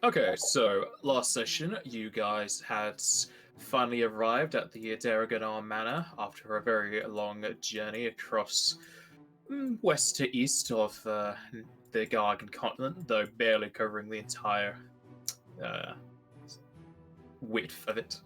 Okay, so last session, you guys had finally arrived at the Deregannar Manor after a very long journey across west to east of the Gargan continent, though barely covering the entire uh, width of it.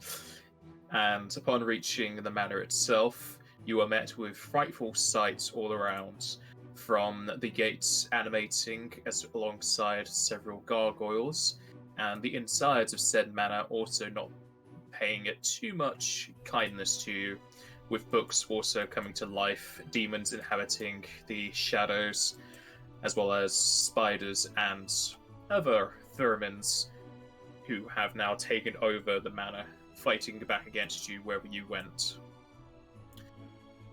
And upon reaching the manor itself, you are met with frightful sights all around, from the gates animating as alongside several gargoyles, and the insides of said manor also not paying it too much kindness to you, with books also coming to life, demons inhabiting the shadows, as well as spiders and other vermins who have now taken over the manor, fighting back against you wherever you went.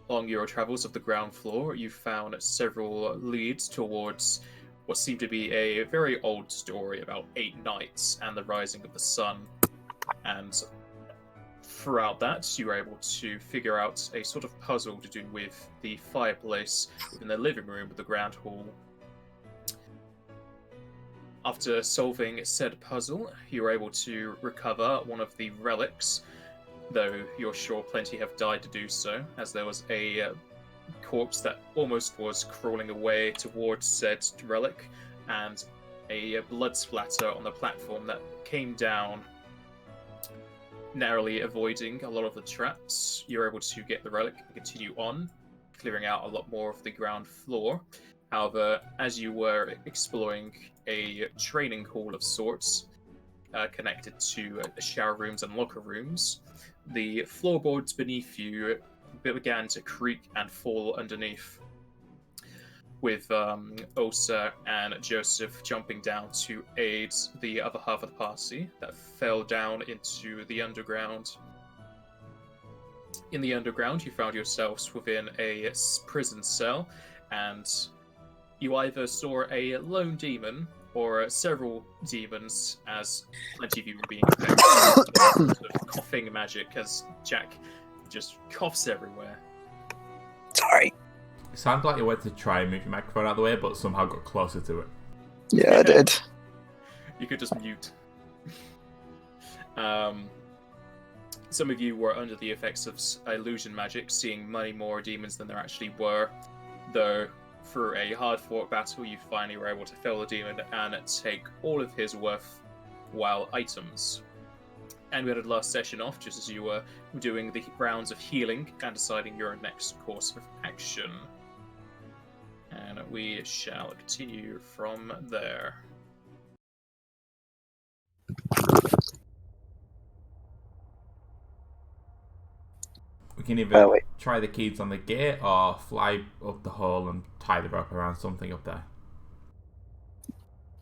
Along your travels of the ground floor, you found several leads towards what seemed to be a very old story about 8 nights and the rising of the sun. And throughout that, you were able to figure out a sort of puzzle to do with the fireplace within the living room of the Grand Hall. After solving said puzzle, you were able to recover one of the relics, though you're sure plenty have died to do so, as there was a corpse that almost was crawling away towards said relic, and a blood splatter on the platform that came down, narrowly avoiding a lot of the traps. You're able to get the relic and continue on, clearing out a lot more of the ground floor. However, as you were exploring a training hall of sorts, connected to shower rooms and locker rooms, the floorboards beneath you began to creak and fall underneath, with Osa and Joseph jumping down to aid the other half of the party that fell down into the underground. In the underground, you found yourselves within a prison cell, and you either saw a lone demon or several demons, as plenty of you were being affected by sort of coughing magic as Jack just coughs everywhere. Sorry. It sounded like you went to try and move your microphone out of the way, but somehow got closer to it. Yeah, I did. You could just mute. Some of you were under the effects of illusion magic, seeing many more demons than there actually were, though through a hard-fought battle, you finally were able to fell the demon and take all of his worthwhile items. And we had a last session off just as you were doing the rounds of healing and deciding your next course of action. And we shall continue from there. We can either wait. try the keys on the gate or fly up the hole and tie the rope around something up there.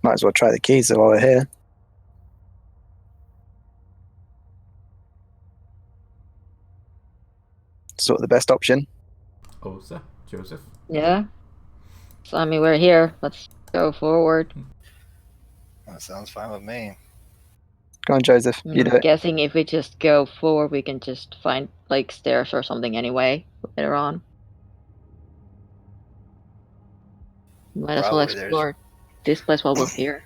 Might as well try the keys while we're here. Sort of the best option. Osa, Joseph. Yeah. So, I mean, we're here. Let's go forward. That sounds fine with me. Go on, Joseph. You do I'm it. guessing if we just go forward, we can just find, like, stairs or something anyway later on. Might as well Probably explore this place while we're here.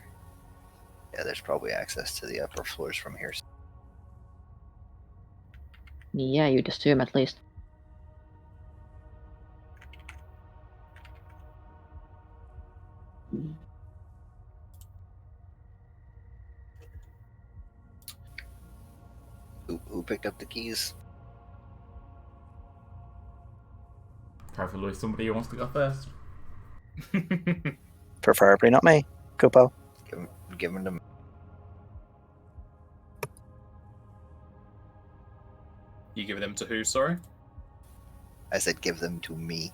Yeah, there's probably access to the upper floors from here. Yeah, you'd assume at least. Who picked up the keys? Preferably somebody who wants to go first. Preferably not me. Kupo. Give them to me. You give them to who, sorry? I said give them to me.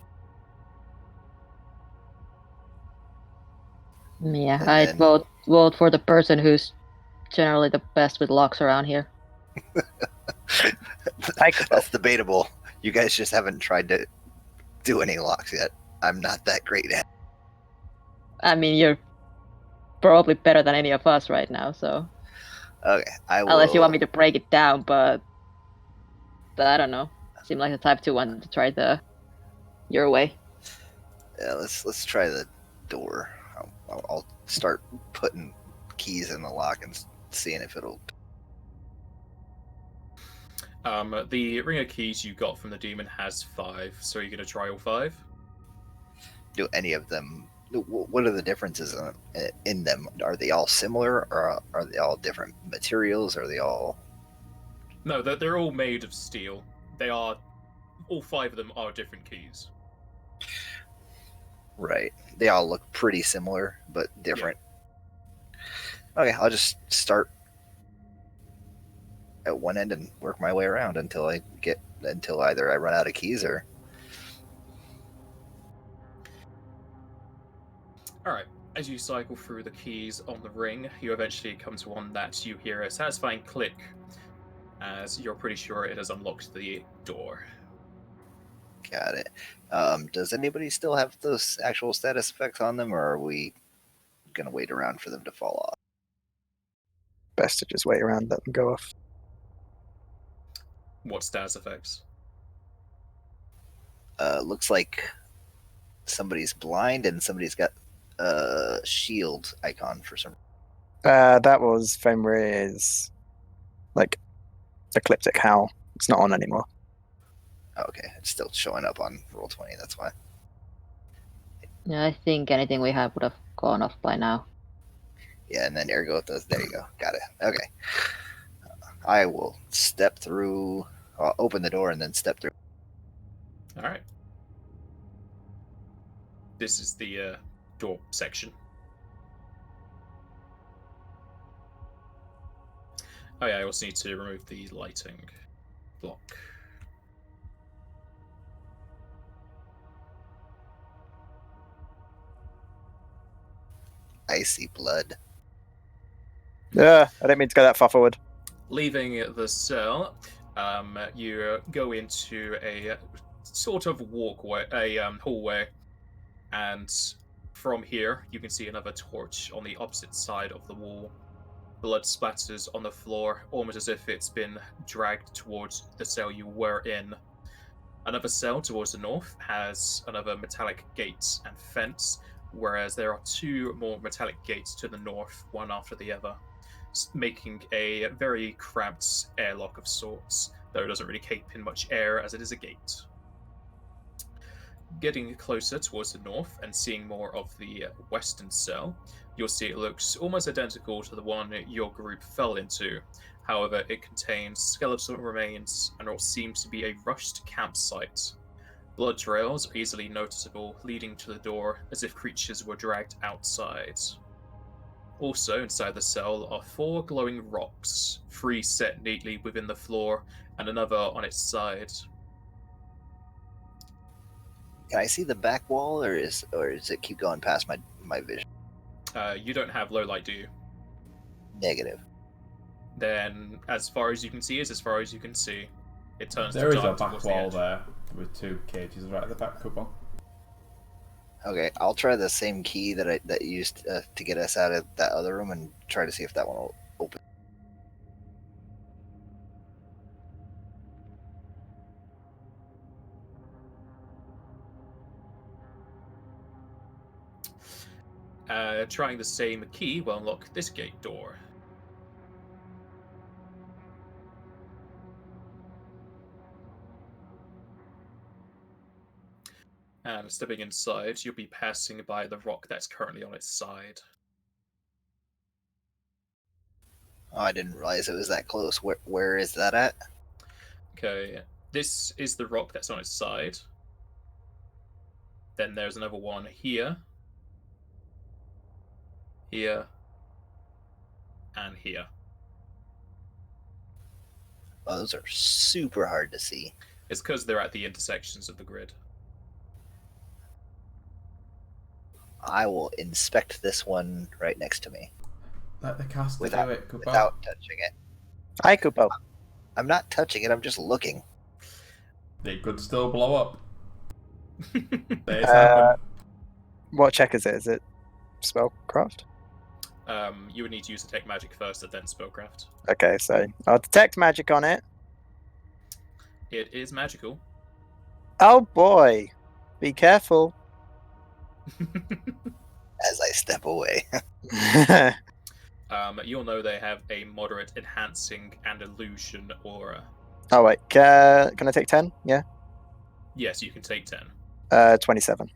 Yeah, And I'd then- vote for the person who's generally the best with locks around here. That's debatable. You guys just haven't tried to do any locks yet. I'm not that great at. I mean, you're probably better than any of us right now, so... Okay, I will. Unless you want me to break it down, but I don't know. Seem like the type to want to try your way. Yeah, let's try the door. I'll start putting keys in the lock and seeing if it'll. The ring of keys you got from the demon has 5, so you're going to try all 5? Do any of them? What are the differences in them? Are they all similar, or are they all different materials? Are they all? No, they're all made of steel. They are. All 5 of them are different keys. Right. They all look pretty similar, but different. Yeah. Okay, I'll just start at one end and work my way around until either I run out of keys or. Alright, as you cycle through the keys on the ring, you eventually come to one that you hear a satisfying click, as you're pretty sure it has unlocked the door. Got it. Does anybody still have those actual status effects on them, or are we gonna wait around for them to fall off? Best to just wait around, let them go off. What status effects? Looks like somebody's blind and somebody's got a shield icon for some. That was Fenrir's, like, ecliptic howl. It's not on anymore. Okay, it's still showing up on Roll20. That's why. Yeah, I think anything we have would have gone off by now. Yeah, and then ergo does. There you go. Got it. Okay. I will step through. I'll open the door and then step through. Alright. This is the door section. Oh yeah, I also need to remove the lighting block. I see blood. Yeah, I didn't mean to go that far forward. Leaving the cell, you go into a sort of walkway, hallway, and from here you can see another torch on the opposite side of the wall. Blood splatters on the floor, almost as if it's been dragged towards the cell you were in. Another cell towards the north has another metallic gate and fence, whereas there are 2 more metallic gates to the north, one after the other, making a very cramped airlock of sorts, though it doesn't really keep in much air as it is a gate. Getting closer towards the north and seeing more of the western cell, you'll see it looks almost identical to the one your group fell into. However, it contains skeletal remains and what seems to be a rushed campsite. Blood trails are easily noticeable, leading to the door as if creatures were dragged outside. Also, inside the cell are 4 glowing rocks, 3 set neatly within the floor and another on its side. Can I see the back wall, or does it keep going past my vision? You don't have low light, do you? Negative. Then, as far as you can see is as far as you can see. It turns There to is a dark back towards the wall edge. there with 2 cages right at the back. Coupon. Okay, I'll try the same key that used to get us out of that other room and try to see if that one will open. Trying the same key will unlock this gate door. And stepping inside, you'll be passing by the rock that's currently on its side. Oh, I didn't realize it was that close. Where is that at? Okay, this is the rock that's on its side. Then there's another one here. Here. And here. Oh, those are super hard to see. It's because they're at the intersections of the grid. I will inspect this one right next to me Let the caster do it. Coupon. without touching it. Hi, Kupo. I'm not touching it. I'm just looking. It could still blow up. There's happen. What check is it? Is it spellcraft? You would need to use Detect Magic first and then Spellcraft. Okay, so I'll detect magic on it. It is magical. Oh boy, be careful. As I step away. you'll know they have a moderate enhancing and illusion aura. Oh wait, can I take 10? Yeah. Yes, you can take 10. 27.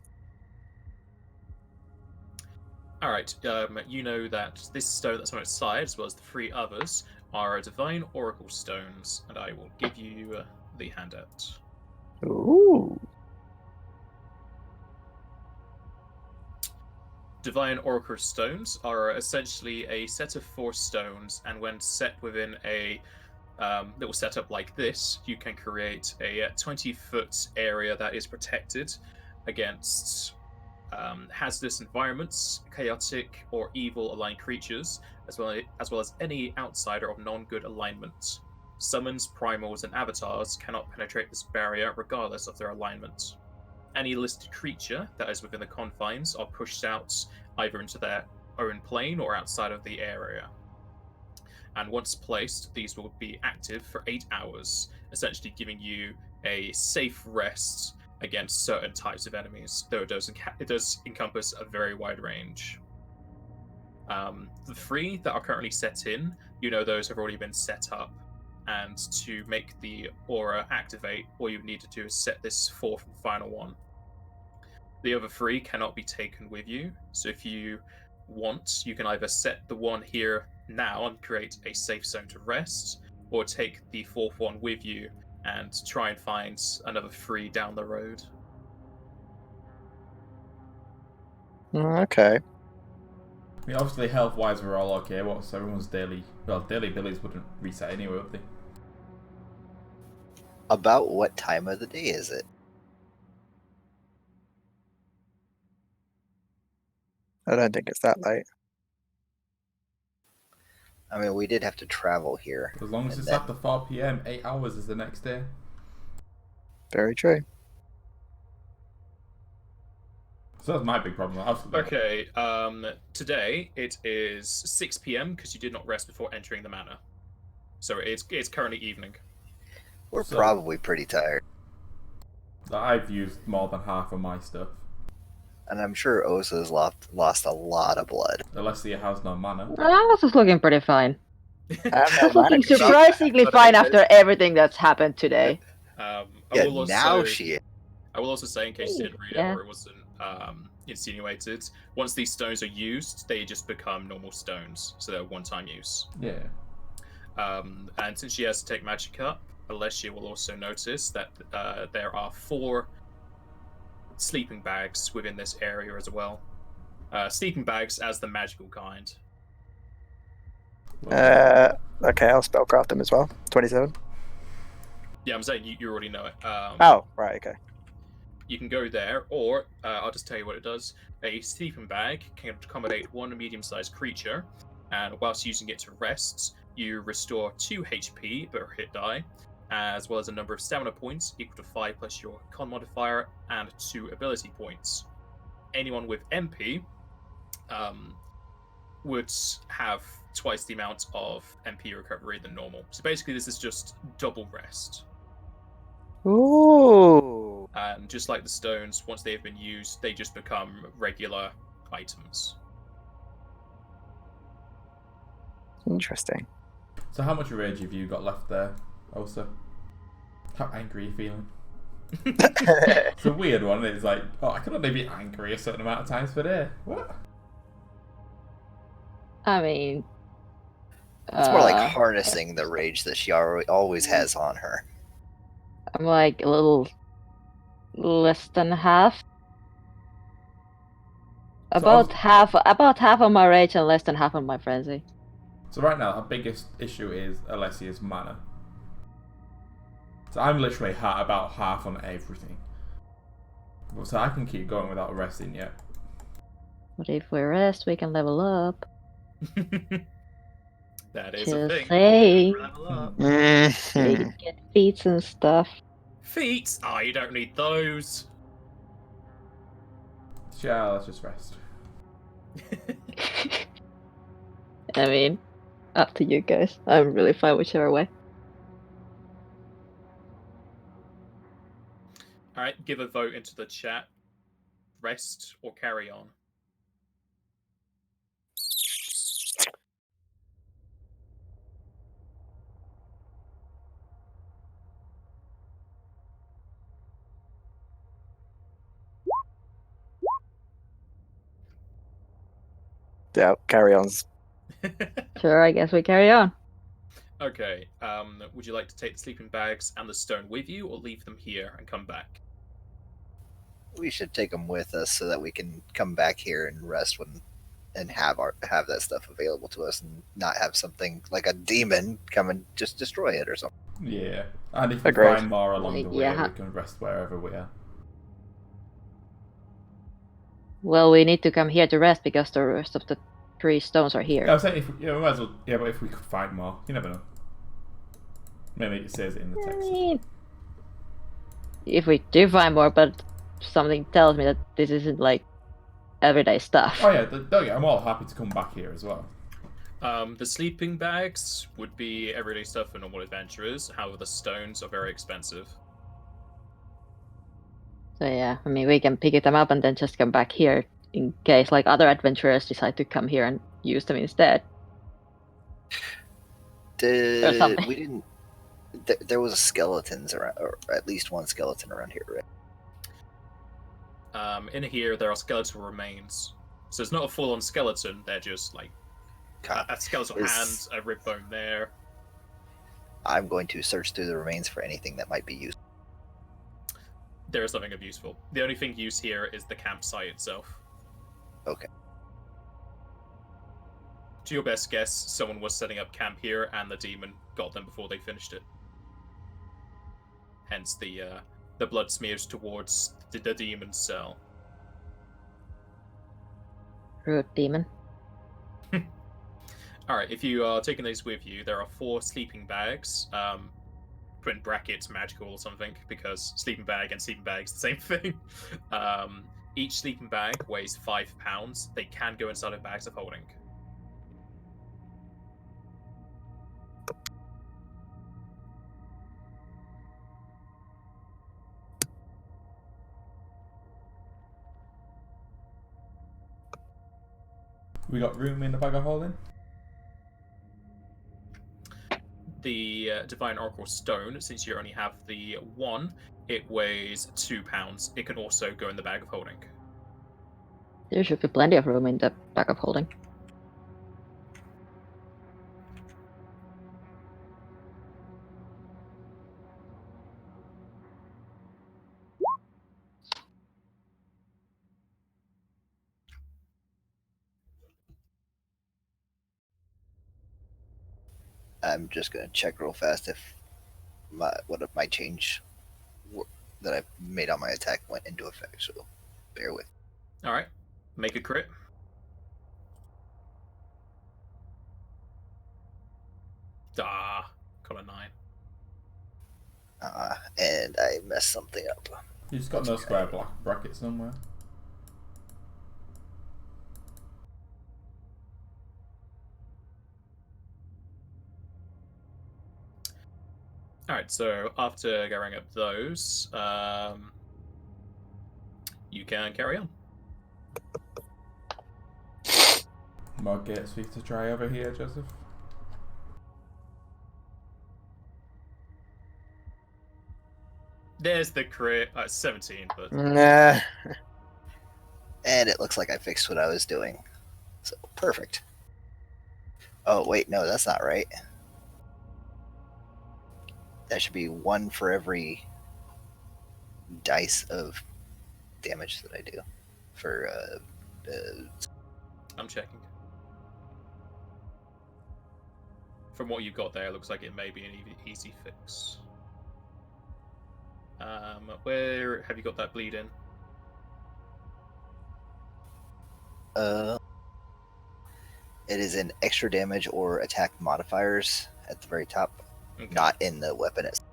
Alright, you know that this stone that's on its side, as well as the 3 others, are divine oracle stones, and I will give you the handout. Ooh. Divine oracle stones are essentially a set of 4 stones, and when set within a little setup like this, you can create a 20-foot area that is protected against hazardous environments, chaotic or evil aligned creatures, as well as any outsider of non-good alignment. Summons, primals, and avatars cannot penetrate this barrier regardless of their alignment. Any listed creature that is within the confines are pushed out either into their own plane or outside of the area. And once placed, these will be active for 8 hours, essentially giving you a safe rest against certain types of enemies, though it does encompass a very wide range. The 3 that are currently set in, you know those have already been set up, and to make the aura activate, all you need to do is set this 4th and final one. The other 3 cannot be taken with you, so if you want, you can either set the one here now and create a safe zone to rest, or take the 4th one with you and try and find another 3 down the road. Okay. I mean, obviously, health-wise, we're all okay. What's everyone's daily... Well, daily abilities wouldn't reset anyway, would they? About what time of the day is it? I don't think it's that late. I mean, we did have to travel here. As long as and it's then- after 4 PM, 8 hours is the next day. Very true. So that's my big problem. Obviously, Okay, today it is 6 p.m. because you did not rest before entering the manor. So it's currently evening. We're So- probably pretty tired. I've used more than half of my stuff. And I'm sure Osa's lost a lot of blood. Alessia has no mana. This is looking pretty fine. I have no It's looking mana control. surprisingly But fine it after everything that's happened today. I Yeah, will also, now she is. I will also say, in case you didn't read Yeah. it or it wasn't insinuated, once these stones are used, they just become normal stones, so they're one-time use. Yeah. And since she has to take magic up, Alessia will also notice that there are 4 sleeping bags within this area as well. Sleeping bags as the magical kind. Okay, I'll spellcraft them as well. 27. Yeah, I'm saying you already know it. Oh, right, okay. You can go there, or I'll just tell you what it does. A sleeping bag can accommodate 1 medium-sized creature, and whilst using it to rest, you restore 2 HP per hit die, as well as a number of stamina points equal to 5 plus your con modifier and 2 ability points. Anyone with MP would have twice the amount of MP recovery than normal. So basically, this is just double rest. Ooh. And just like the stones, once they have been used, they just become regular items. Interesting. So how much rage have you got left there, Osa? How angry are you feeling? It's a weird one. It's like, oh, I can only be angry a certain amount of times per day. What? I mean, It's more like harnessing the rage that she always has on her. I'm like a little less than half. About half of my rage and less than half of my frenzy. So right now, our biggest issue is Alessia's mana. So I'm literally about half on everything. So I can keep going without resting yet. But if we rest, we can level up. That is a Just thing. saying. Level up. We Mhm. can get feats and stuff. Feet? Oh, you don't need those. Yeah, let's just rest. I mean, up to you guys. I'm really fine whichever way. Alright, give a vote into the chat. Rest or carry on? Yeah, carry on. Sure, I guess we carry on. Okay. Would you like to take the sleeping bags and the stone with you, or leave them here and come back? We should take them with us so that we can come back here and rest and have that stuff available to us, and not have something like a demon come and just destroy it or something. Yeah. And if we Agreed. find more along the way, Yeah. we can rest wherever we are. Well, we need to come here to rest because the rest of the 3 stones are here. Yeah, I was saying if we might as well. Yeah, but if we could find more, you never know. Maybe it says it in the I text. mean, if we do find more, but something tells me that this isn't like everyday stuff. Oh yeah, I'm all happy to come back here as well. The sleeping bags would be everyday stuff for normal adventurers. However, the stones are very expensive. So yeah, I mean, we can pick them up and then just come back here in case like other adventurers decide to come here and use them instead. something. We didn't. There was skeletons around, or at least one skeleton around here, right? In here, there are skeletal remains. So it's not a full-on skeleton. They're just like a skeletal hand, a rib bone there. I'm going to search through the remains for anything that might be used. There is nothing of useful. The only thing used here is the campsite itself. Okay. To your best guess, someone was setting up camp here, and the demon got them before they finished it. Hence the blood smears towards the demon's cell. Rude demon. Alright, if you are taking these with you, there are 4 sleeping bags. Put in brackets magical or something, because sleeping bag and sleeping bag is the same thing. Each sleeping bag weighs 5 pounds. They can go inside of bags of holding. We got room in the bag of holding. The Divine Oracle Stone, since you only have the 1, it weighs 2 pounds. It can also go in the bag of holding. There should be plenty of room in the bag of holding. I'm just going to check real fast if my change that I made on my attack went into effect. So bear with. Alright, make a crit. Ah, got a 9. And I messed something up. You just got no square black bracket somewhere. Alright, so after gathering up those, you can carry on. More gates for you to try over here, Joseph. There's the crit. 17, but Nah. And it looks like I fixed what I was doing. So perfect. Oh wait, no, that's not right. That should be 1 for every dice of damage that I do. For I'm checking. From what you've got there, it looks like it may be an easy fix. Where have you got that bleed in? it is in extra damage or attack modifiers at the very top, Okay. not in the weapon itself.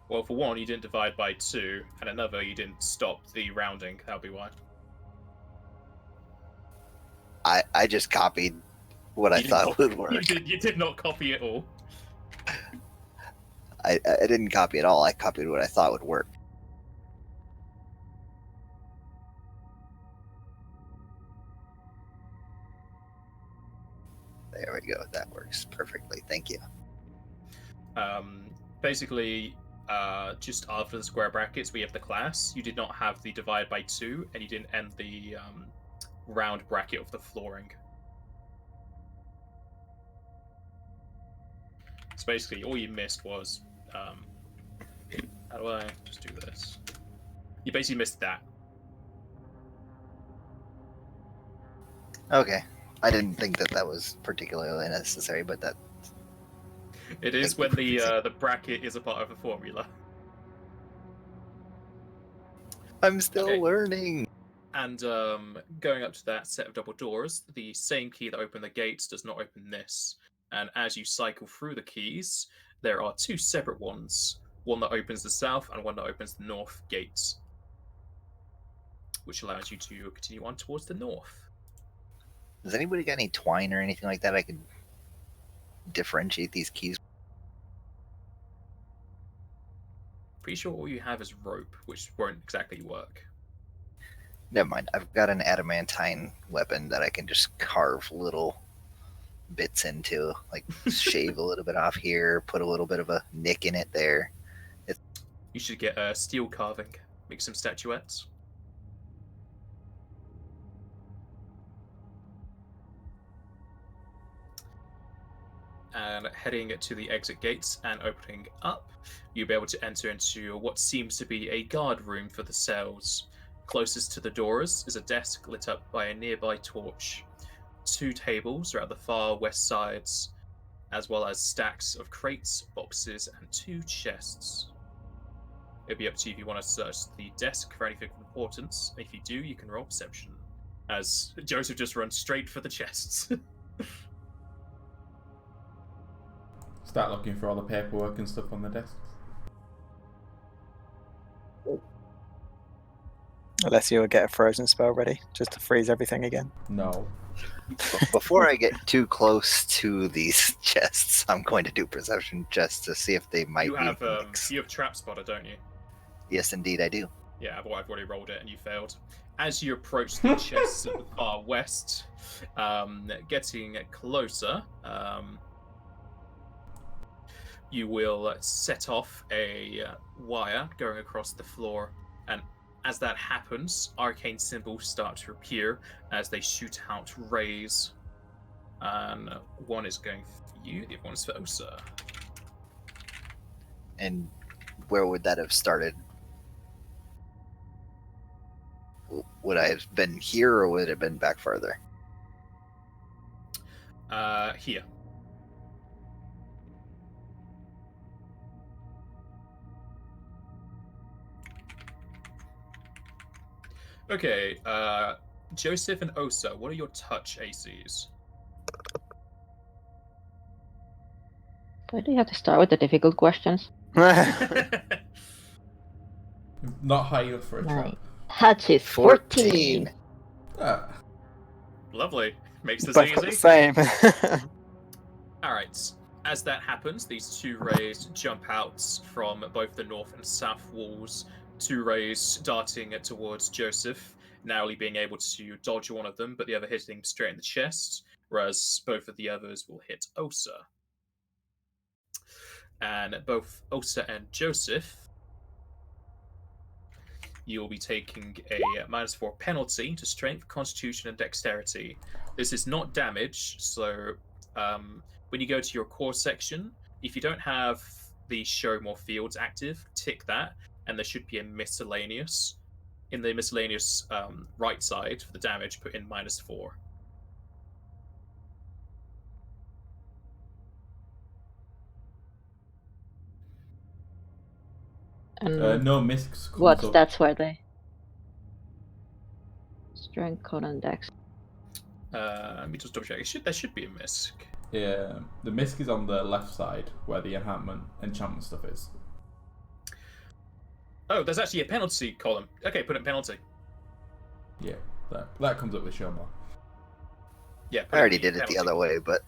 Well, for one, you didn't divide by 2, and another, you didn't stop the rounding. That'll be why. I just copied what I You didn't thought copy- would work. You did not copy it all. I didn't copy it all. I copied what I thought would work. There we go. That worked. works perfectly. Thank you. Basically, just after the square brackets, we have the class. You did not have the divide by 2, and you didn't end the round bracket of the flooring. So basically, all you missed was, how do I just do this? You basically missed that. Okay. I didn't think that was particularly necessary, but that It is when the bracket is a part of a formula. I'm still Okay. learning. And going up to that set of double doors, the same key that opened the gates does not open this. And as you cycle through the keys, there are 2 separate ones. One that opens the south and one that opens the north gates, which allows you to continue on towards the north. Has anybody got any twine or anything like that I could differentiate these keys? Pretty sure all you have is rope, which won't exactly work. Never mind. I've got an adamantine weapon that I can just carve little bits into, like shave a little bit off here, put a little bit of a nick in it there. You should get steel carving, make some statuettes. And heading to the exit gates and opening up, you'll be able to enter into what seems to be a guard room for the cells. Closest to the doors is a desk lit up by a nearby torch. 2 tables are at the far west sides, as well as stacks of crates, boxes, and 2 chests. It'll be up to you if you want to search the desk for anything of importance. If you do, you can roll perception, as Joseph just runs straight for the chests. Start looking for all the paperwork and stuff on the desks. Unless you'll get a frozen spell ready, just to freeze everything again. No. Before I get too close to these chests, I'm going to do perception just to see if they might you have be mixed. you have Trap Spotter, don't you? Yes, indeed, I do. Yeah, but I've already rolled it and you failed. As you approach the chests at the far west, getting closer, you will set off a wire going across the floor, and as that happens, arcane symbols start to appear as they shoot out rays. And one is going for you, the other one is for Osa. And where would that have started? Would I have been here, or would it have been back farther? Here. Okay, Joseph and Osa, what are your touch ACs? Why do you have to start with the difficult questions? Not high enough for a My trap. touch is 14. Ah, Lovely. Makes this Both got the easy. same. Alright, as that happens, these 2 rays jump out from both the north and south walls. 2 rays darting towards Joseph, narrowly being able to dodge one of them, but the other hitting him straight in the chest, whereas both of the others will hit Osa. And both Osa and Joseph, you'll be taking a -4 penalty to strength, constitution, and dexterity. This is not damage, so when you go to your core section, if you don't have the show more fields active, tick that, and there should be a miscellaneous. In the miscellaneous right side for the damage, put in -4. And no miscs comes what up. stats were they? Strength, con, and dex. Let me just double check. There should be a misc. Yeah, the misc is on the left side where the enchantment stuff is. Oh, there's actually a penalty column. Okay, put in penalty. Yeah, that comes up with show more. Yeah, I already did it the other way, but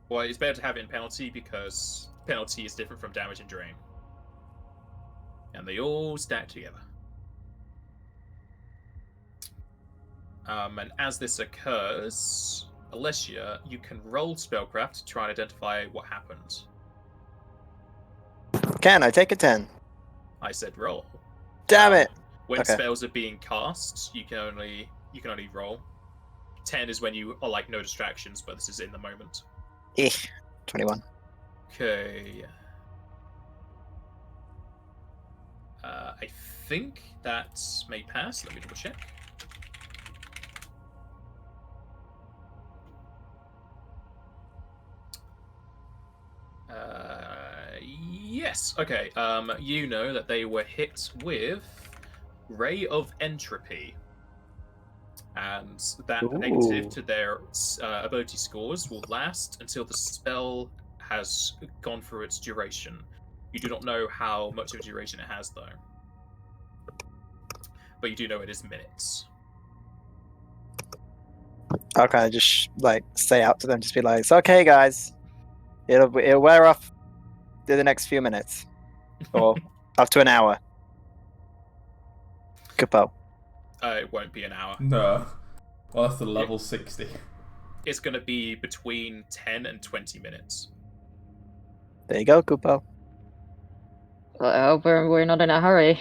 well, it's better to have it in penalty because penalty is different from damage and drain, and they all stack together. And as this occurs, Alessia, you can roll spellcraft to try and identify what happened. Can I take a 10? I said roll. Damn it! When Okay. spells are being cast, you can only roll. 10 is when you are like no distractions, but this is in the moment. 21. Okay. I think that may pass. Let me double check. Yes. Okay. You know that they were hit with Ray of Entropy, and that negative Ooh. to their ability scores will last until the spell has gone through its duration. You do not know how much of a duration it has, though, but you do know it is minutes. Okay, just like say out to them, just be like, "It's okay, guys. It'll wear off in the next few minutes, or up to an hour." Kupo. It won't be an hour. No. Well, that's the level 60. It's going to be between 10 and 20 minutes. There you go, Kupo. Well, I hope we're not in a hurry.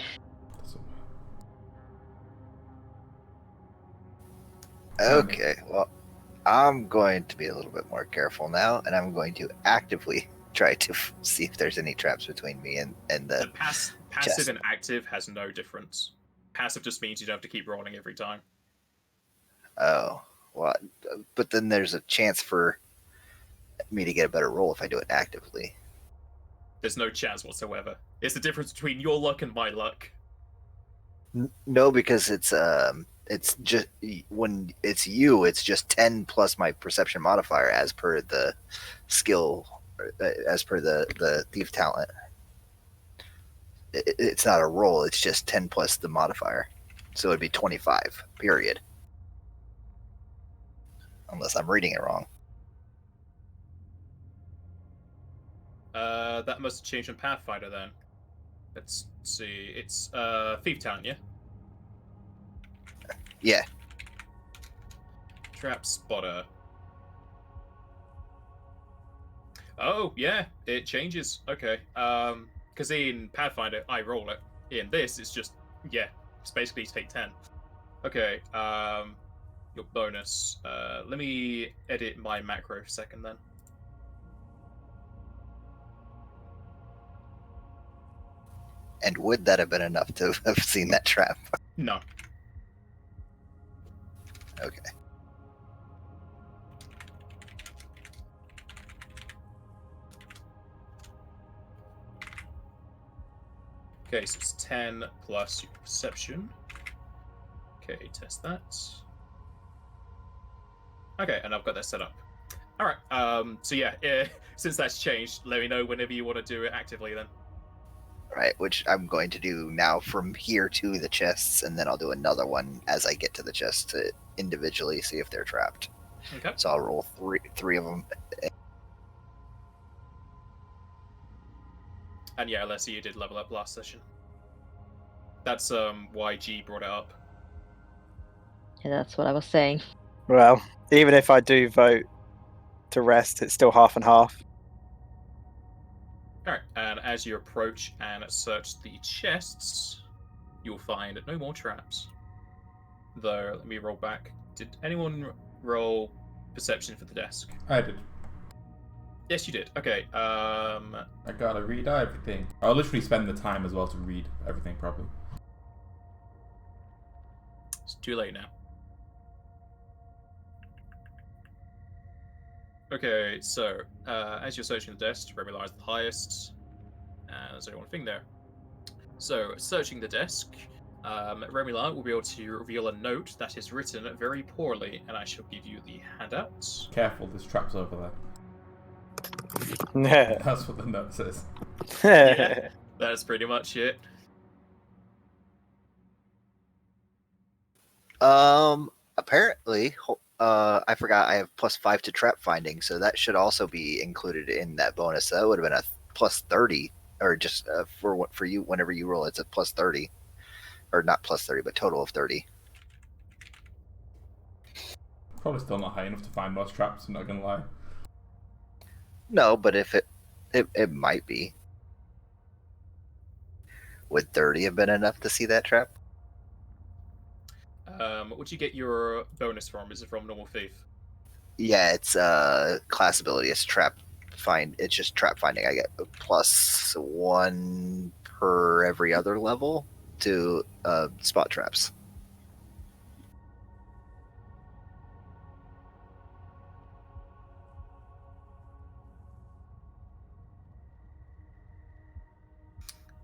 Okay, well, I'm going to be a little bit more careful now, and I'm going to actively try to see if there's any traps between me and The the. passive chest. and active has no difference. Passive just means you don't have to keep rolling every time. Oh, well, but then there's a chance for me to get a better roll if I do it actively. There's no chance whatsoever. It's the difference between your luck and my luck. No, because it's just when it's you, it's just 10 plus my perception modifier as per the skill, as per the thief talent. It's not a roll; it's just 10 plus the modifier, so it'd be 25. Period. Unless I'm reading it wrong. That must have changed in Pathfinder then. Let's see. It's Thief Talent, yeah? Yeah. Trap Spotter. Oh, yeah, it changes. Okay. Because in Pathfinder, I roll it. In this, it's just, yeah, it's basically take 10. Okay, your bonus. Let me edit my macro for a second then. And would that have been enough to have seen that trap? No. Okay. Okay, so it's 10 plus your perception. Okay, test that. Okay, and I've got that set up. Alright, so yeah, since that's changed, let me know whenever you want to do it actively then. Right, which I'm going to do now from here to the chests, and then I'll do another one as I get to the chests to individually see if they're trapped. Okay. So I'll roll three of them. And yeah, Alessia, you did level up last session. That's why G brought it up. Yeah, that's what I was saying. Well, even if I do vote to rest, it's still half and half. Alright, and as you approach and search the chests, you'll find no more traps. Though, let me roll back. Did anyone roll perception for the desk? I did. Yes, you did. Okay, I gotta read everything. I'll literally spend the time as well to read everything properly. it's too late now. Okay, so, as you're searching the desk, Remillar is the highest, and there's only one thing there. So, searching the desk, Remillar will be able to reveal a note that is written very poorly, and I shall give you the handouts. Careful, there's traps over there. Yeah. That's what the note says. Yeah. That's pretty much it. Apparently, I forgot I have +5 to trap finding, so that should also be included in that bonus. So that would have been a +30, or just for you whenever you roll, it's a +30, or not +30, but total of 30. Probably still not high enough to find most traps, I'm not gonna lie. No, but if it might be. Would 30 have been enough to see that trap? Would you get your bonus from? Is it from normal thief? Yeah, it's class ability. It's trap find. It's just trap finding. I get +1 per every other level to spot traps.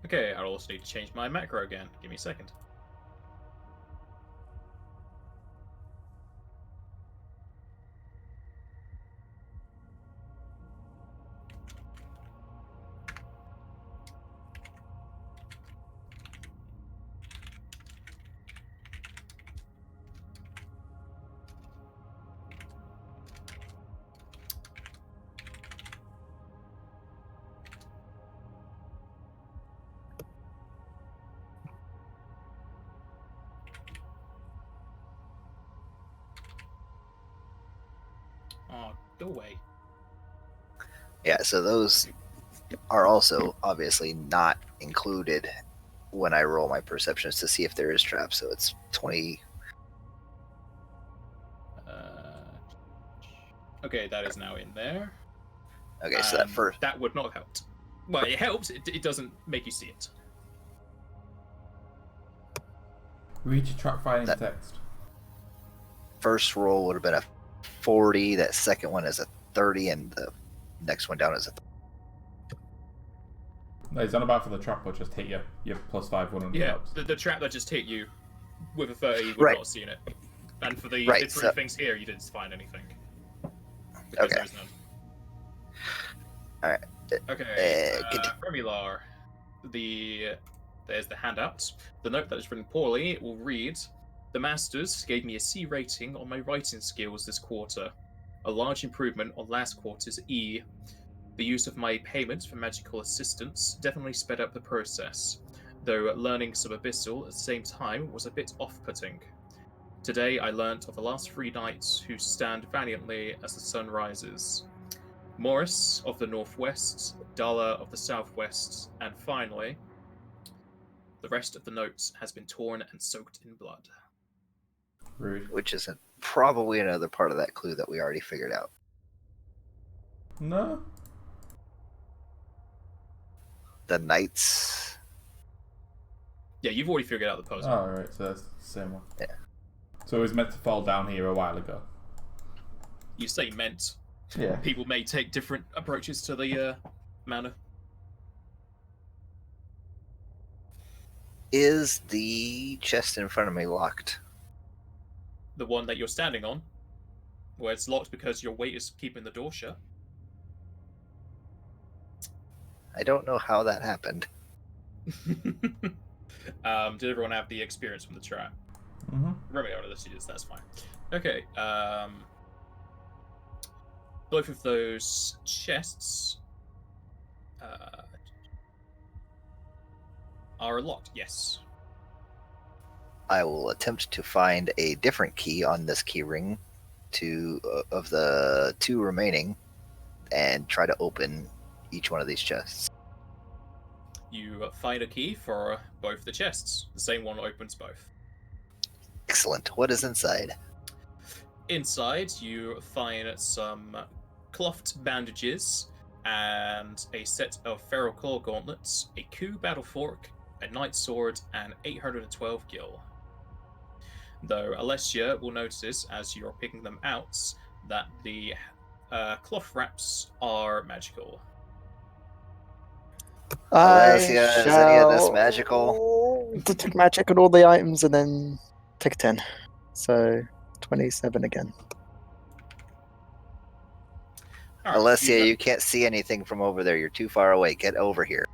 Okay, I'll also need to change my macro again. Give me a second. Oh, go away. Yeah, so those are also obviously not included when I roll my perceptions to see if there is traps. So it's 20. Okay, that is now in there. Okay, so that first That would not have helped. Well, it helps. It doesn't make you see it. Read your trap finding That- text. first roll would have been a 40. That second one is a 30, and the next one down is a. No, he's on about for the trap or just hit you. You're +5 one on the Yeah, traps. the trap that just hit you with a 30 would Right. not have seen it. And for the Right, three so- things here, you didn't find anything. Because Okay. there is none. Alright. Okay, Good. Remilar. There's the handout. The note that is written poorly will read, "The Masters gave me a C rating on my writing skills this quarter. A large improvement on last quarter's E. The use of my payments for magical assistance definitely sped up the process, though learning Subabyssal at the same time was a bit off-putting. Today I learnt of the last 3 knights who stand valiantly as the sun rises. Morris of the northwest, Dala of the southwest, and finally, the rest of the notes has been torn and soaked in blood." Rude. Which is probably another part of that clue that we already figured out. No? The knights. Yeah, you've already figured out the puzzle. Oh, right, so that's the same one. Yeah. So it was meant to fall down here a while ago. You say meant. Yeah. People may take different approaches to the manor. Is the chest in front of me locked? The one that you're standing on, where it's locked because your weight is keeping the door shut. I don't know how that happened. Did everyone have the experience from the trap? Mm-hmm. Romeo, that's fine. Okay, both of those chests are locked, yes. I will attempt to find a different key on this key ring of the 2 remaining and try to open each one of these chests. You find a key for both the chests. The same one opens both. Excellent. What is inside? Inside, you find some clothed bandages and a set of feral claw gauntlets, a coup battle fork, a knight sword, and 812 gil. Though Alessia will notice as you're picking them out that the cloth wraps are magical. Alessia, is any of this magical? Detect magic on all the items and then take a 10. So 27 again. All right, Alessia, you can't see anything from over there. You're too far away. Get over here.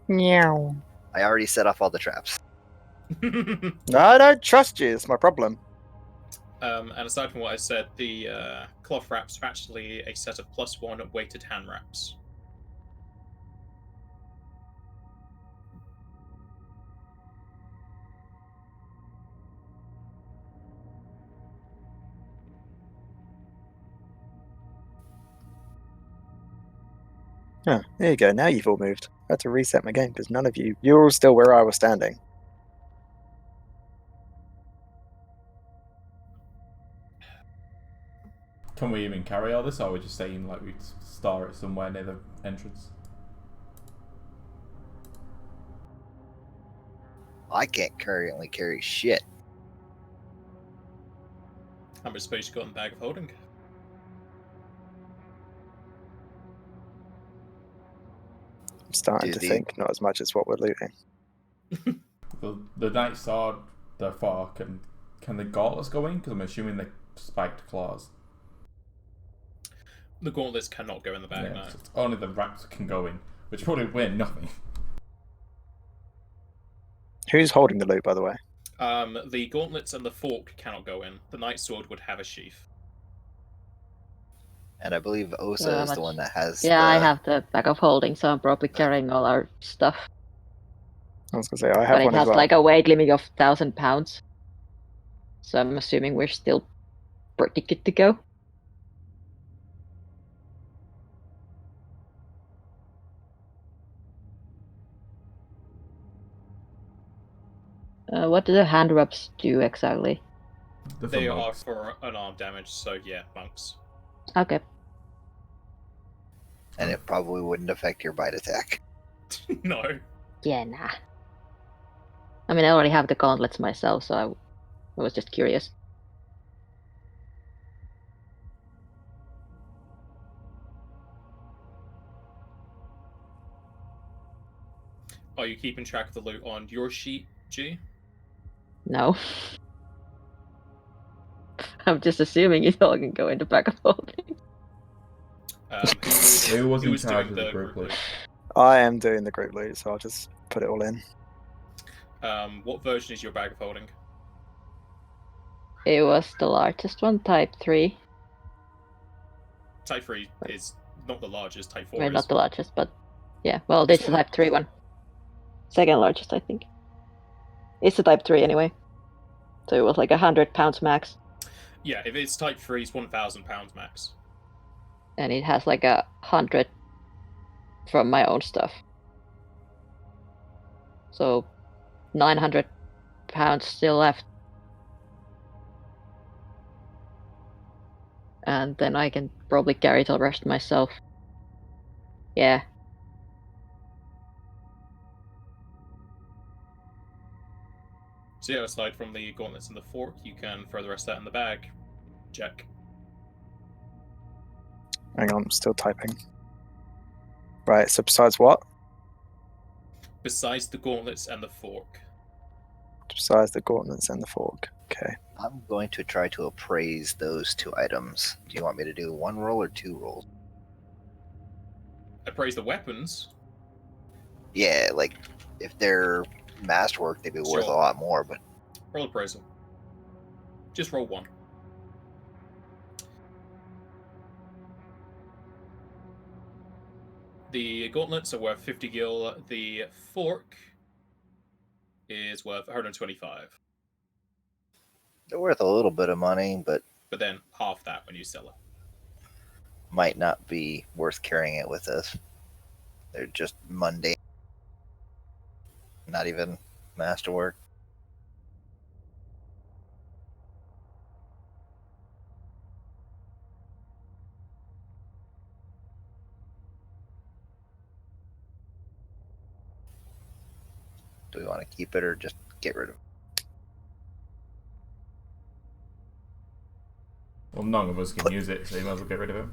Meow. I already set off all the traps. I don't trust you. It's my problem. And aside from what I said, the cloth wraps are actually a set of +1 weighted hand wraps. Oh, there you go. Now you've all moved. I had to reset my game because none of you're all still where I was standing. Can we even carry all this, or are we just saying like we store it somewhere near the entrance? I can't currently carry shit. How much space you got in the bag of holding? I'm starting to think not as much as what we're looting. The Night Sword, the fork, and can the gauntlets go in? Because I'm assuming the spiked claws. The gauntlets cannot go in the bag, Yeah, no. so it's only the wraps can go in, which probably win nothing. Who's holding the loot, by the way? The gauntlets and the fork cannot go in. The Night Sword would have a sheath. And I believe Osa is the one that has. Yeah, I have the bag of holding, so I'm probably carrying all our stuff. I was gonna say I have But it one as has well. like a weight limit of 1,000 pounds. So I'm assuming we're still pretty good to go. What do the hand rubs do exactly? They are for unarmed damage, so yeah, monks. Okay. And it probably wouldn't affect your bite attack. No. Yeah, nah. I mean, I already have the gauntlets myself, so I was just curious. Are you keeping track of the loot on your sheet, G? No. I'm just assuming it all can go into bag of holding. Who was in doing charge of the the group loot? I am doing the group loot, so I'll just put it all in. What version is your bag of holding? It was the largest one, Type 3. Type 3 is not the largest, Type 4 Well, is. not the largest, but yeah. Well, this is the Type 3 one. Second largest, I think. It's the Type 3 anyway. So it was like 100 pounds max. Yeah, if it's Type 3, it's 1,000 pounds max. And it has like 100 from my own stuff. So 900 pounds still left. And then I can probably carry the rest myself. Yeah. So yeah, aside from the gauntlets and the fork, you can throw the rest of that in the bag. Check. Hang on, I'm still typing. Right, so besides what? Besides the gauntlets and the fork. Besides the gauntlets and the fork. Okay. I'm going to try to appraise those two items. Do you want me to do one roll or two rolls? Appraise the weapons. Yeah, like if they're masterwork, they'd be worth a Sure. lot more. But Roll appraisal. Just roll one. The gauntlets are worth 50 gil. The fork is worth 125. they're worth a little bit of money, but Then half that when you sell it. might not be worth carrying it with us. They're just mundane, not even masterwork. Do we want to keep it or just get rid of it? Well, none of us can use it, so you might as well get rid of it.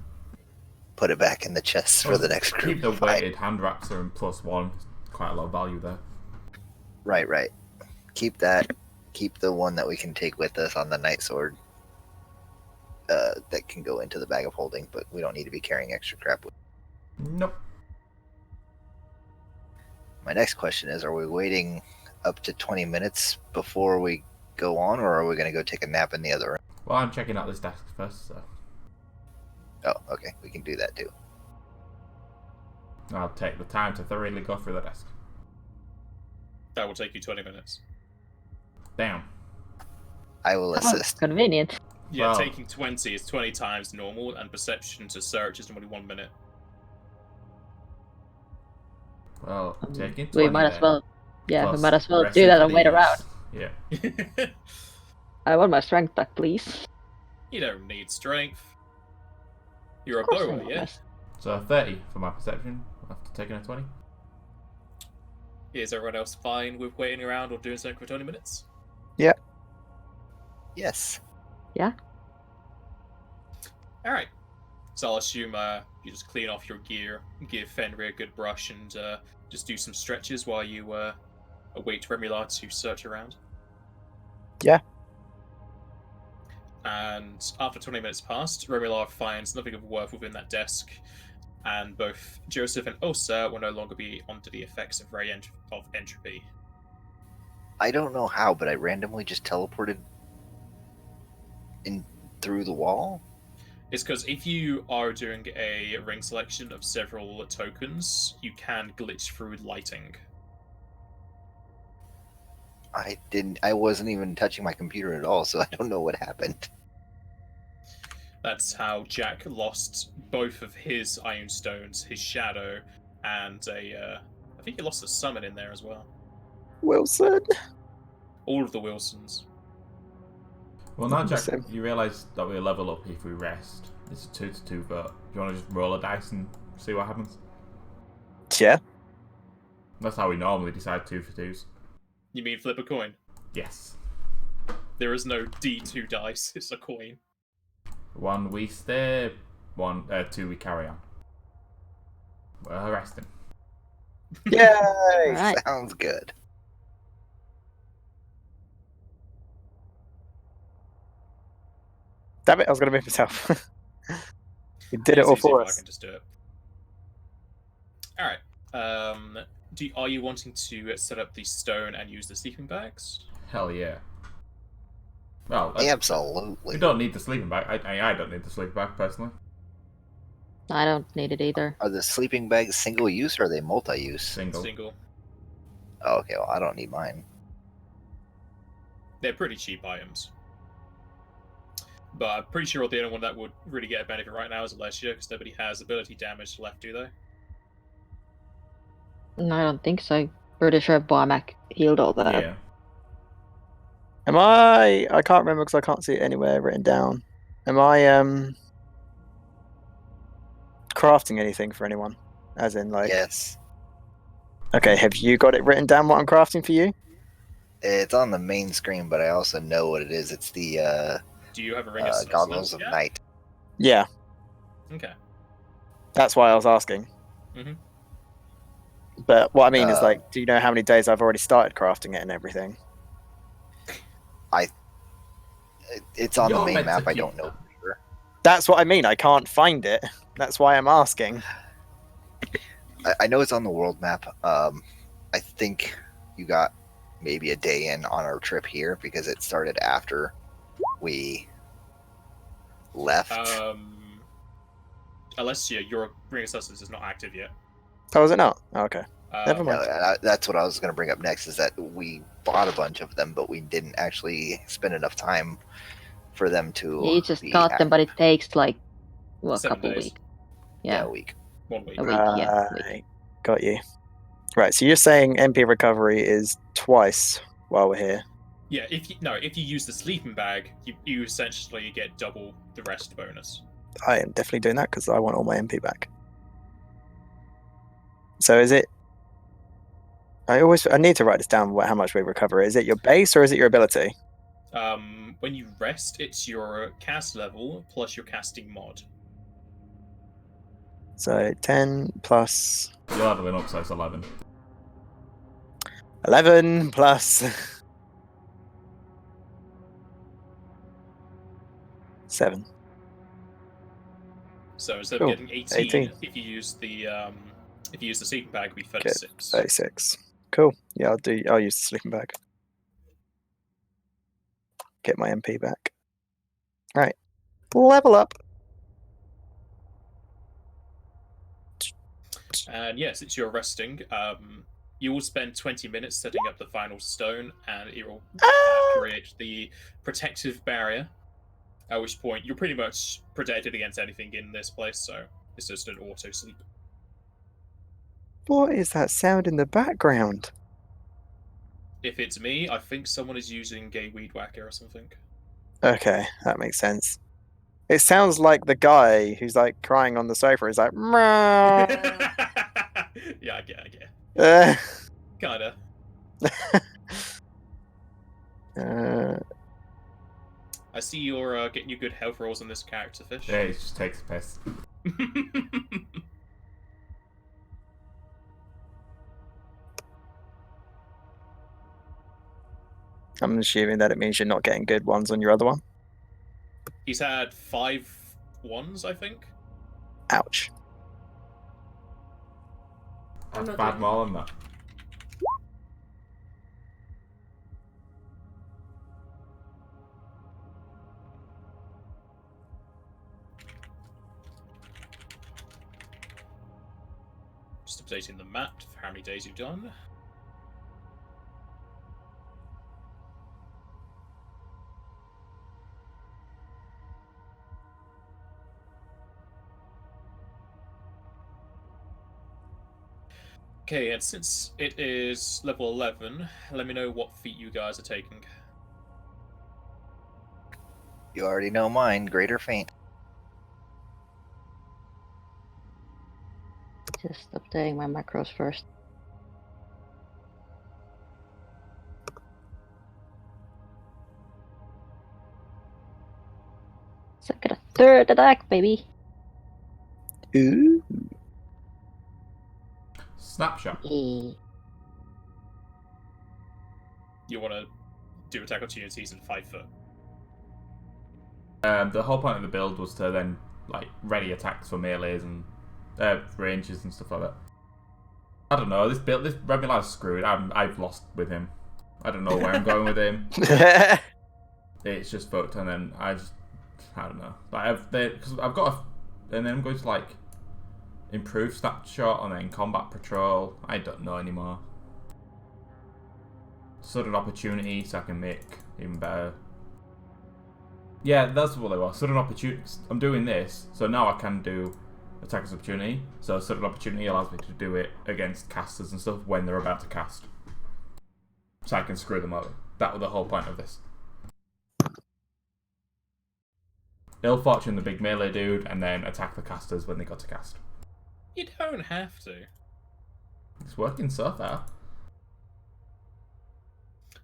Put it back in the chest for the next group. Keep the fight. weighted hand wraps are in +1. Quite a lot of value there. Right. Keep that. Keep the one that we can take with us on the night sword. That can go into the bag of holding, but we don't need to be carrying extra crap with. Nope. My next question is: are we waiting up to 20 minutes before we go on, or are we going to go take a nap in the other room? Well, I'm checking out this desk first, so Oh, okay, we can do that too. I'll take the time to thoroughly go through the desk. That will take you 20 minutes. Damn. I will assist. Convenient. Yeah, Wow. taking 20 is 20 times normal, and perception to search is normally 1 minute. Well, taking 20 We might as then, well. Yeah, we plus might as well resting do that for and wait these. around. Yeah. I want my strength back, please. You don't need strength. You're a Of course I bower, want yeah? my So 30 for my perception after taking a 20. Is everyone else fine with waiting around or doing something for 20 minutes? Yes. Alright. So I'll assume you just clean off your gear, give Fenrir a good brush, and just do some stretches while you await Remular to search around. Yeah. And after 20 minutes passed, Remular finds nothing of worth within that desk, and both Joseph and Osa will no longer be under the effects of entropy. I don't know how, but I randomly just teleported in through the wall. It's because if you are doing a ring selection of several tokens, you can glitch through lighting. I wasn't even touching my computer at all, so I don't know what happened. That's how Jack lost both of his Iron Stones, his Shadow, and I think he lost a summon in there as well. Wilson. All of the Wilsons. Well, now, Jack, Same. you realise that we level up if we rest. It's a 2-2 vote. Do you want to just roll a dice and see what happens? Yeah. That's how we normally decide 2 for 2s. You mean flip a coin? Yes. There is no D2 dice, it's a coin. 1 we stay, 2 we carry on. We're resting. Yay! Alright. Sounds good. Damn it, I was going to move myself. You did Yeah, it all it's easy for if I us. can just do it. Alright. Are you wanting to set up the stone and use the sleeping bags? Hell yeah. Well, Absolutely. we don't need the sleeping bag. I don't need the sleeping bag, personally. I don't need it either. Are the sleeping bags single use or are they multi-use? Single. Oh, okay, well, I don't need mine. They're pretty cheap items. But I'm pretty sure the only one that would really get a benefit right now is Alessia, because nobody has ability damage left, do they? No, I don't think so. Pretty sure Barmac healed all that. Yeah. Am I can't remember because I can't see it anywhere written down. Am I crafting anything for anyone? As in, like, Yes. okay, have you got it written down what I'm crafting for you? It's on the main screen, but I also know what it is. It's the Do you have a ring of goggles of yeah? night. Yeah, Okay. that's why I was asking. Mhm. But what I mean is, like, do you know how many days I've already started crafting it and everything? It's on the You're main meant to map. I keep don't know that. for sure. That's what I mean. I can't find it. That's why I'm asking. I know it's on the world map. I think you got maybe a day in on our trip here because it started after we left. Alessia, your ring of sustenance is not active yet. Oh, is it not? Oh, okay. Never Um, mind. That's what I was going to bring up next. Is that we bought a bunch of them, but we didn't actually spend enough time for them to. You just be got them, but it takes like a 7 couple days. weeks. Yeah, Yeah, a week. 1 week. a week. Yeah, a week. Right. Got you. Right, so you're saying MP recovery is twice while we're here. Yeah, if you use the sleeping bag, you essentially get double the rest bonus. I am definitely doing that because I want all my MP back. So is it? I need to write this down. How much we recover? Is it your base or is it your ability? When you rest, it's your cast level plus your casting mod. So 10 plus You're leveling up, so it's 11. 11 plus 7. So instead Cool. of getting 18, if you use the sleeping bag, it'd be 36. 36. Cool. Yeah, I'll use the sleeping bag. Get my MP back. Right. Level up. And yes, it's your resting. You will spend 20 minutes setting up the final stone, and it will create the protective barrier. At which point, you're pretty much protected against anything in this place, so it's just an auto sleep. What is that sound in the background? If it's me, I think someone is using Gay Weed Whacker or something. Okay, that makes sense. It sounds like the guy who's like crying on the sofa is like, "Meow." Yeah, I get. Uh, Kinda. uh, I see you're getting you good health rolls on this character, Fish. Yeah, it just takes a piss. I'm assuming that it means you're not getting good ones on your other one. He's had 5 ones, I think. Ouch. I'm That's not bad doing more than that. Just updating the map for how many days you've done. Okay, and since it is level 11, let me know what feat you guys are taking. You already know mine, Greater Faint. Just updating my macros first. So I get a third attack, baby. Ooh. Snapshot. E. You want to do attack opportunities in 5 foot. The whole point of the build was to then like ready attacks for melees and ranges and stuff like that. I don't know. This Remula's screwed. I've lost with him. I don't know where I'm going with him. It's just fucked, and then I don't know. Like because I've got and then I'm going to like improve snapshot and then combat patrol. I don't know anymore. Sudden opportunity, so I can make even better. Yeah, that's what they were. Sudden opportunity. I'm doing this, so now I can do attacker's opportunity. So sudden opportunity allows me to do it against casters and stuff when they're about to cast. So I can screw them over. That was the whole point of this. Ill Fortune, the big melee dude, and then attack the casters when they got to cast. You don't have to. It's working so far.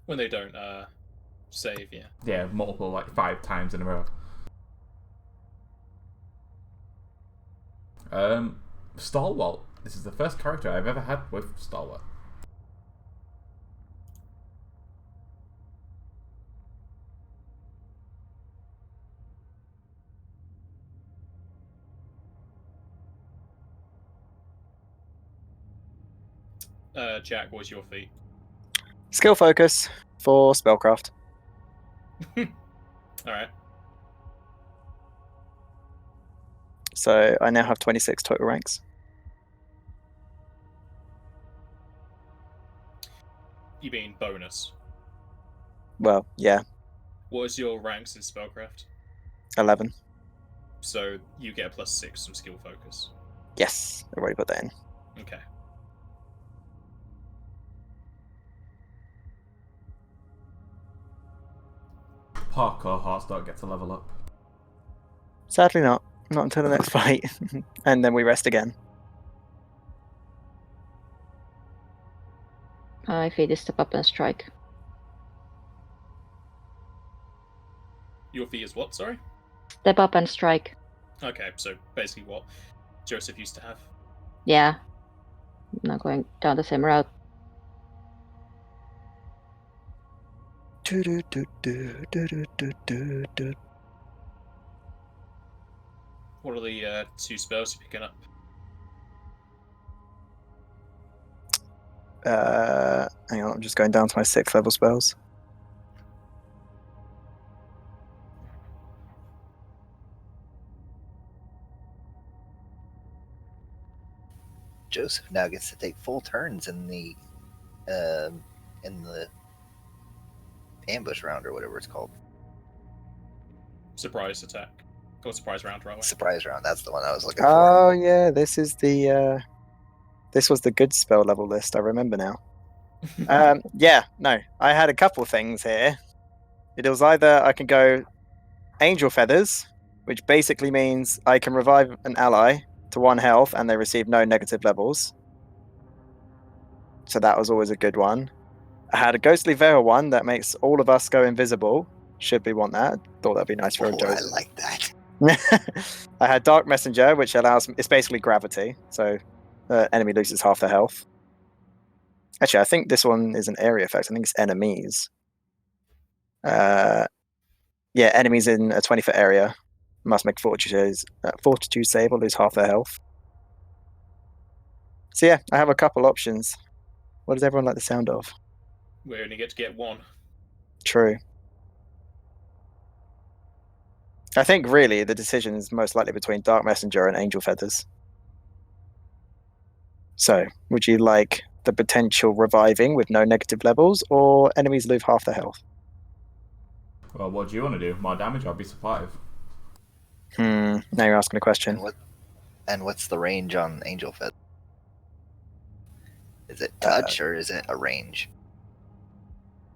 When they don't save, yeah. Yeah, multiple, like 5 times in a row. Stalwart. This is the first character I've ever had with Stalwart. Jack, what's your feat? Skill focus for spellcraft. Alright. So I now have 26 total ranks. You mean bonus. Well, yeah, What is your ranks in spellcraft? 11. So you get a +6 from skill focus. Yes, I've already put that in. Okay. Poor cohorts don't get to level up. Sadly not. Not until the next fight. And then we rest again. I feed step up and strike. Your feat is what, sorry? Step up and strike. Okay, so basically what Joseph used to have. Yeah. I'm not going down the same route. What are the 2 spells you're picking up? Hang on, I'm just going down to my 6th level spells. Joseph now gets to take full turns in the ambush round or whatever it's called. Surprise attack. Or surprise round, rather. Surprise round. That's the one I was looking for. Oh yeah, this is the This was the good spell level list. I remember now. Yeah, no, I had a couple things here. It was either I can go Angel Feathers, which basically means I can revive an ally to 1 health and they receive no negative levels. So that was always a good one. I had a Ghostly Veil one that makes all of us go invisible. Should we want that? Thought that'd be nice for a Oh, I Ghost. like that. I had Dark Messenger, which allows it's basically gravity, so enemy loses half their health. Actually, I think this one is an area effect. I think it's enemies. Yeah, enemies in a 20-foot area must make fortitude save or lose half their health. So yeah, I have a couple options. What does everyone like the sound of? We only get to get one. True. I think really the decision is most likely between Dark Messenger and Angel Feathers. So, would you like the potential reviving with no negative levels, or enemies lose half their health? Well, what do you want to do? More damage? I'll be supportive. Now you're asking a question. And what's the range on Angel Feather? Is it touch or is it a range?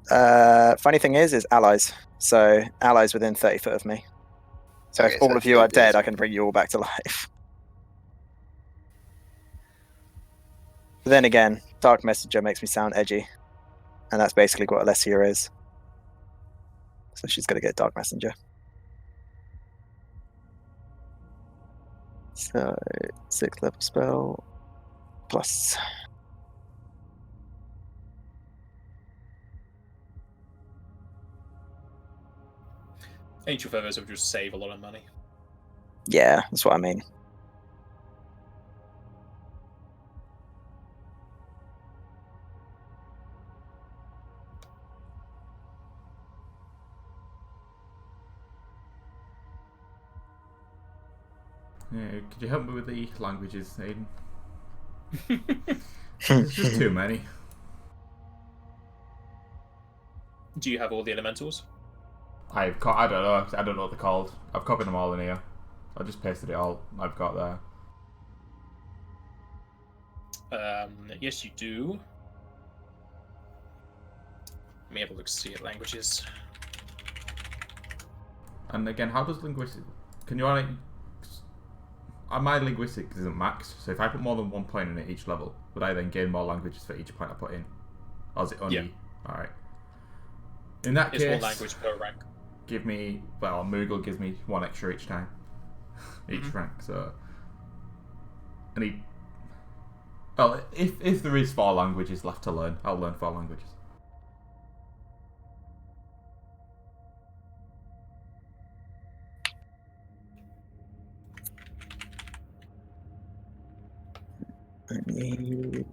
Funny thing is allies. So allies within 30 foot of me. So Okay, if so all of it's you are dead, invisible. I can bring you all back to life. But then again, Dark Messenger makes me sound edgy. And that's basically what Alessia is. So she's going to get Dark Messenger. So 6th level spell plus. Angel Feathers will just save a lot of money. Yeah, that's what I mean. Yeah, could you help me with the languages, Aiden? There's just too many. Do you have all the elementals? I don't know. I don't know what they're called. I've copied them all in here. I just pasted it all. I've got there. Yes, you do. Let me have a look see at languages. And again, how does linguistic? Can you only? My linguistics isn't maxed, so if I put more than 1 point in at each level, would I then gain more languages for each point I put in? Or is it only? Yeah. All right. In that It's case, one language per rank. give me Moogle gives me 1 extra each time, each rank. So, I need. Well, if there is 4 languages left to learn, I'll learn 4 languages. I need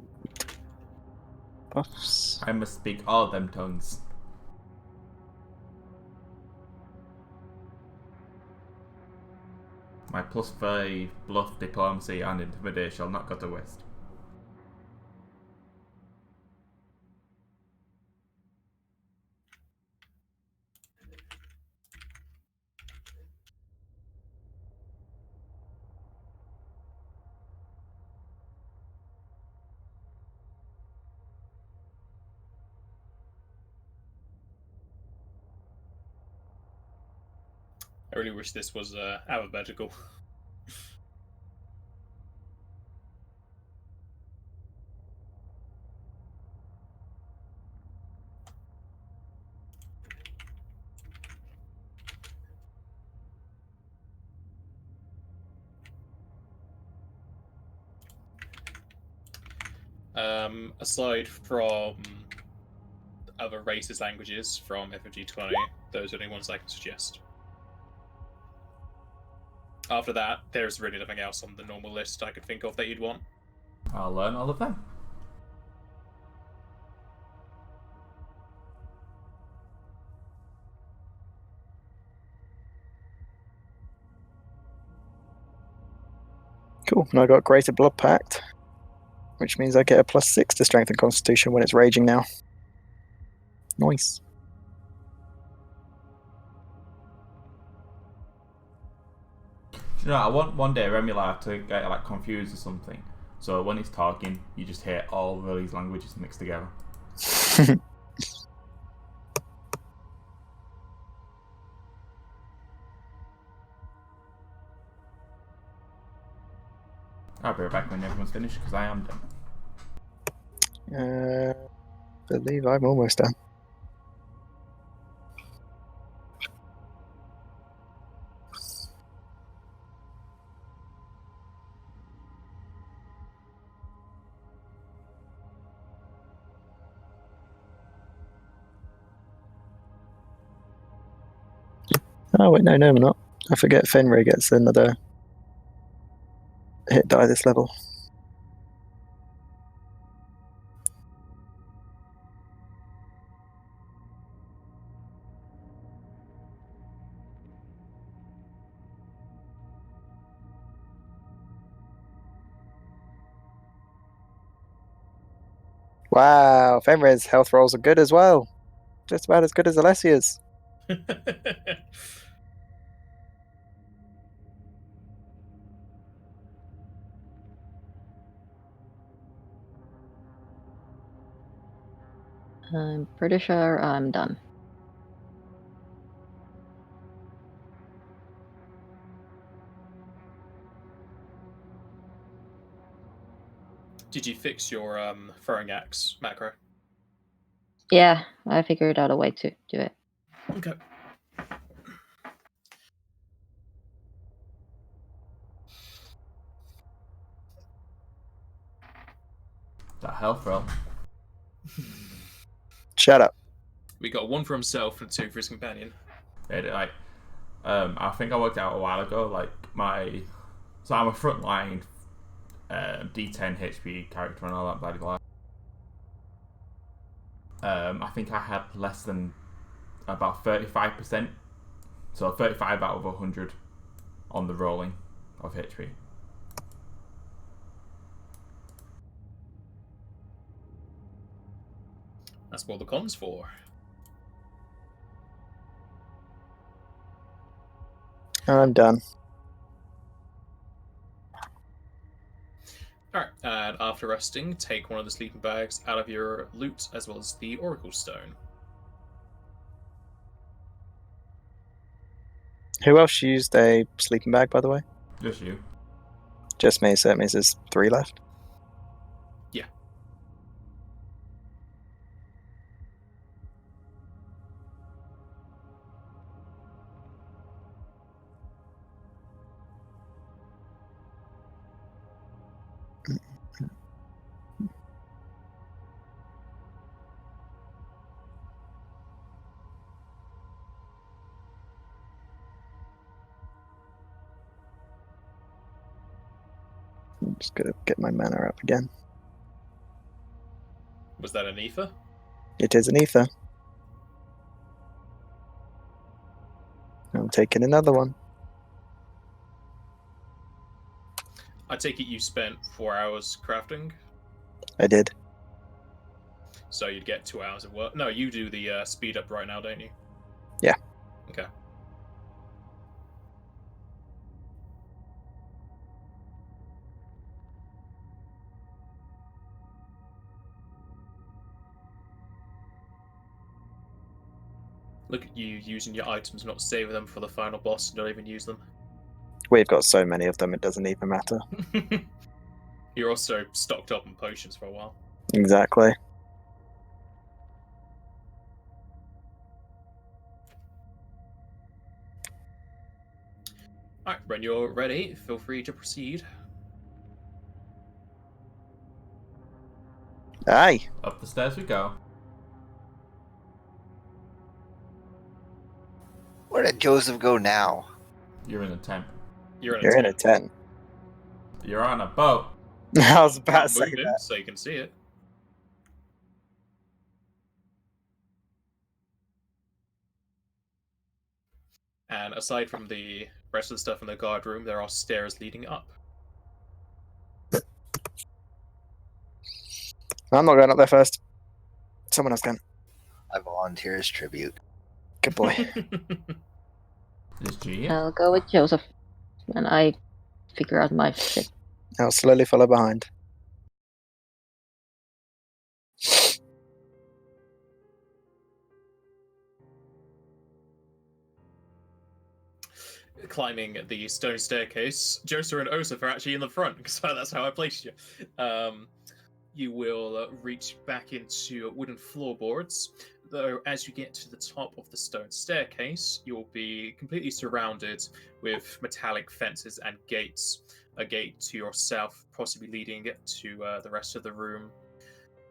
buffs. I must speak all them tongues. My +5 bluff, diplomacy, and intimidation shall not go to waste. I really wish this was alphabetical. Aside from other races' languages from FFD20, those are the only ones I can suggest. After that, there's really nothing else on the normal list I could think of that you'd want. I'll learn all of them. Cool. And I got Greater Blood Pact, which means I get a +6 to Strength and Constitution when it's raging now. Nice. You know, I want one day Remular to get like confused or something, So when he's talking, you just hear all of these languages mixed together. I'll be right back when everyone's finished, because I am done. Believe I'm almost done. Oh wait, no, I'm not. I forget Fenrir gets another hit die this level. Wow, Fenrir's health rolls are good as well. Just about as good as Alessia's. I'm pretty sure I'm done. Did you fix your throwing axe macro? Yeah, I figured out a way to do it. Okay. That health roll. Shut up. We got one for himself and two for his companion. I think I worked out a while ago, so I'm a frontline D10 HP character and all that bloody blah. I think I had less than about 35%, so 35 out of 100 on the rolling of HP. That's what the con's for. I'm done. Alright, and after resting, take one of the sleeping bags out of your loot as well as the Oracle Stone. Who else used a sleeping bag, by the way? Just you. Just me, so that means there's 3 left. Yeah. I'm just gonna get my mana up again. Was that an ether? It is an ether. I'm taking another one. I take it you spent 4 hours crafting, I did. so you'd get 2 hours of work. No, you do the speed up right now, don't you? Yeah. Okay. Look at you using your items, not saving them for the final boss, and not even use them. We've got so many of them, it doesn't even matter. You're also stocked up on potions for a while. Exactly. Alright, when you're ready, feel free to proceed. Aye. Up the stairs we go. Where did Joseph go now? You're in a tent. You're in You're in a tent. You're on a boat. I was about to Can't say move him, that. so you can see it. And aside from the rest of the stuff in the guard room, there are stairs leading up. I'm not going up there first. Someone else can. I volunteer as tribute. Good boy. Is G here? I'll go with Joseph, and I figure out my shit. I'll slowly follow behind. climbing the stone staircase, Joseph and Osif are actually in the front, because that's how I placed you. You will reach back into wooden floorboards, though as you get to the top of the stone staircase, you'll be completely surrounded with metallic fences and gates. A gate to your south, possibly leading to the rest of the room.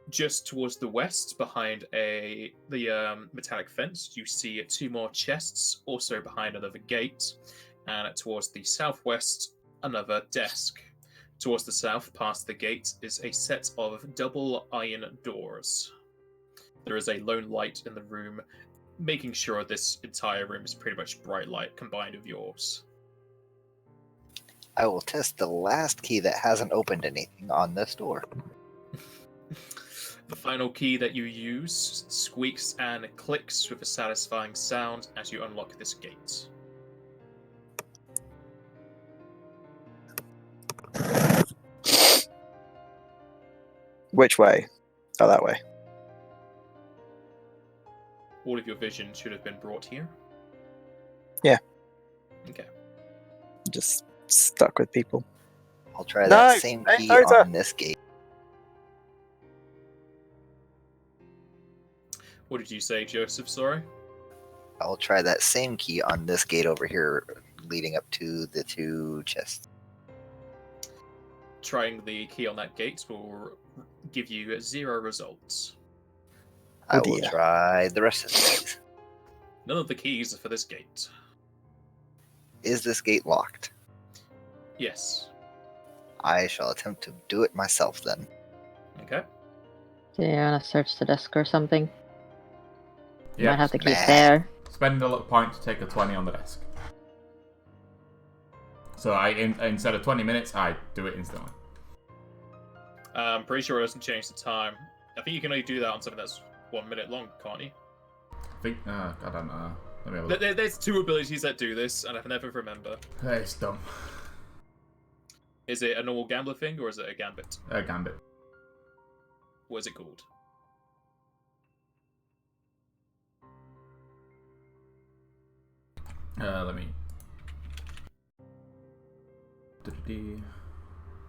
Just towards the west, behind the metallic fence, you see 2 more chests, also behind another gate. And towards the southwest, another desk. Towards the south, past the gate, is a set of double iron doors. There is a lone light in the room, making sure this entire room is pretty much bright light combined with yours. I will test the last key that hasn't opened anything on this door. The final key that you use squeaks and clicks with a satisfying sound as you unlock this gate. Which way? Oh, that way. All of your vision should have been brought here. Yeah. Okay. Just stuck with people. I'll try No, that same hey, key Toza. on this gate. What did you say, Joseph? Sorry? I'll try that same key on this gate over here, leading up to the 2 chests. Trying the key on that gate will give you 0 results. I Oh, will dear. try the rest of the keys. None of the keys are for this gate. Is this gate locked? Yes. I shall attempt to do it myself then. Okay. Do you want to search the desk or something? You Yeah, might have the keys Nah. there. spend a luck point to take a 20 on the desk. So instead of 20 minutes, I do it instantly. I'm pretty sure it doesn't change the time. I think you can only do that on something that's 1 minute long, can't you? I think, I don't know. Let me have a look. There's 2 abilities that do this, and I can never remember. It's dumb. Is it a normal gambler thing, or is it a gambit? Gambit. What is it called? Let me.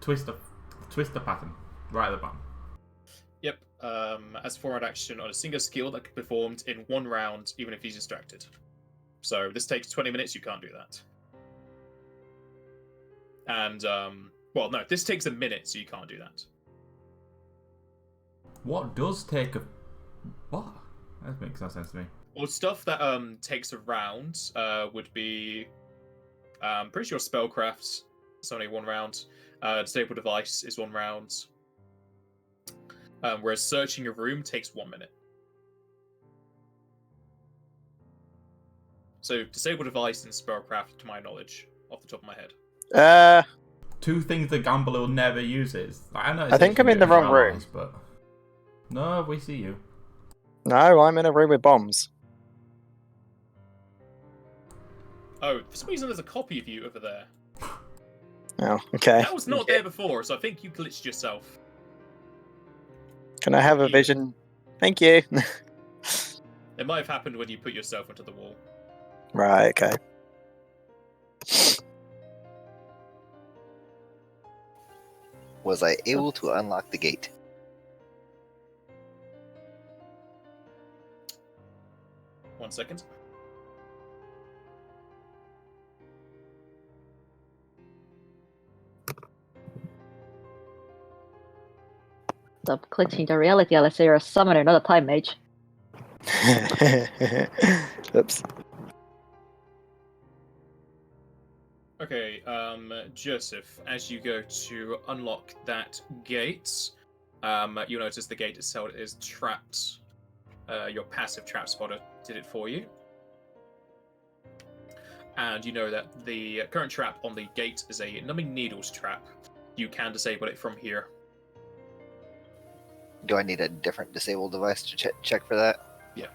Twist the pattern. Right at the bottom. Yep. As a forward action on a single skill that can be performed in 1 round, even if he's distracted. So this takes 20 minutes. You can't do that. And well, no, this takes a minute, so you can't do that. What does take a... What? That makes no sense to me. Well, stuff that takes a round would be pretty sure spellcraft is only 1 round. Disable device is 1 round. Whereas searching a room takes 1 minute. So disable device and spellcraft, to my knowledge, off the top of my head. 2 things the gambler will never uses. Like, I know it's I think I'm in the wrong room. But... No, we see you. No, I'm in a room with bombs. Oh, for some reason there's a copy of you over there. Oh, okay. That was not there before, so I think you glitched yourself. Can I have a vision? Thank you. It might have happened when you put yourself into the wall. Right, okay. Was I able to unlock the gate? One second. Stop glitching the reality unless you're a summoner, not a time mage. Oops. Okay, Joseph, as you go to unlock that gate, you'll notice the gate itself is trapped. Your passive trap spotter did it for you. And you know that the current trap on the gate is a numbing needles trap. You can disable it from here. Do I need a different disable device to check for that? Yeah.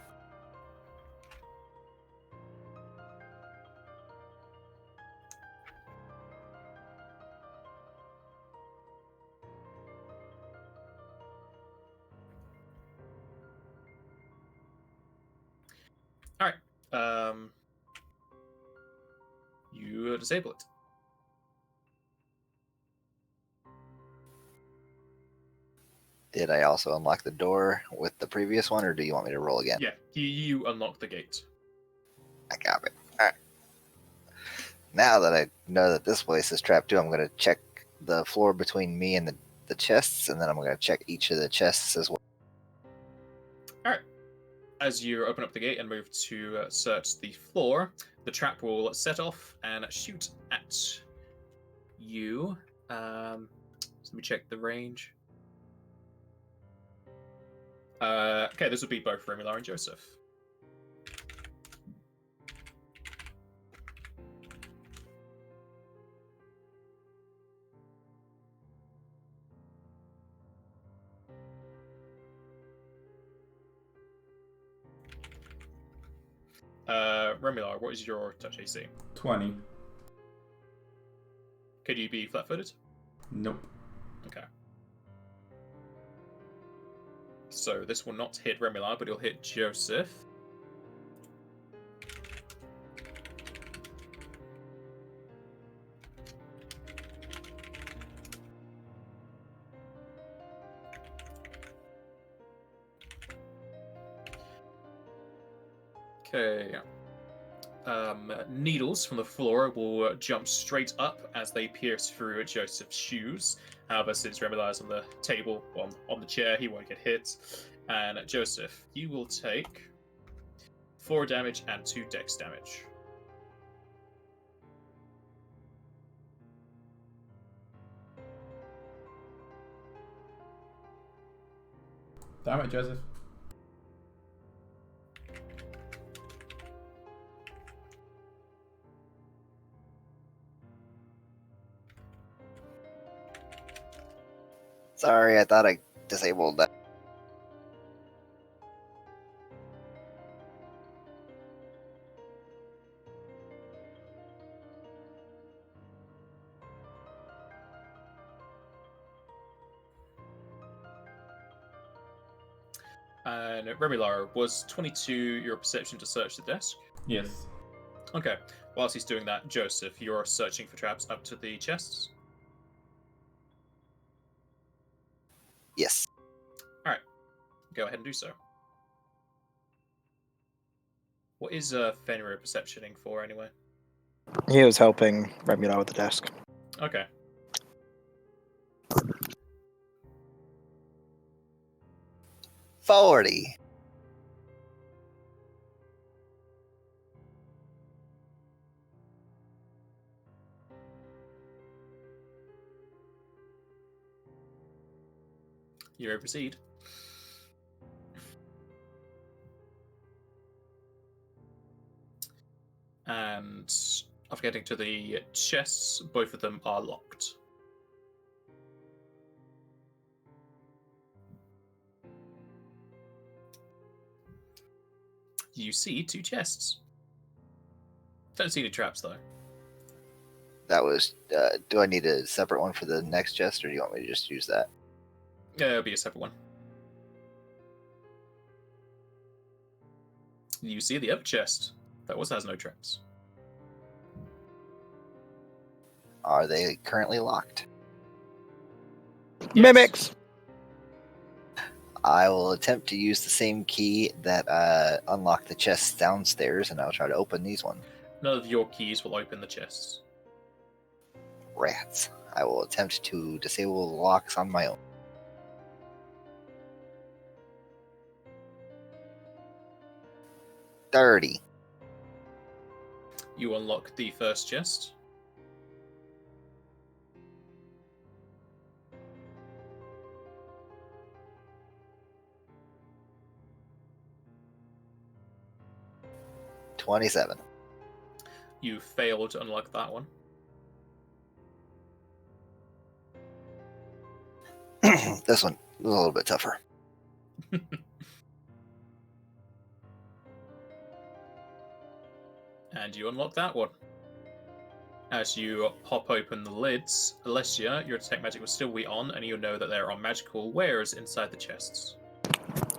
Alright. You to disable it. Did I also unlock the door with the previous one, or do you want me to roll again? Yeah, you unlock the gate. I got it. All right. Now that I know that this place is trapped too, I'm going to check the floor between me and the chests, and then I'm going to check each of the chests as well. Alright. As you open up the gate and move to search the floor, the trap will set off and shoot at you. Let me check the range. Okay, this would be both Remular and Joseph. Remular, what is your touch AC? 20. Could you be flat-footed? Nope. Okay. So this will not hit Remular, but it'll hit Joseph. Okay. Needles from the floor will jump straight up as they pierce through Joseph's shoes. However, since Remular is on the table, on the chair, he won't get hit. And Joseph, you will take 4 damage and 2 dex damage. Damn it, Joseph. Sorry, I thought I disabled that. And Remular, was 22 your perception to search the desk? Yes. Okay. Whilst he's doing that, Joseph, you're searching for traps up to the chests? Yes. Go ahead and do so. What is Fenrir perceptioning for, anyway? He was helping Remular with the desk. Okay. $40. You may proceed. And after getting to the chests, both of them are locked. You see 2 chests. Don't see any traps, though. That was. Do I need a separate one for the next chest, or do you want me to just use that? Yeah, it'll be a separate one. You see the other chest. That also has no traps. Are they currently locked? Yes. Mimics! I will attempt to use the same key that unlocked the chests downstairs, and I'll try to open these ones. None of your keys will open the chests. Rats. I will attempt to disable the locks on my own. $30. You unlock the first chest. $27. You fail to unlock that one. This one is a little bit tougher. And you unlock that one. As you pop open the lids, Alessia, your detect magic will still be on, and you'll know that there are magical wares inside the chests.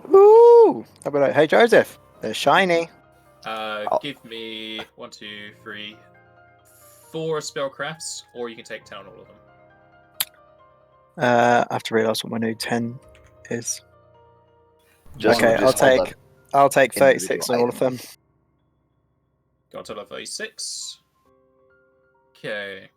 Woo! I'll be like, hey Joseph, they're shiny. Give me 1, 2, 3, 4 spellcrafts, or you can take 10 on all of them. I have to realise what my new 10 is. Just- Okay, just hold up I'll take individual 36 on all of them. Got to level 36. Okay.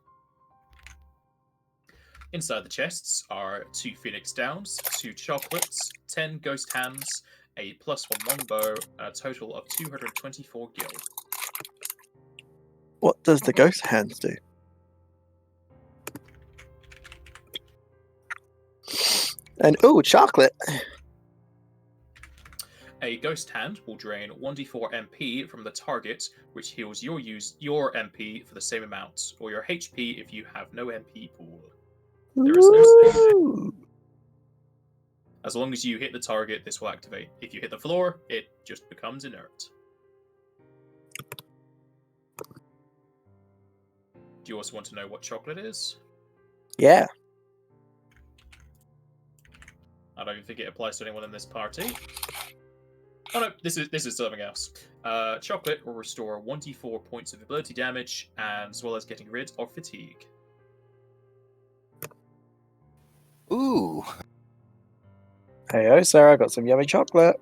Inside the chests are 2 phoenix downs, 2 chocolates, 10 ghost hands, a +1 longbow, and a total of 224 gil. What does the ghost hands do? And chocolate. A ghost hand will drain 1d4 MP from the target, which heals your MP for the same amount, or your HP if you have no MP pool. There is no saving. Ooh. As long as you hit the target, this will activate. If you hit the floor, it just becomes inert. Do you also want to know what chocolate is? Yeah. I don't think it applies to anyone in this party. Oh no, this is something else. Chocolate will restore 1d4 points of ability damage, and as well as getting rid of fatigue. Ooh. Hey, Sarah, I got some yummy chocolate.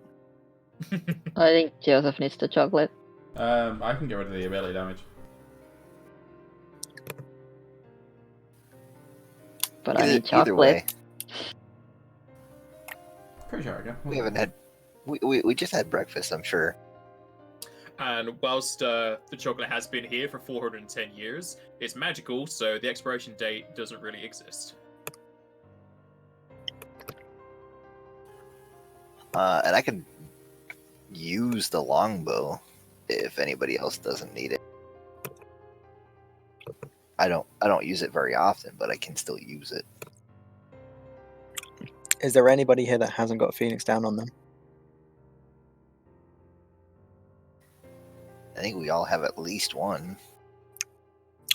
I think Joseph needs the chocolate. I can get rid of the ability damage. But I need chocolate. Either way, Pretty sure I can. we haven't had. We just had breakfast, I'm sure. And whilst the chocolate has been here for 410 years, it's magical, so the expiration date doesn't really exist. And I can use the longbow if anybody else doesn't need it. I don't use it very often, but I can still use it. Is there anybody here that hasn't got a phoenix down on them? I think we all have at least one.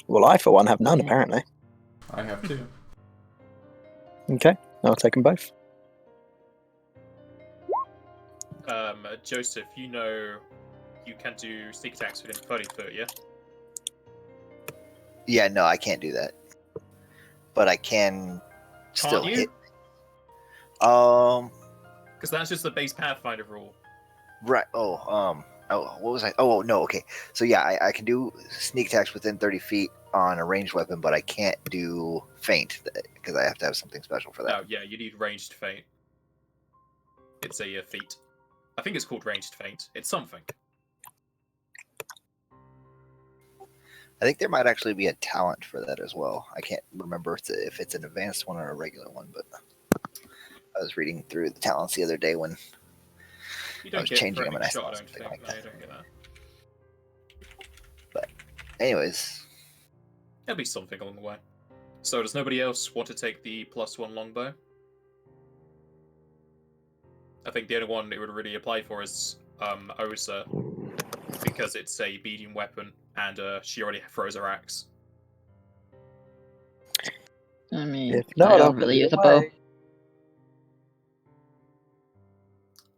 Well, I, for one, have none, Yeah. apparently. I have 2. Okay, I'll take them both. Joseph, you know you can do sneak attacks within 30 foot, yeah? Yeah, no, I can't do that. But I can still Can't you? hit. Because that's just the base Pathfinder rule. Right. What was I? Oh, no. Okay. So yeah, I can do sneak attacks within 30 feet on a ranged weapon, but I can't do feint because I have to have something special for that. Oh, yeah, you need ranged feint. It's a feat. I think it's called ranged feint. It's something. I think there might actually be a talent for that as well. I can't remember if it's an advanced one or a regular one, but I was reading through the talents the other day when You I don't was get changing them, threatening and I shot, saw I don't something think. like No, that. you don't get that. Anyways, There'll be something along the way. So does nobody else want to take the +1 longbow? I think the only one it would really apply for is Osa, because it's a medium weapon and she already throws her axe. I mean, If not, I I'll don't put really it use a bow. away.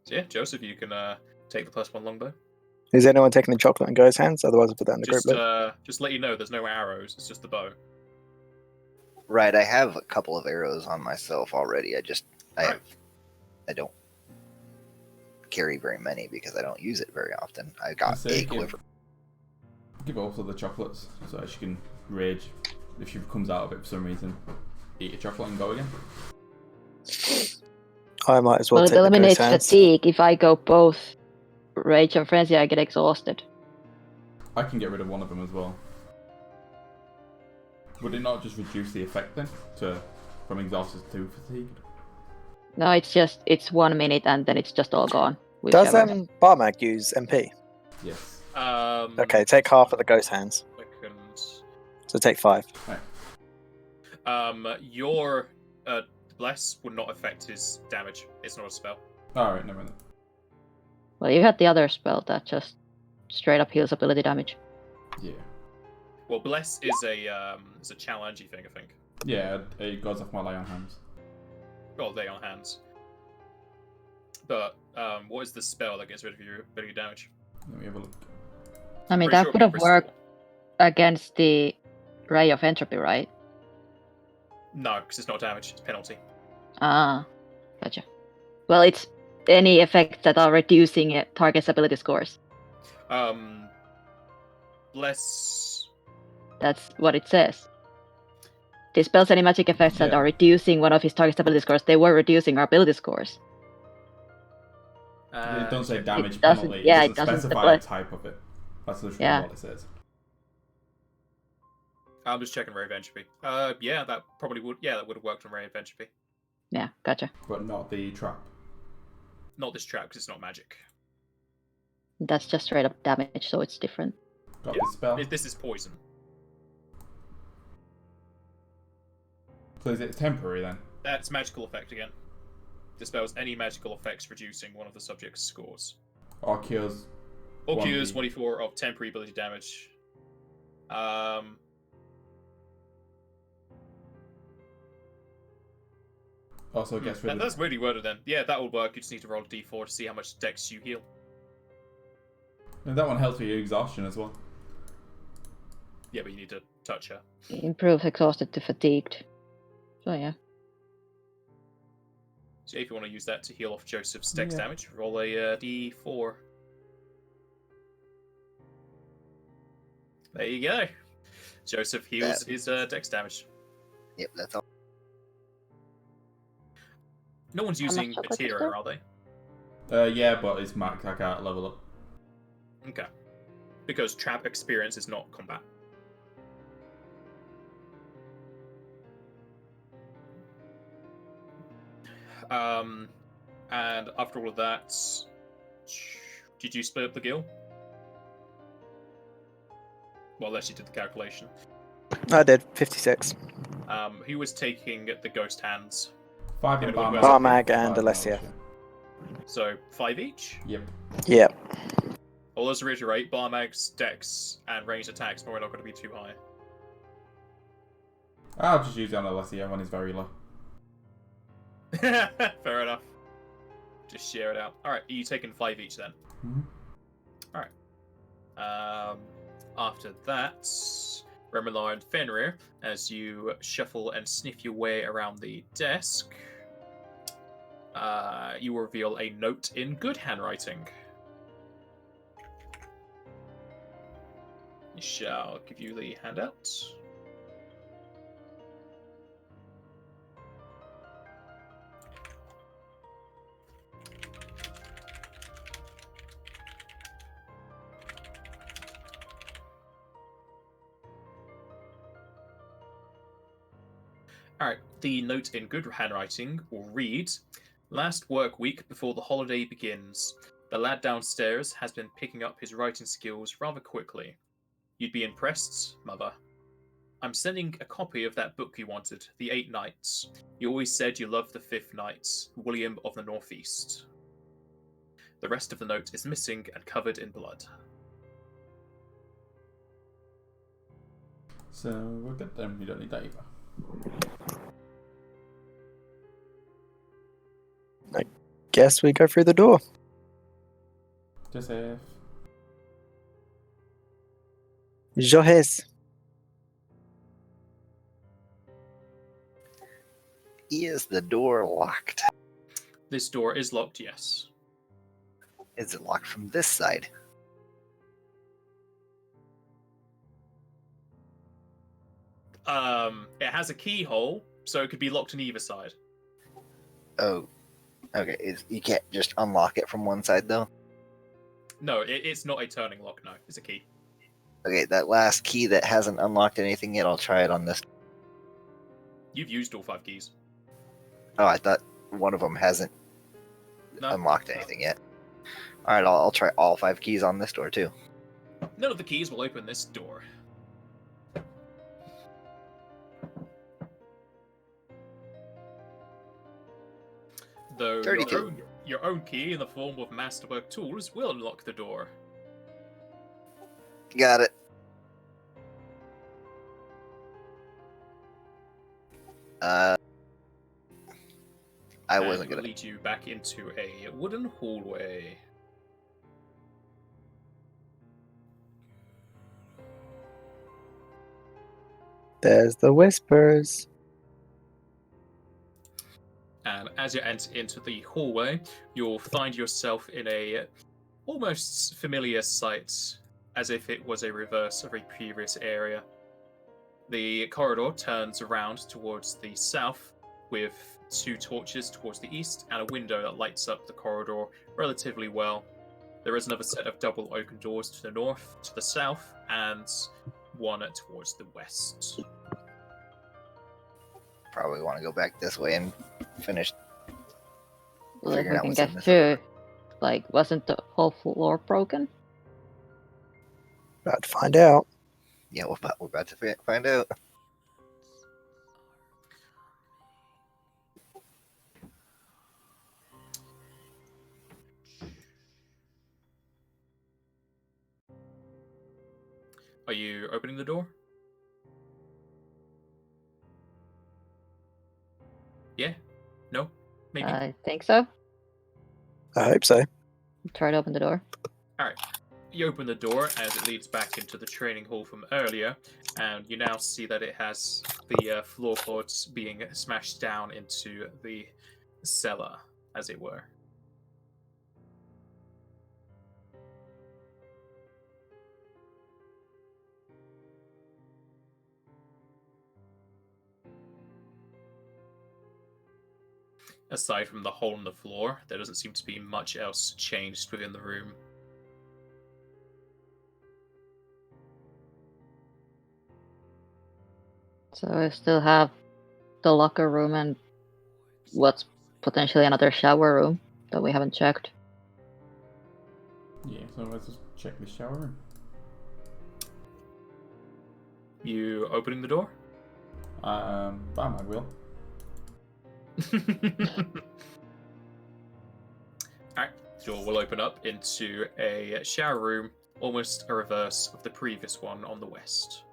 So yeah, Joseph, you can take the +1 longbow. Is anyone taking the chocolate and ghost hands? Otherwise, I'll put that in the group list. Just let you know, there's no arrows. It's just the bow. right, I have a couple of arrows on myself already. Right. I don't carry very many because I don't use it very often. I got say a quiver. Give also the chocolates so she can rage if she comes out of it for some reason. Eat a chocolate and go again. I might as well Well, it take the ghost eliminates hands. fatigue. If I go both rage and frenzy, I get exhausted. I can get rid of one of them as well. Would it not just reduce the effect then from exhausted to fatigued? No, it's 1 minute and then it's just all gone. Does whichever. Barmag use MP? Yes. Okay, take half of the ghost hands. Second. So take 5. Your bless would not affect his damage. It's not a spell. Alright, never mind. Well, you had the other spell that just straight up heals ability damage. Yeah. Well, bless is a challengey thing, I think. Yeah, it goes off my lay on hands. Well, lay on hands. But what is the spell that gets rid of your ability damage? Let me have a look. I mean, Pretty that sure would it'd have be worked restore. against the Ray of Entropy, right? No, because it's not damage, it's penalty. Ah, gotcha. Well, it's any effects that are reducing a target's ability scores. Less. That's what it says. Dispels any magic effects that Yeah. are reducing one of his target's ability scores. They were reducing our ability scores. It doesn't say check. damage It doesn't- penalty. yeah, It it doesn't doesn't specify the apply. type of it. That's literally Yeah. what it says. I'm just checking Ray of Entropy. Yeah, that probably would. Yeah, that would have worked on Ray of Entropy. Yeah, gotcha. But not the trap. Not this trap, because it's not magic. That's just straight up damage, so it's different. Got Yeah. the spell. This is poison. So is it temporary then? That's magical effect again. Dispels any magical effects reducing one of the subject's scores. Or cures. Or 1d. cures 24 of temporary ability damage. Also gets rid of. That's really worded then. Yeah, that will work. You just need to roll a d4 to see how much dex you heal. And that one helps with your exhaustion as well. Yeah, but you need to touch her. Improves exhausted to fatigued. So yeah. So if you want to use that to heal off Joseph's dex Yeah. damage, roll a d4. There you go. Joseph heals his dex damage. Yep, that's all. No one's How much using chocolate is Materia, there? are they? Yeah, but it's max. I can't level up. Okay. Because trap experience is not combat. And after all of that, did you split up the guild? Well, unless you did the calculation. I did 56. Who was taking the ghost hands? 5 Yeah, on but Barmag. Barmag and 5 on Alessia. So 5 each? Yep. Yep. Well, let's reiterate, Barmag's dex and ranged attacks probably not going to be too high. I'll just use it on Alessia when it's very low. Fair enough. Just share it out. Alright, are you taking 5 each then? Mhm. Alright. After that, Remillar and Fenrir, as you shuffle and sniff your way around the desk, you will reveal a note in good handwriting. I shall give you the handout. Alright, the note in good handwriting will read, "Last work week before the holiday begins. The lad downstairs has been picking up his writing skills rather quickly. You'd be impressed, Mother. I'm sending a copy of that book you wanted, The Eight Knights. You always said you loved the Fifth Knight, William of the Northeast." The rest of the note is missing and covered in blood. So we're good then. We don't need that either. Guess we go through the door. Joseph. Johes. Is the door locked? This door is locked, yes. Is it locked from this side? It has a keyhole, so it could be locked on either side. Oh, okay. You can't just unlock it from one side, though? No, it's not a turning lock, no. It's a key. Okay, that last key that hasn't unlocked anything yet, I'll try it on this. You've used all 5 keys. Oh, I thought one of them hasn't No. unlocked anything yet. Alright, I'll try all 5 keys on this door, too. None of the keys will open this door. Though 32. your own key in the form of masterwork tools will unlock the door. Got it. I And wasn't it will gonna. lead you back into a wooden hallway. There's the whispers. And as you enter into the hallway, you'll find yourself in a almost familiar sight, as if it was a reverse of a previous area. The corridor turns around towards the south, with 2 torches towards the east and a window that lights up the corridor relatively well. There is another set of double oaken doors to the north, to the south, and one towards the west. Probably want to go back this way and finish. Well, if Figuring we out can what's in get this through, like, wasn't the whole floor broken? About to find out. Yeah, we're about to find out. Are you opening the door? Yeah? No? Maybe? I think so. I hope so. Try to open the door. Alright. You open the door as it leads back into the training hall from earlier, and you now see that it has the floor boards being smashed down into the cellar, as it were. Aside from the hole in the floor, there doesn't seem to be much else changed within the room. So I still have the locker room and what's potentially another shower room that we haven't checked. Yeah, so let's just check the shower room. You opening the door? Barman will. Alright, the door will open up into a shower room, almost a reverse of the previous one on the west.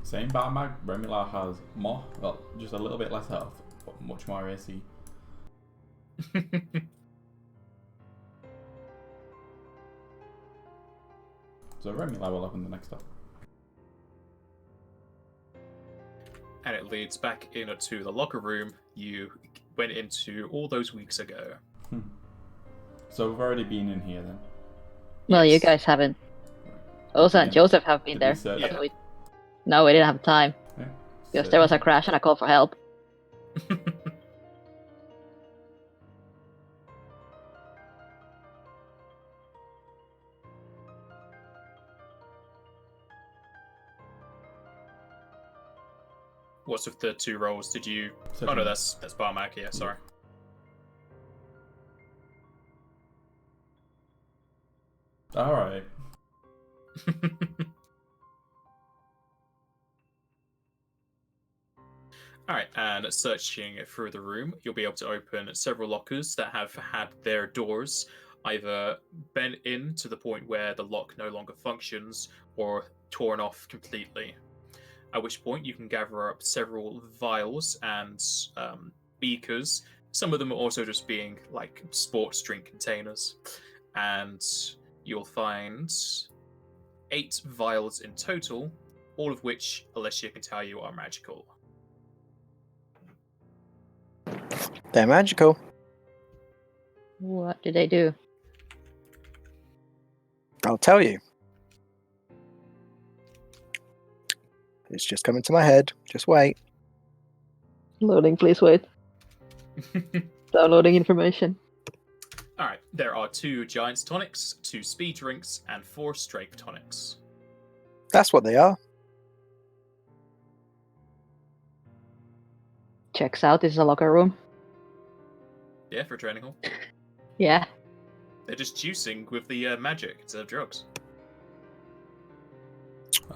Same Batman, Remila has more, well, just a little bit less health, but much more AC. So Remila will open the next door. And it leads back into the locker room you went into all those weeks ago. So we've already been in here then. Well, you Yes. guys haven't. Osa and Yeah. Joseph have been Did there. we search Yeah. it? No, we didn't have time. Yeah. Because there was a crash and a call for help. What's with the 2 rolls? Did you... Search Oh no, it. that's Barmac, yeah, sorry. Alright. Alright, and searching through the room, you'll be able to open several lockers that have had their doors either bent in to the point where the lock no longer functions or torn off completely. At which point you can gather up several vials and beakers. Some of them are also just being like sports drink containers. And you'll find 8 vials in total, all of which, Alicia can tell you, are magical. They're magical. What did they do? I'll tell you. It's just coming to my head. Just wait. Loading, please wait. Downloading information. Alright, there are 2 Giants tonics, 2 speed drinks, and 4 strength tonics. That's what they are. Checks out. This is a locker room. Yeah, for training hall. Yeah. They're just juicing with the magic instead of drugs.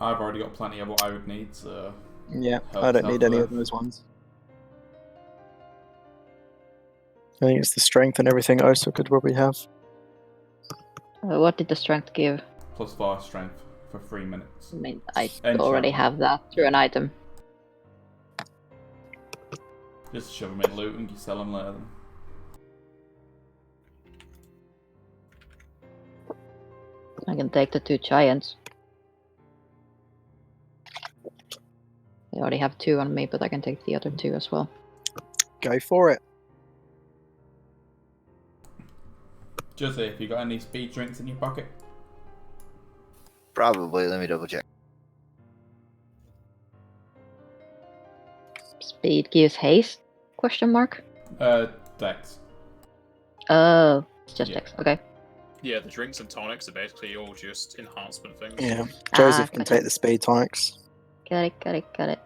I've already got plenty of what I would need, so... Yeah, Helps I don't out need any there. of those ones. I think it's the strength and everything Osa could probably have. What did the strength give? Plus 4 strength for 3 minutes. I mean, I Enchantment. already have that through an item. Just shove them in loot and you sell them later. Then. I can take the 2 giants. I already have 2 on me, but I can take the other 2 as well. Go for it. Joseph, you got any speed drinks in your pocket? Probably. Let me double check. Speed gives haste? Question mark. Dex. Oh, it's just Yeah. X. Okay. Yeah, the drinks and tonics are basically all just enhancement things. Yeah. Joseph can got take it. the speed tonics. Got it.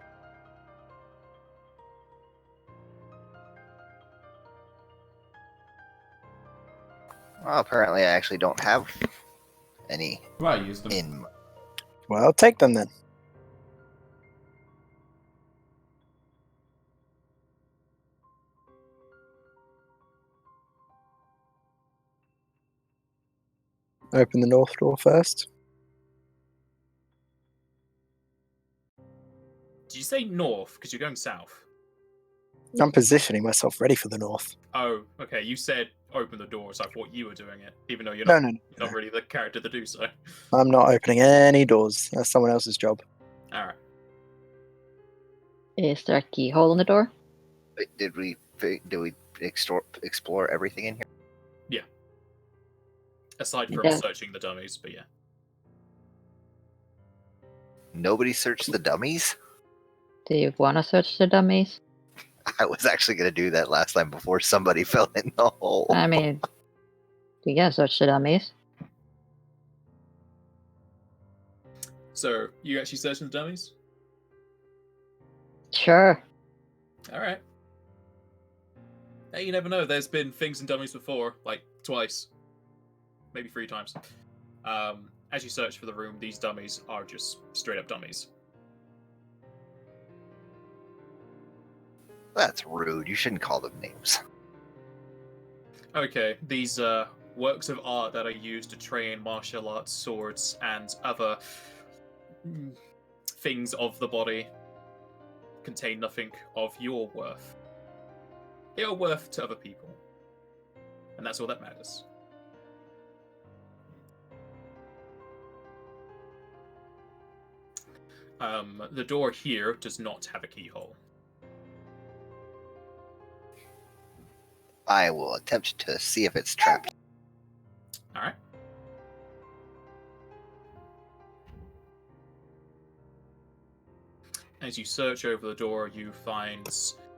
Well, apparently I actually don't have any Well, I used them. in. Well, take them then. Open the north door first. Did you say north? Because you're going south. I'm positioning myself ready for the north. Oh, okay. You said open the door, so I thought you were doing it, even though you're No, not, no, you're no. not really the character to do so. I'm not opening any doors. That's someone else's job. All right. Is there a keyhole in the door? Wait, did we explore everything in here? Aside from Yeah. searching the dummies, but yeah. Nobody searched the dummies? Do you want to search the dummies? I was actually going to do that last time before somebody fell in the hole. I mean, you can search the dummies. So you actually searching the dummies? Sure. All right. Hey, you never know. There's been things in dummies before, like twice, maybe 3 times. As you search for the room, these dummies are just straight up dummies. That's rude. You shouldn't call them names. Okay, these works of art that are used to train martial arts, swords, and other things of the body contain nothing of your worth. They are worth to other people. And that's all that matters. The door here does not have a keyhole. I will attempt to see if it's trapped. Alright. As you search over the door, you find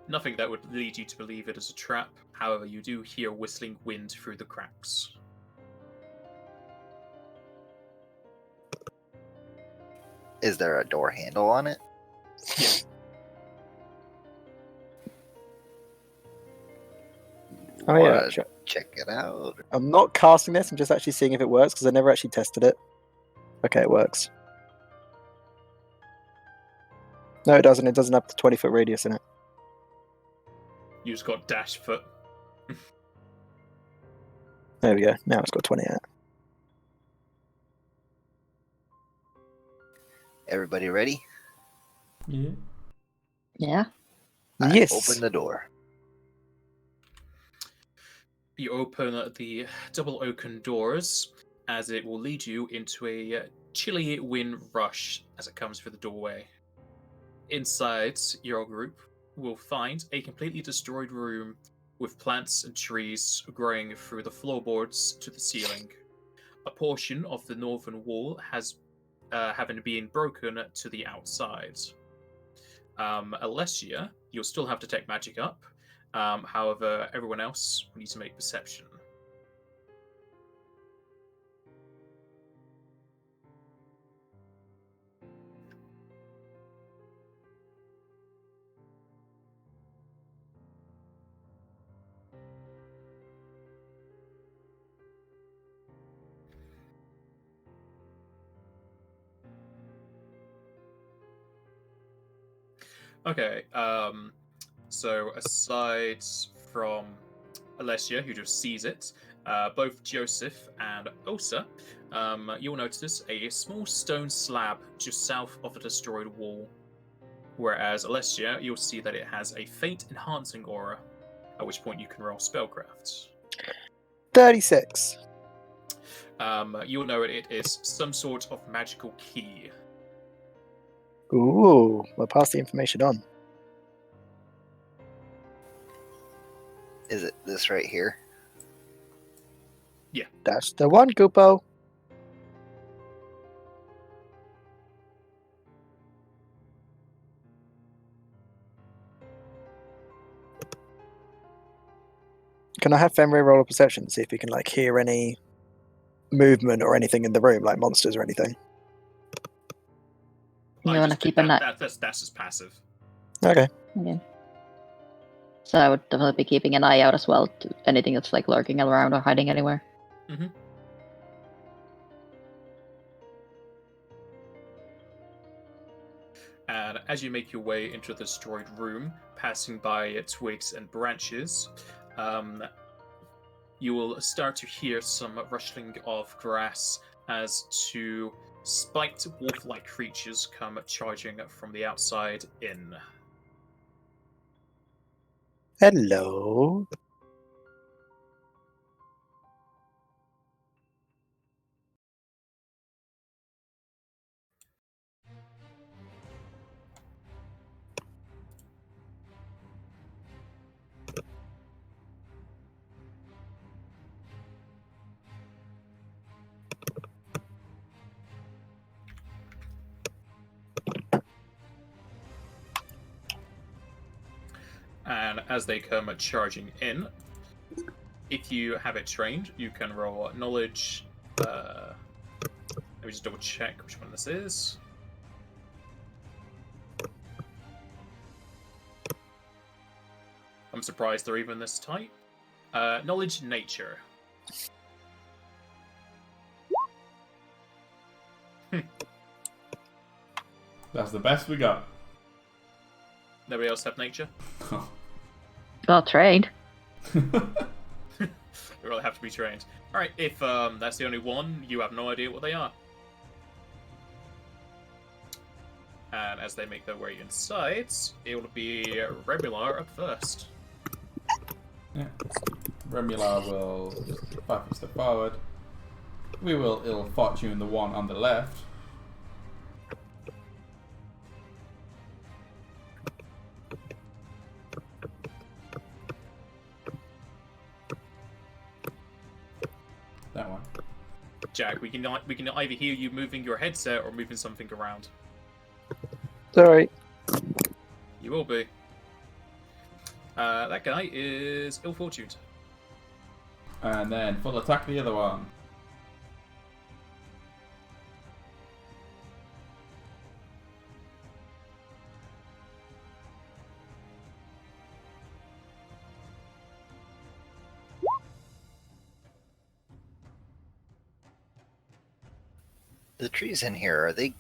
nothing that would lead you to believe it is a trap. However, you do hear whistling wind through the cracks. Is there a door handle on it? Yeah. Oh yeah, Wanna sure. check it out. I'm not casting this. I'm just actually seeing if it works because I never actually tested it. Okay, it works. No, it doesn't. It doesn't have the 20-foot radius in it. You just got dash foot. There we go. Now it's got 20 in it. Everybody ready? Yeah. Yeah. I Yes. Open the door. You open the double oaken doors, as it will lead you into a chilly wind rush as it comes through the doorway. Inside, your group will find a completely destroyed room with plants and trees growing through the floorboards to the ceiling. A portion of the northern wall has having been broken to the outside. Alessia, you'll still have to take magic up. However, everyone else will need to make perception. Okay, so aside from Alessia, who just sees it, both Joseph and Osa, you'll notice a small stone slab just south of the destroyed wall. Whereas Alessia, you'll see that it has a faint enhancing aura, at which point you can roll spellcraft. 36. You'll know it is some sort of magical key. Ooh, we'll pass the information on. Is it this right here? That's the one, Goopo. Can I have Fenrir roll a perception to see if we can like hear any movement or anything in the room, like monsters or anything? You I want to just keep did an that. eye. That's just passive. Okay. Okay. So I would definitely be keeping an eye out as well to anything that's like lurking around or hiding anywhere. Mm-hmm. And as you make your way into the destroyed room, passing by twigs and branches, you will start to hear some rustling of grass as two spiked wolf-like creatures come charging from the outside in. Hello. And as they come charging in, if you have it trained, you can roll knowledge. Let me just double check which one this is. I'm surprised they're even this tight. Knowledge nature. That's the best we got. Nobody else have nature? Well trained. They all have to be trained. Alright, if that's the only one, you have no idea what they are. And as they make their way inside, it will be Remular up first. Yeah. Remular will just 5 step forward. We will ill fortune the one on the left. That one. Jack, we can either hear you moving your headset or moving something around. Sorry. You will be. That guy is ill-fortuned. And then full attack the other one. The trees in here, are they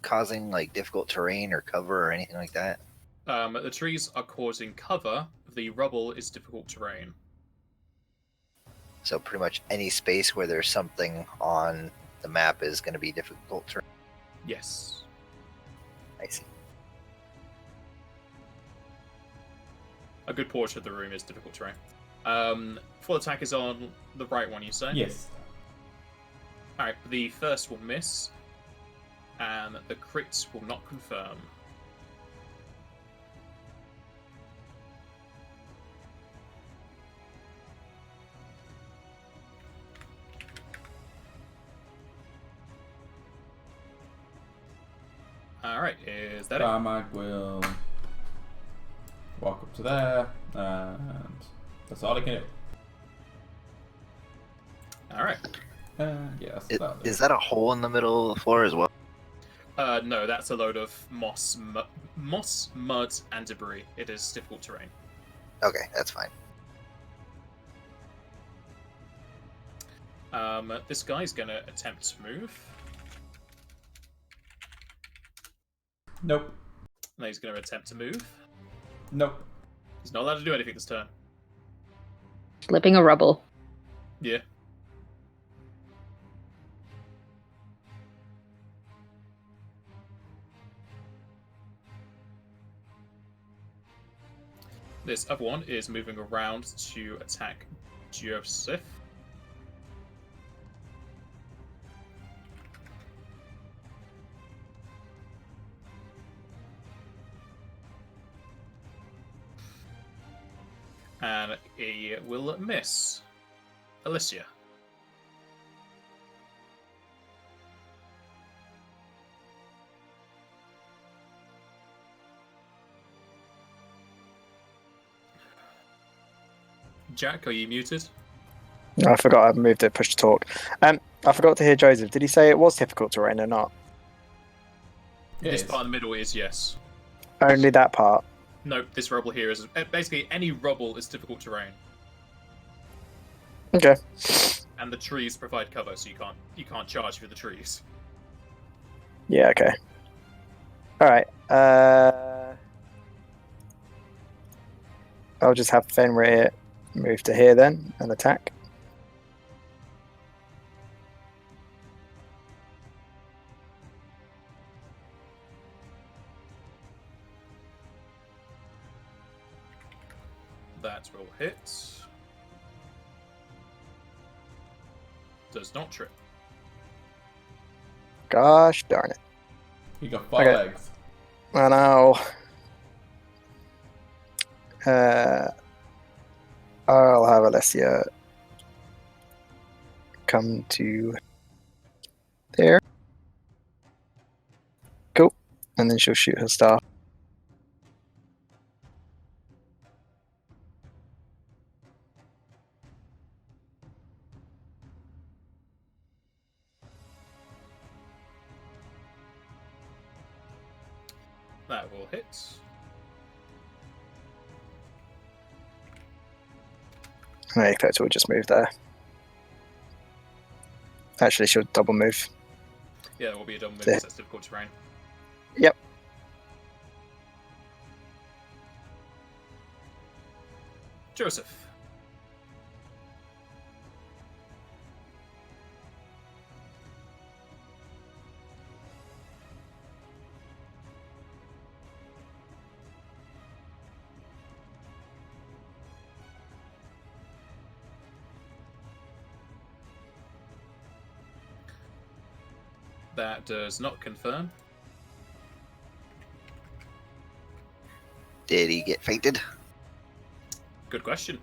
causing like difficult terrain or cover or anything like that? The trees are causing cover. The rubble is difficult terrain. So pretty much any space where there's something on the map is going to be difficult terrain. Yes. I see. A good portion of the room is difficult terrain. Full attack is on the right one, you say? Yes. Alright, the first will miss, and the crit will not confirm. Alright, is that it? Barmag will walk up to there, and that's all I can do. Alright. Yeah, that's Is that a hole in the middle of the floor as well? No, that's a load of moss, mud, and debris. It is difficult terrain. Okay, that's fine. This guy's gonna attempt to move. Nope. No, he's gonna attempt to move. Nope. He's not allowed to do anything this turn. Slipping a rubble. Yeah. This other one is moving around to attack Joseph. And he will miss. Alicia. Jack, are you muted? I forgot I moved it, push to talk. I forgot to hear Joseph. Did he say it was difficult terrain or not? This is. part in the middle is yes. Only that part. No, this rubble here is basically any rubble is difficult terrain, Okay. and the trees provide cover, so you can't charge through the trees. Yeah, okay. Alright. I'll just have Fenrir move to here then and attack. That will hit. Does not trip. Gosh darn it. You got 4 Okay. legs. I know. I'll have Alessia come to there. Cool. And then she'll shoot her staff. That will hit. And I expect we'll just move there. Actually, she'll double move. Yeah, it will be a double move Yeah. because that's difficult terrain. Yep. Joseph. That does not confirm. Did he get fainted? Good question.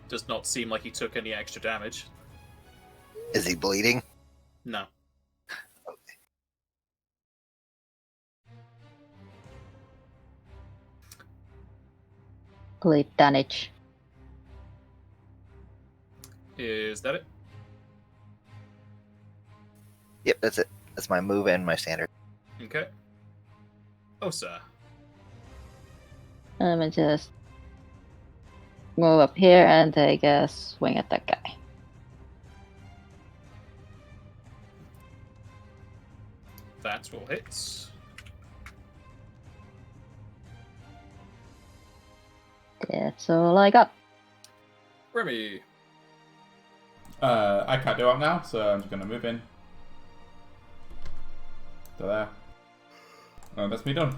Does not seem like he took any extra damage. Is he bleeding? No. Bleed damage. Is that it? Yep, that's it. That's my move and my standard. Okay. Oh, sir. Let me just move up here and take a swing at that guy. That will hit. That's all I got. Remy. I can't do it now, so I'm just going to move in. To there. And that's me done.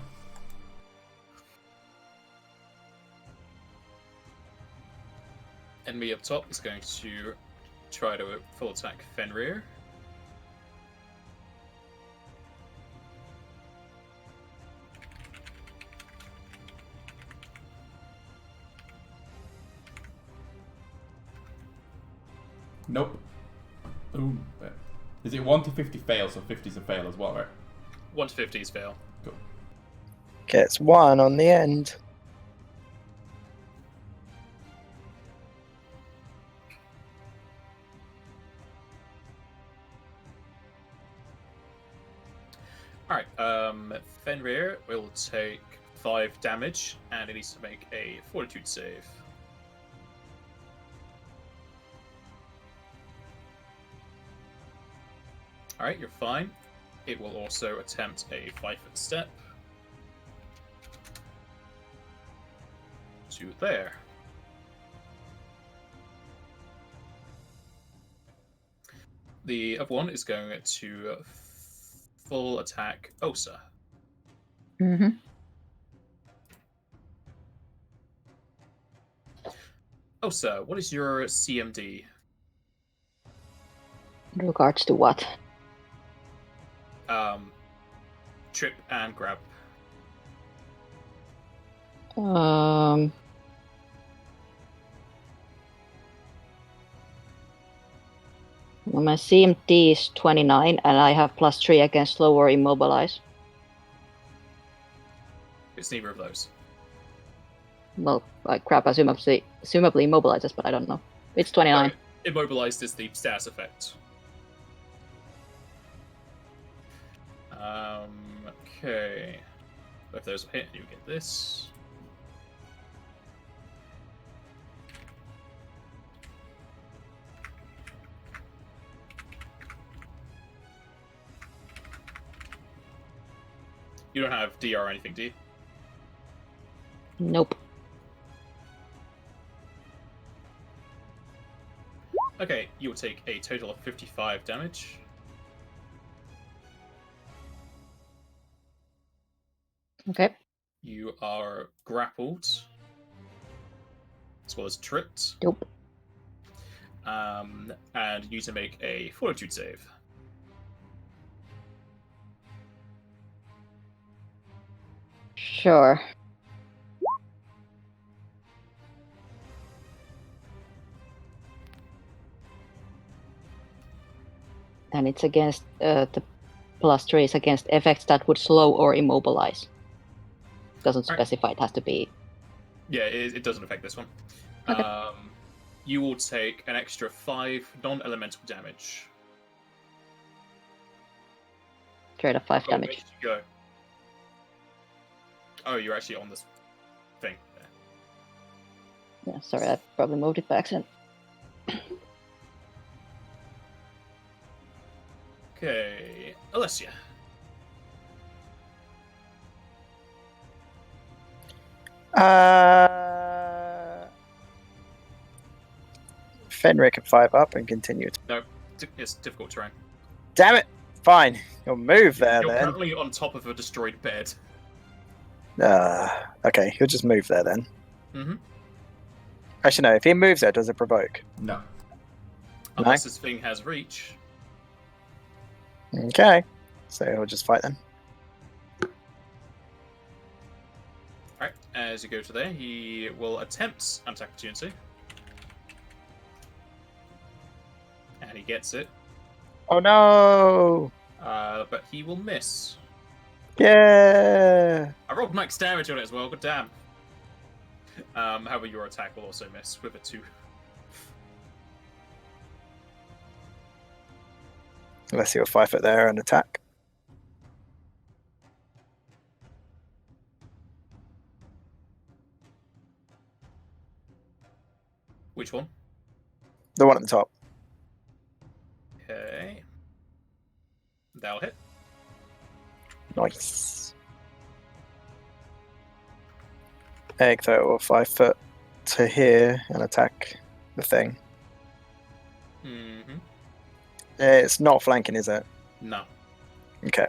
Enemy up top is going to try to full attack Fenrir. Nope. Ooh. Is it 1 to 50 fail, so 50's a fail as well, right? 1 to 50 is fail. Cool. Gets 1 on the end. Alright, Fenrir will take 5 damage, and it needs to make a fortitude save. Alright, you're fine. It will also attempt a 5-foot step to there. The other one is going to full attack Osa. Mm-hmm. Osa, what is your CMD? In regards to what? Trip and grab. Um. Well, my CMD is 29, and I have +3 against slow or immobilize. It's neither of those. Well, like crap, presumably immobilizes, but I don't know. It's 29. No, immobilized is the status effect. Okay. If there's a hit, you get this. You don't have DR or anything, do you? Nope. Okay, you will take a total of 55 damage. Okay. You are grappled, as well as tripped. Nope. And you need to make a fortitude save. Sure. And it's against the +3 is against effects that would slow or immobilize. Doesn't Right. specify it has to be. Yeah, it doesn't affect this one. Okay. You will take an extra 5 non-elemental damage. Straight up 5 Where damage. did you go? Oh, you're actually on this thing there. Yeah, sorry, I probably moved it by accident. Okay, Alessia. Fenrir can 5 up and continue. No, it's difficult terrain. Damn it! Fine, you'll move there You're then. currently on top of a destroyed bed. Okay, he'll just move there then. Mm-hmm. Actually, no. If he moves there, does it provoke? No. Unless this thing has reach. Okay, so he'll just fight then. Alright, as you go to there, he will attempt an attack opportunity. And he gets it. Oh no! But he will miss. Yeah! I rolled max damage on it as well, good damn. However, your attack will also miss with a 2. Unless he'll 5 foot there and attack. Which one? The one at the top. Okay. That'll hit. Nice. Egg will 5 foot to here and attack the thing. Mm-hmm. It's not flanking, is it? No. Okay.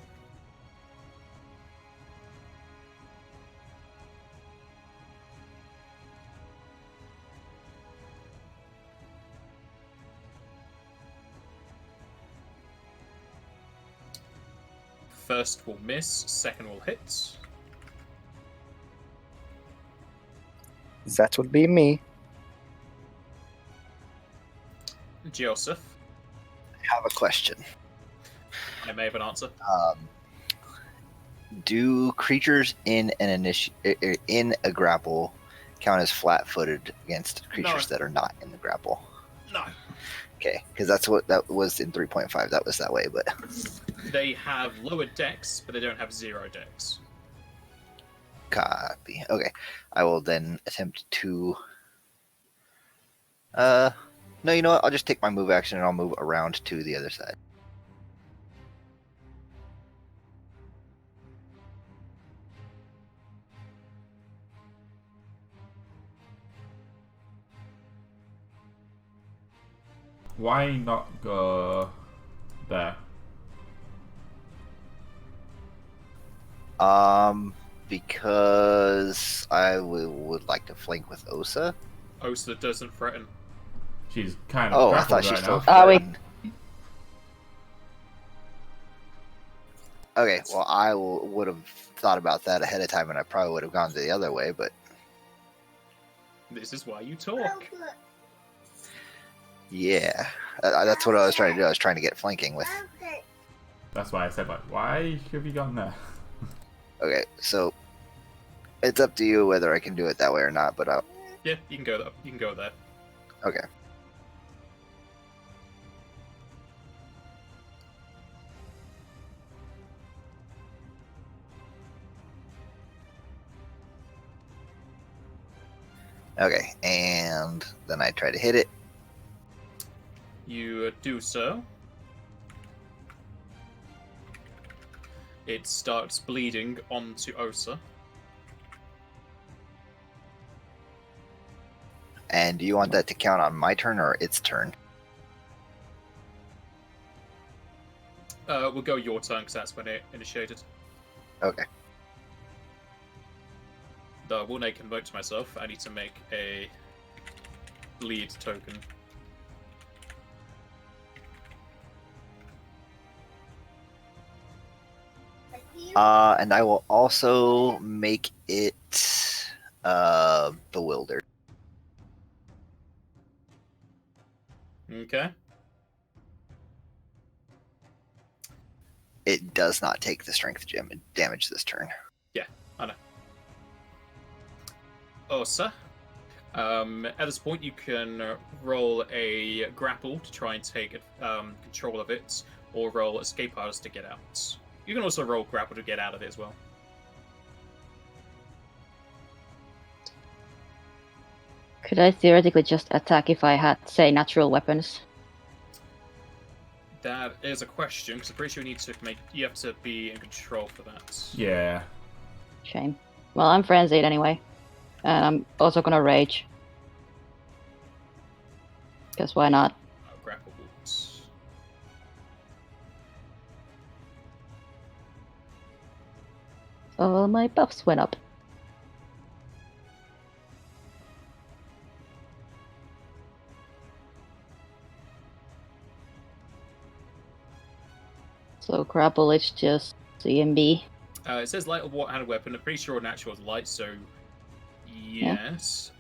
First will miss, second will hit. That would be me. Joseph, I have a question. I may have an answer. Do creatures in in a grapple count as flat-footed against creatures that are not in the grapple? No. Okay, because that's what that was in 3.5. That was that way, but They have lower decks, but they don't have 0 decks. copy. Okay, I will then attempt to. No, you know what? I'll just take my move action and I'll move around to the other side. Why not go there? Because I would like to flank with Osa. Osa doesn't threaten. She's kind of Oh, I grappled thought she right still now. Oh, wait. threatened. Okay, well, I would have thought about that ahead of time, and I probably would have gone the other way, but This is why you talk. yeah, that's what I was trying to do. I was trying to get flanking with. That's why I said, like, why have you gone there? Okay, so it's up to you whether I can do it that way or not, but Yeah, you can go there. You can go there. okay. Okay, and then I try to hit it. You do so. It starts bleeding onto Osa. And do you want that to count on my turn or its turn? We'll go your turn because that's when it initiated. Okay. Though I will make a note to myself. I need to make a bleed token. And I will also make it bewildered. Okay. It does not take the strength gem damage this turn. Yeah, I know. Osa. At this point, you can roll a grapple to try and take control of it, or roll escape artist to get out. You can also roll grapple to get out of it as well. Could I theoretically just attack if I had, say, natural weapons? That is a question, because I'm pretty sure you have to be in control for that. Yeah. Shame. Well, I'm frenzied anyway. And I'm also gonna rage. Because why not? Grapple boots. All my buffs went up. So grapple is just CMB. It says light or handed weapon. I'm pretty sure natural is light, so yes.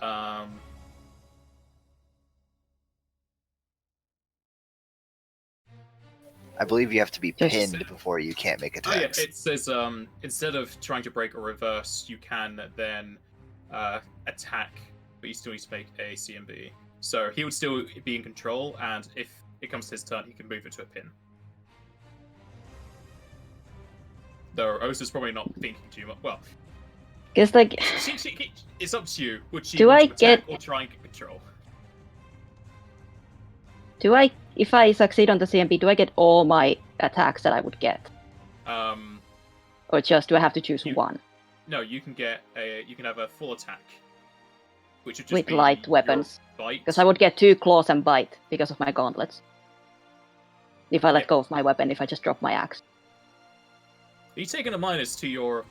I believe you have to be Just- pinned before you can't make Oh yeah, attacks. it says instead of trying to break or reverse, you can then attack, but you still need to make a CMB. So he would still be in control, and if it comes to his turn, he can move it to a pin. Though Osa's probably not thinking too much. Well, Because, like, it's up to you. Would she Do want I to attack get- or try and get control? if I succeed on the CMB, do I get all my attacks that I would get? Or just do I have to choose one? No, you can have a full attack, which would just With be light your weapons. bite. Because I would get 2 claws and bite because of my gauntlets. If I let Yeah. go of my weapon, if I just drop my axe. Are you taking a minus to your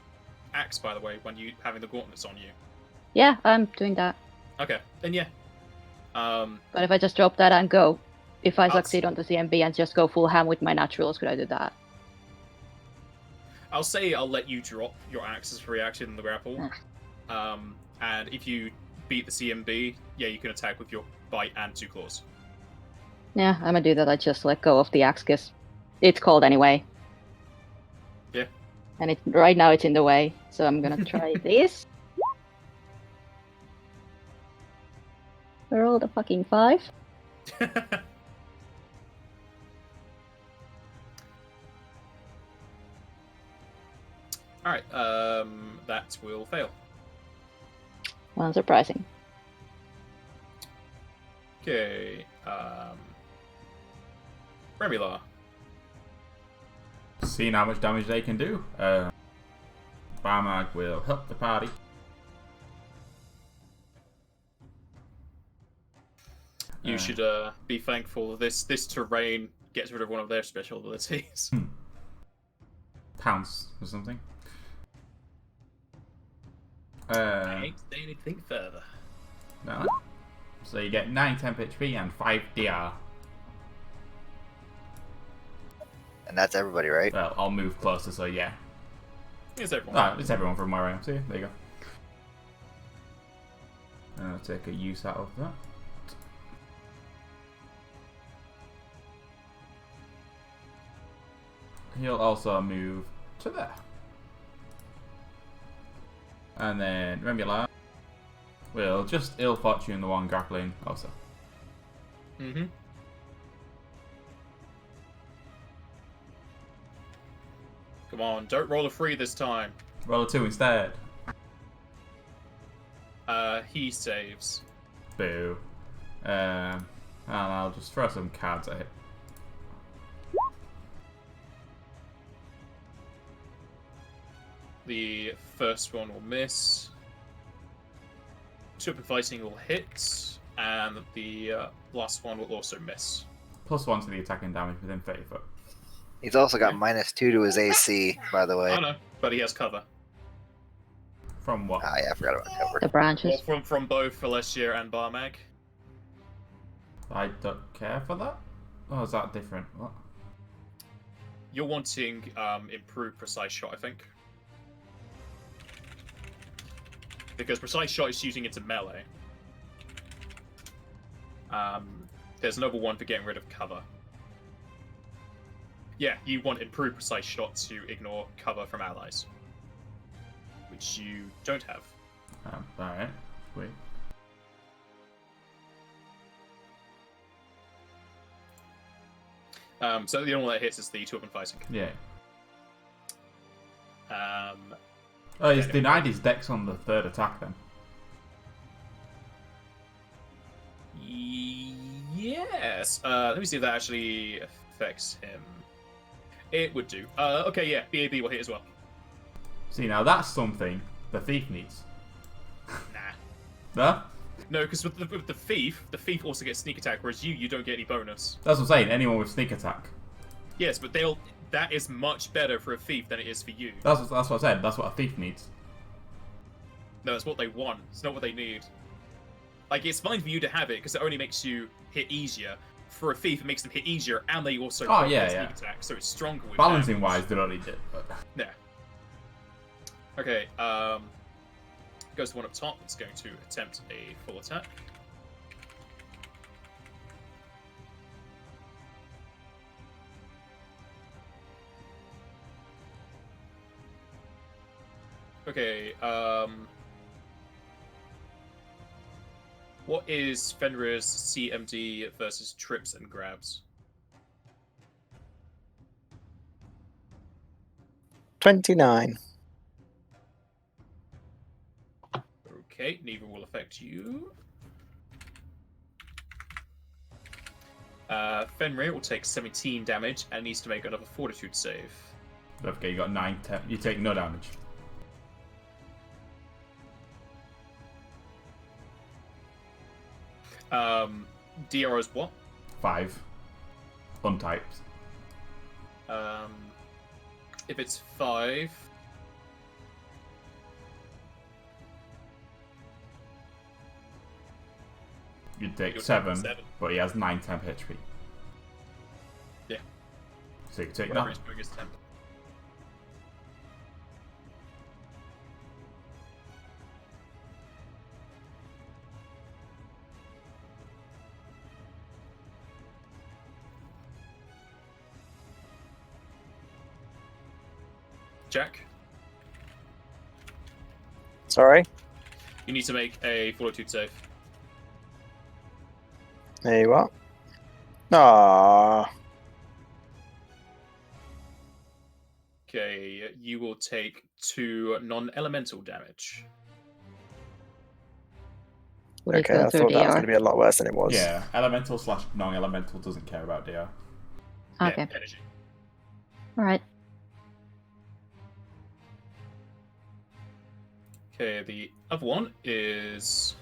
axe, by the way, when you having the gauntlets on you? Yeah, I'm doing that. Okay, then yeah. But if I just drop that and go, if I I'll succeed on the CMB and just go full ham with my naturals, could I do that? I'll say I'll let you drop your axe as a reaction in the grapple. And if you beat the CMB, yeah, you can attack with your bite and 2 claws. Yeah, I'm gonna do that. I just let go of the axe because it's cold anyway. Yeah. And right now it's in the way, so I'm gonna try this. Roll the fucking 5. Alright, that will fail. Unsurprising. Okay, Remula. Seeing how much damage they can do. Barmag will help the party. You should be thankful this terrain gets rid of one of their special abilities. Pounce or something. I ain't saying anything further. No. So you get 9 temp HP and 5 DR. And that's everybody, right? Well, I'll move closer, so yeah. Here's everyone. Alright, it's everyone from where I am. See, there you go. And I'll take a use out of that. He'll also move to there. And then Remula will just ill fortune the one grappling also. Mm-hmm. Come on, don't roll a 3 this time. Roll a 2 instead. He saves. Boo. And I'll just throw some cards at him. The first one will miss. Super fighting will hit, and the last one will also miss. +1 to the attacking damage within 30 foot. He's also got -2 to his AC, by the way. I know, but he has cover. From what? Ah, yeah, I forgot about cover. The branches. Well, from both Felicia and Barmag. I don't care for that? Oh, is that different? What? You're wanting improved precise shot, I think. Because precise shot is shooting into melee. There's another one for getting rid of cover. Yeah, you want improved precise shot to ignore cover from allies. Which you don't have. Alright. Wait. So the only one that hits is the 2 weapon fighting. Yeah. Oh, he's denied his dex on the 3rd attack then. Yes. Let me see if that actually affects him. It would do. Okay, yeah, BAB will hit as well. See, now that's something the thief needs. Nah. No? No, because with the thief also gets sneak attack, whereas you don't get any bonus. That's what I'm saying, anyone with sneak attack. Yes, but that is much better for a thief than it is for you. That's what I said, that's what a thief needs. No, it's what they want. It's not what they need. Like, it's fine for you to have it, because it only makes you hit easier. For a thief, it makes them hit easier, and they also yeah. sneak attack, so it's stronger with Balancing damage. wise, they don't need it. But... Yeah. Okay, goes to one up top. It's going to attempt a full attack. Okay, what is Fenrir's CMD versus trips and grabs? 29. Okay, neither will affect you. Fenrir will take 17 damage and needs to make another fortitude save. Okay, you got 9, 10. You take no damage. DR is what? 5. Untyped. If it's 5... You'd take You'll 7, take 7. but he has 9 temp HP. Yeah. So you can take Whatever that. his biggest temp. Jack, Sorry? you need to make a fortitude save. There you are. Ah, Okay, you will take 2 non-elemental damage. Please okay. go I through thought that was DR. going to be a lot worse than it was. Yeah, elemental / non-elemental doesn't care about DR. Okay. Yeah, energy. Alright. Okay, the other one is...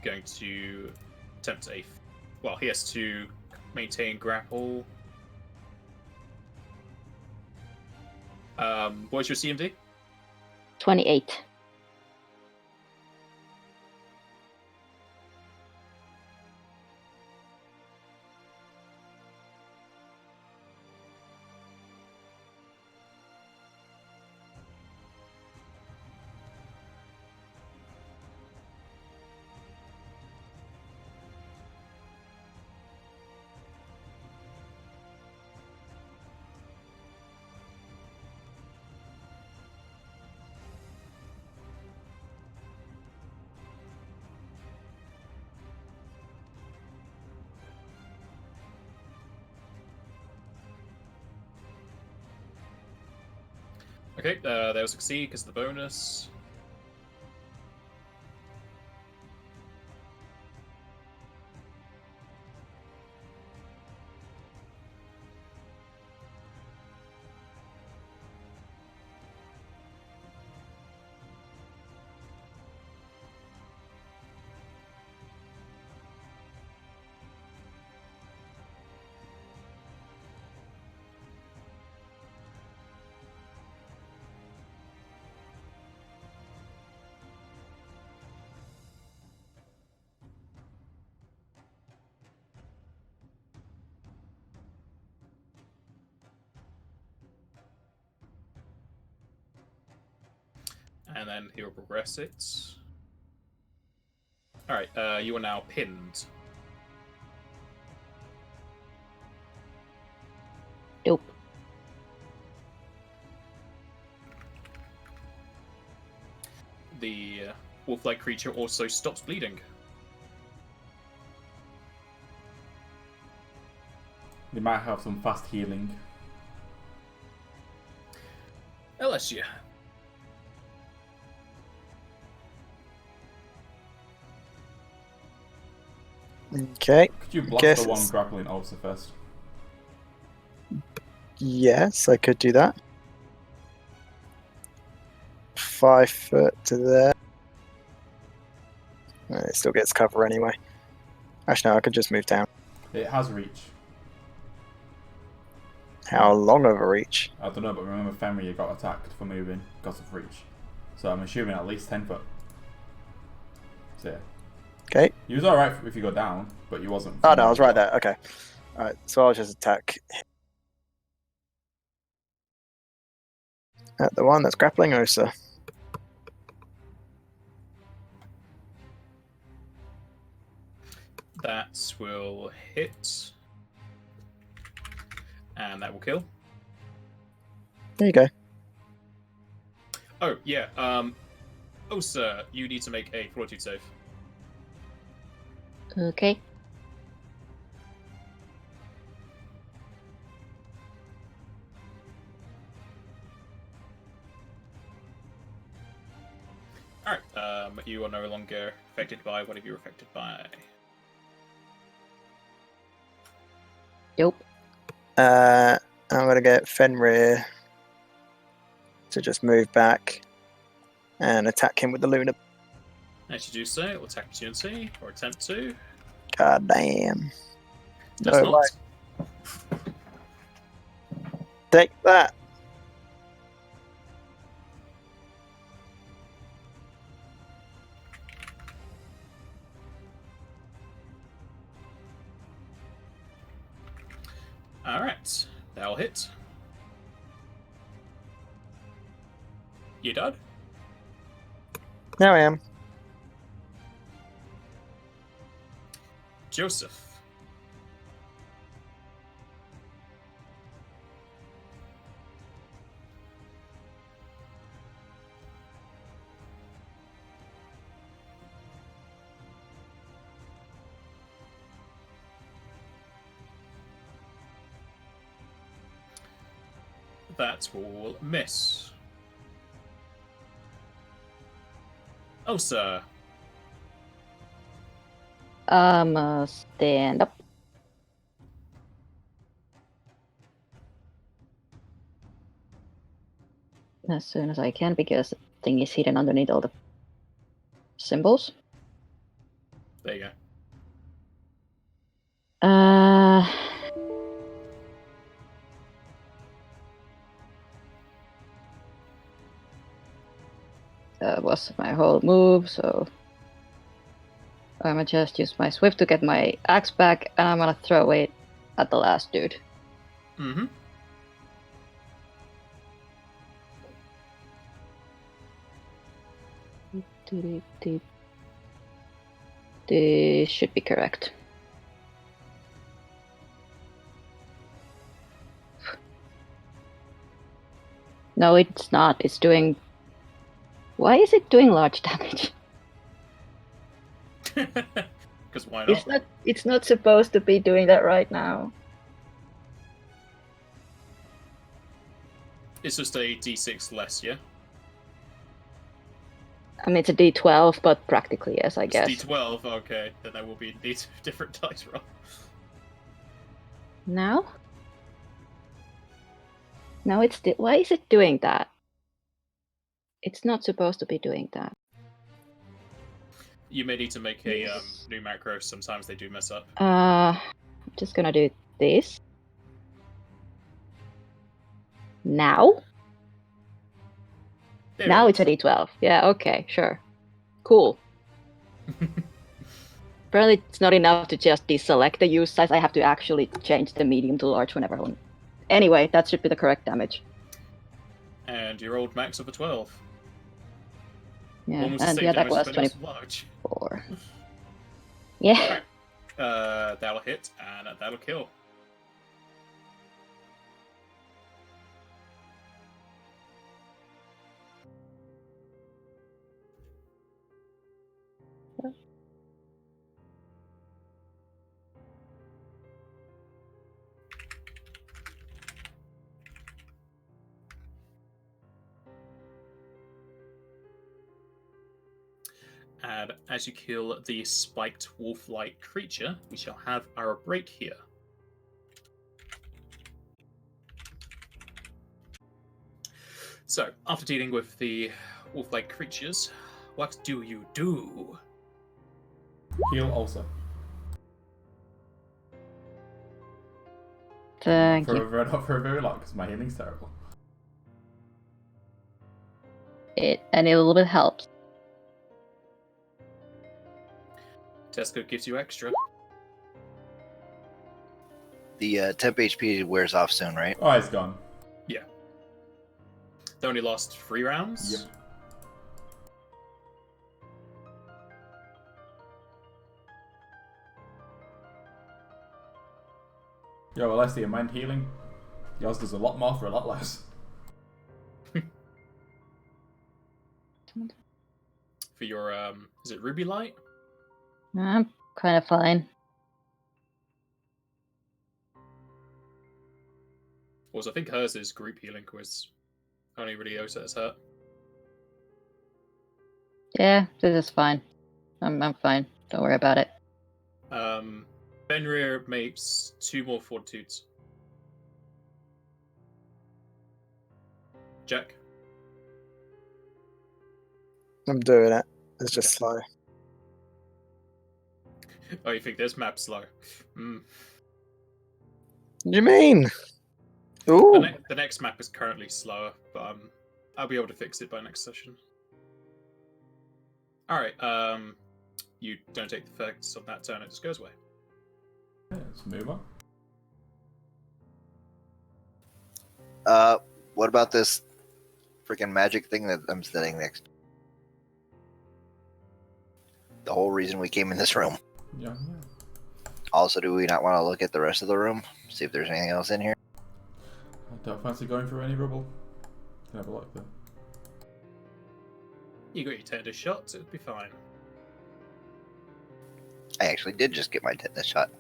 going to attempt a... Well, he has to maintain grapple. What's your CMD? 28. Okay, they'll succeed because of the bonus. And then he'll progress it. Alright, you are now pinned. Nope. The wolf-like creature also stops bleeding. They might have some fast healing. LSU. Okay. Could you blast Guess the one it's- grappling Ulcer first? Yes, I could do that. 5 foot to there. It still gets cover anyway. Actually, no, I could just move down. It has reach. How long of a reach? I don't know, but remember Fenrir got attacked for moving because of reach. So I'm assuming at least 10 foot. So yeah. Okay. He was alright if you go down, but he wasn't. Oh, no, I was right there. Okay. Alright, so I'll just attack at the one that's grappling Osa. That will hit. And that will kill. There you go. Oh, yeah. Oh, sir, you need to make a fortitude save. Okay. Alright, you are no longer affected by whatever you're affected by. Nope. I'm going to get Fenrir to just move back and attack him with the Luna. As you do so, it will attack opportunity, or attempt to. God damn. Does No not. way. Take that. Alright, that'll hit. You done? Now I am. Joseph. That will miss. Oh, sir. Stand up. As soon as I can, because the thing is hidden underneath all the symbols. There you go. That was my whole move, so I'm gonna just use my Swift to get my axe back, and I'm gonna throw it at the last dude. Mm-hmm. This should be correct. No, it's not. It's doing... Why is it doing large damage? Because why not? It's not supposed to be doing that right now. It's just a d6 less, yeah? I mean, it's a D12, but practically yes, I It's guess. d12, okay. Then there will be different dice roll. Now? No, it's... Why is it doing that? It's not supposed to be doing that. You may need to make a Yes. new macro. Sometimes they do mess up. I'm just gonna do this. Now? There Now it it's a D12. Yeah, okay, sure. Cool. Apparently it's not enough to just deselect the use size. I have to actually change the medium to large whenever I want. Anyway, that should be the correct damage. And your old max of a 12. Yeah, Almost the and same the attack damage as was when it was large. 24. Yeah. That'll hit, and that'll kill. And as you kill the spiked wolf-like creature, we shall have our break here. So, after dealing with the wolf-like creatures, what do you do? Heal also. Thank Not you. for a very long, because my healing's terrible. And a little bit helps. Tesco gives you extra. The temp HP wears off soon, right? Oh, it's gone. They only last 3 rounds. Yep. Yeah, well, I see a mind healing. Yours does a lot more for a lot less. For your, is it Ruby Light? I'm kind of fine. Or I think hers is group healing, because only really Osa is hurt. Yeah, this is fine. I'm fine. Don't worry about it. Benrir makes 2 more fortitudes. Jack? I'm doing it. It's just Okay. slow. Oh, you think this map's slow? Mm. You mean? Ooh. The next map is currently slower, but I'll be able to fix it by next session. Alright, you don't take the effects on that turn, it just goes away. Yeah, let's move on. What about this freaking magic thing that I'm sitting next to? The whole reason we came in this room. Yeah. Also, do we not want to look at the rest of the room? See if there's anything else in here? I don't fancy going through any rubble. Can have a look though. You got your tetanus shot, so it'll be fine. I actually did just get my tetanus shot.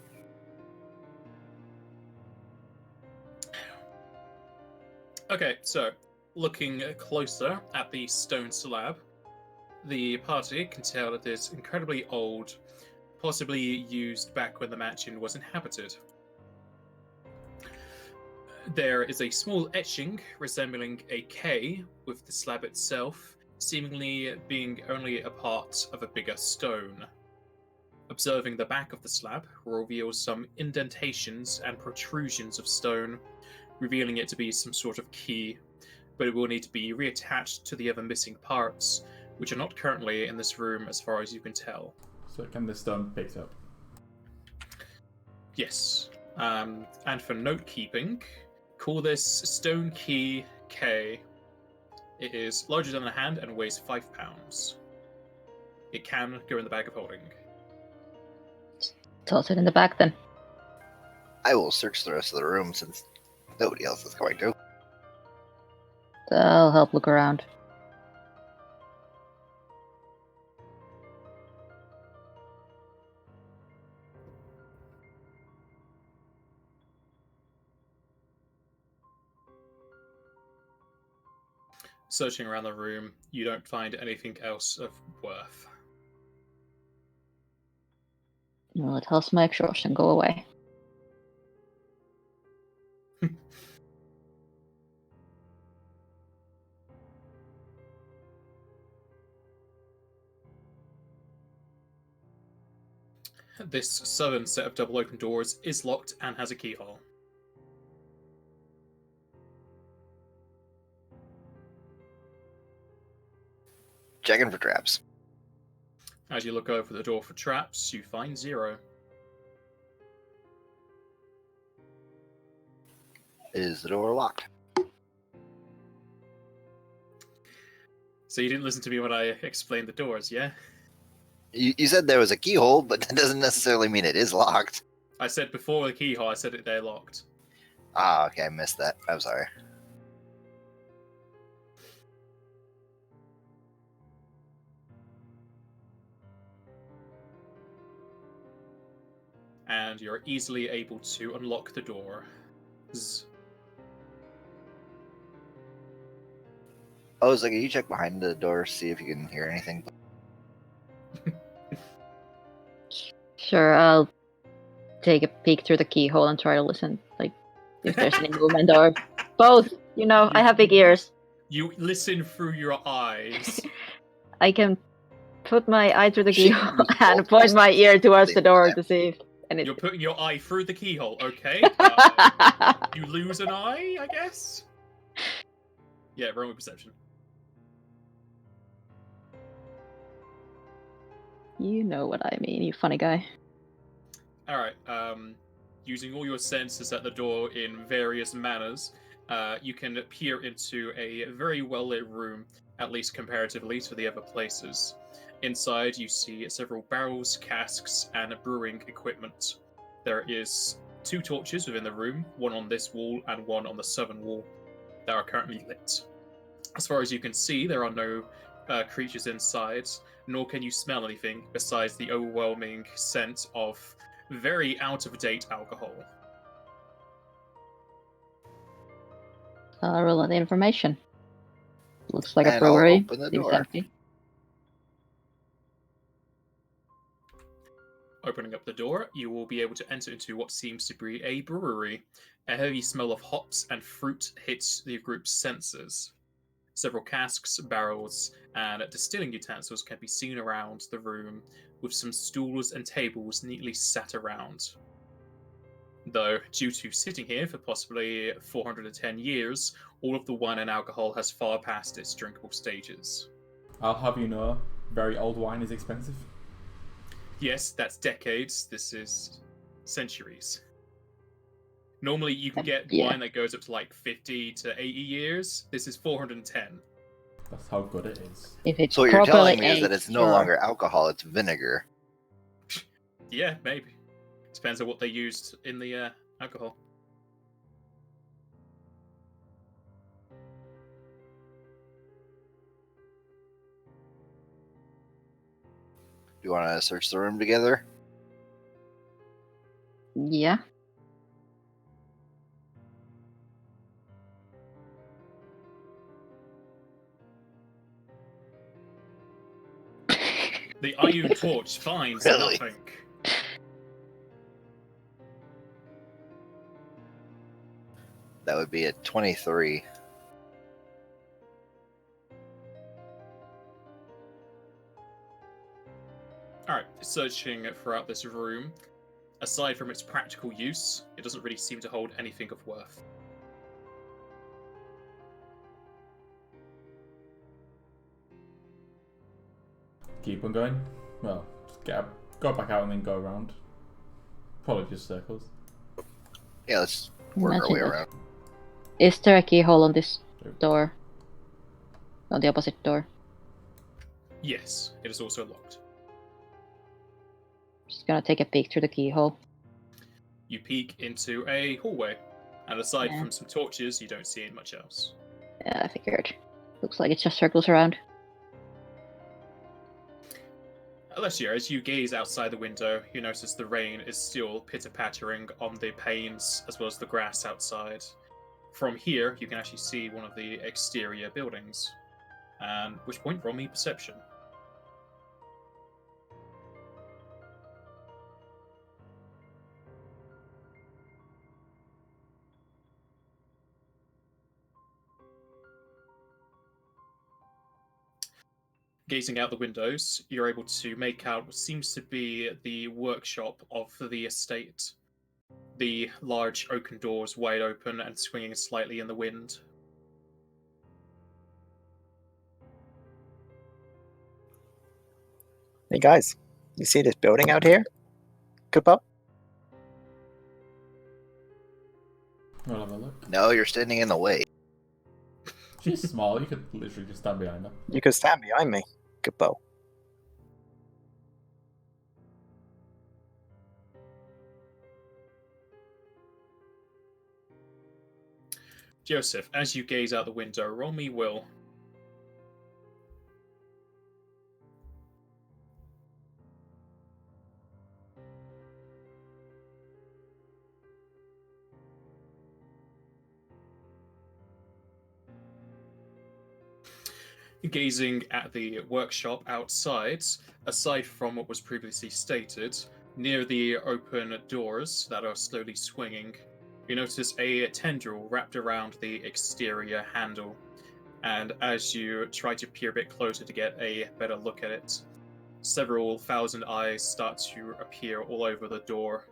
Okay, so looking closer at the stone slab, the party can tell that it's incredibly old, possibly used back when the mansion was inhabited. There is a small etching resembling a K, with the slab itself seemingly being only a part of a bigger stone. Observing the back of the slab reveals some indentations and protrusions of stone, revealing it to be some sort of key, but it will need to be reattached to the other missing parts which are not currently in this room as far as you can tell. So can the stone picked up? Yes. And for note keeping, call this Stone Key K. It is larger than a hand and weighs 5 pounds. It can go in the bag of holding. Toss it in the back then. I will search the rest of the room since nobody else is going to. I'll help look around. Searching around the room, you don't find anything else of worth. Well, it helps my exhaustion go away. This southern set of double open doors is locked and has a keyhole. Checking for traps. As you look over the door for traps, you find 0. Is the door locked? So you didn't listen to me when I explained the doors, yeah? You said there was a keyhole, but that doesn't necessarily mean it is locked. I said before the keyhole, I said they're locked. Ah, okay, I missed that. I'm sorry. And you're easily able to unlock the door. Oh, so can you check behind the door, see if you can hear anything? Sure, I'll take a peek through the keyhole and try to listen, like, if there's any movement or both. You know, I have big ears. You listen through your eyes. I can put my eye through the She keyhole used and multiple point my ear towards the senses door for to see if anything. You're putting your eye through the keyhole, okay? You lose an eye, I guess? Yeah, roll with perception. You know what I mean, you funny guy. Alright, using all your senses at the door in various manners, you can peer into a very well-lit room, at least comparatively to the other places. Inside, you see several barrels, casks, and brewing equipment. There is 2 torches within the room, one on this wall and one on the southern wall, that are currently lit. As far as you can see, there are no creatures inside, nor can you smell anything besides the overwhelming scent of very out-of-date alcohol. I'll roll on the information. Looks like a And I'll brewery. open the Seems door. empty. Opening up the door, you will be able to enter into what seems to be a brewery. A heavy smell of hops and fruit hits the group's senses. Several casks, barrels, and distilling utensils can be seen around the room, with some stools and tables neatly sat around. Though, due to sitting here for possibly 410 years, all of the wine and alcohol has far past its drinkable stages. I'll have you know, very old wine is expensive. Yes, that's decades. This is centuries. Normally, you can get Yeah. wine that goes up to like 50 to 80 years. This is 410. That's how good it is. If it's So what you're properly telling me is that aged, it's no sure. longer alcohol, it's vinegar. Yeah, maybe. Depends on what they used in the alcohol. Do you want to search the room together? Yeah. The iron torch finds Really? nothing. That would be a 23. Alright, searching throughout this room. Aside from its practical use, it doesn't really seem to hold anything of worth. keep on going. Well, just go back out and then go around. Probably just circles. Yeah, let's work our way Imagine that. around. Is there a keyhole on this Nope. door? On the opposite door? Yes, it is also locked. Just gonna take a peek through the keyhole. You peek into a hallway, and aside Yeah. from some torches, you don't see much else. Yeah, I figured. Looks like it just circles around. Alessia, as you gaze outside the window, you notice the rain is still pitter-pattering on the panes as well as the grass outside. From here, you can actually see one of the exterior buildings. And which point, roll me perception. Gazing out the windows, you're able to make out what seems to be the workshop of the estate. The large oaken doors wide open and swinging slightly in the wind. Hey guys, you see this building out here? Kupo? We'll have a look. No, you're standing in the way. She's small. You could literally just stand behind her. You could stand behind me. Kupo. Joseph, as you gaze out the window, roll me will. Gazing at the workshop outside, aside from what was previously stated, near the open doors that are slowly swinging, you notice a tendril wrapped around the exterior handle. And as you try to peer a bit closer to get a better look at it, several thousand eyes start to appear all over the door,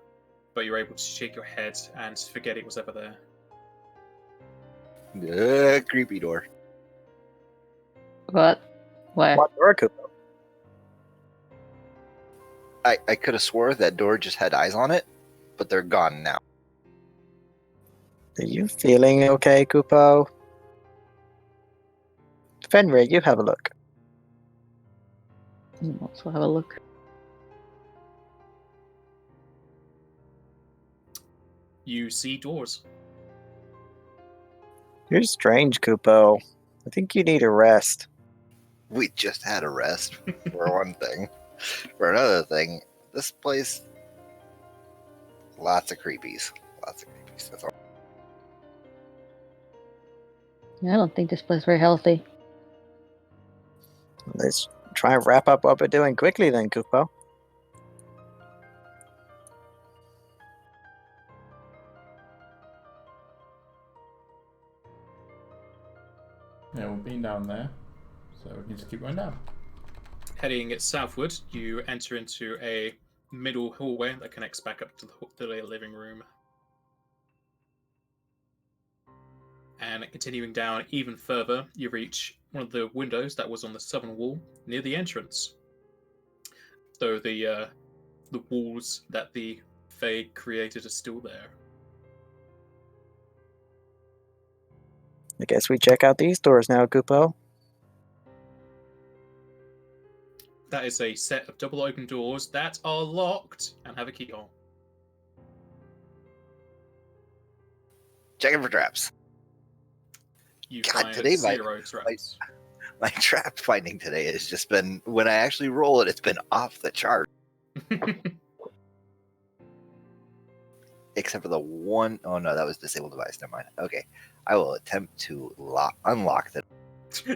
but you're able to shake your head and forget it was ever there. Creepy door. What? Where? What door, Kupo? I could have swore that door just had eyes on it, but they're gone now. Are you feeling okay, Kupo? Fenrir, you have a look. Also have a look. You see doors. You're strange, Kupo. I think you need a rest. We just had a rest, for one thing. For another thing, this place, lots of creepies. Lots of creepies. That's all. I don't think this place is very healthy. Let's try and wrap up what we're doing quickly then, Kupo. Yeah, we've been down there, so we can just keep going down. Heading southward, you enter into a middle hallway that connects back up to the living room. And continuing down even further, you reach one of the windows that was on the southern wall near the entrance. Though the walls that the Fae created are still there. I guess we check out these doors now, Kupo. That is a set of double open doors that are locked and have a keyhole. Checking for traps. You God, find today my- 0 traps. My trap finding today has just been, when I actually roll it, it's been off the chart. Except for the one, oh no, that was disabled device. Never mind. Okay. I will attempt to unlock the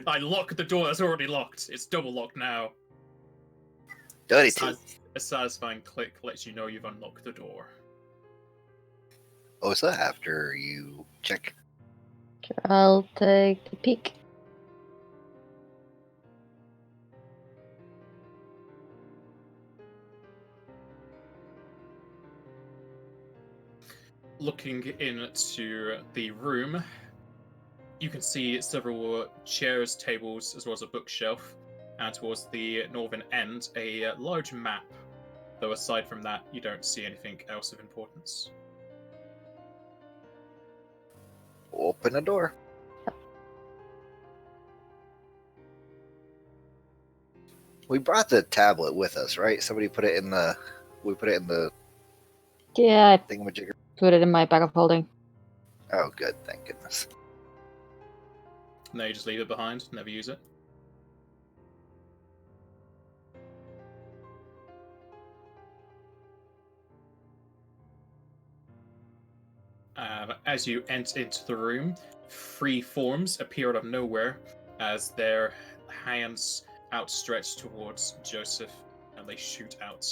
I lock the door that's already locked. It's double locked now. 32. A satisfying click lets you know you've unlocked the door. Osa, after you check. Sure, I'll take a peek. Looking into the room, you can see several chairs, tables, as well as a bookshelf. And towards the northern end, a large map. Though aside from that, you don't see anything else of importance. Open a door. We brought the tablet with us, right? Somebody put it in the. We put it in the Yeah, I thingamajigger. put it in my bag of holding. Oh, good. Thank goodness. No, you just leave it behind, never use it. As you enter into the room, three forms appear out of nowhere as their hands outstretched towards Joseph, and they shoot out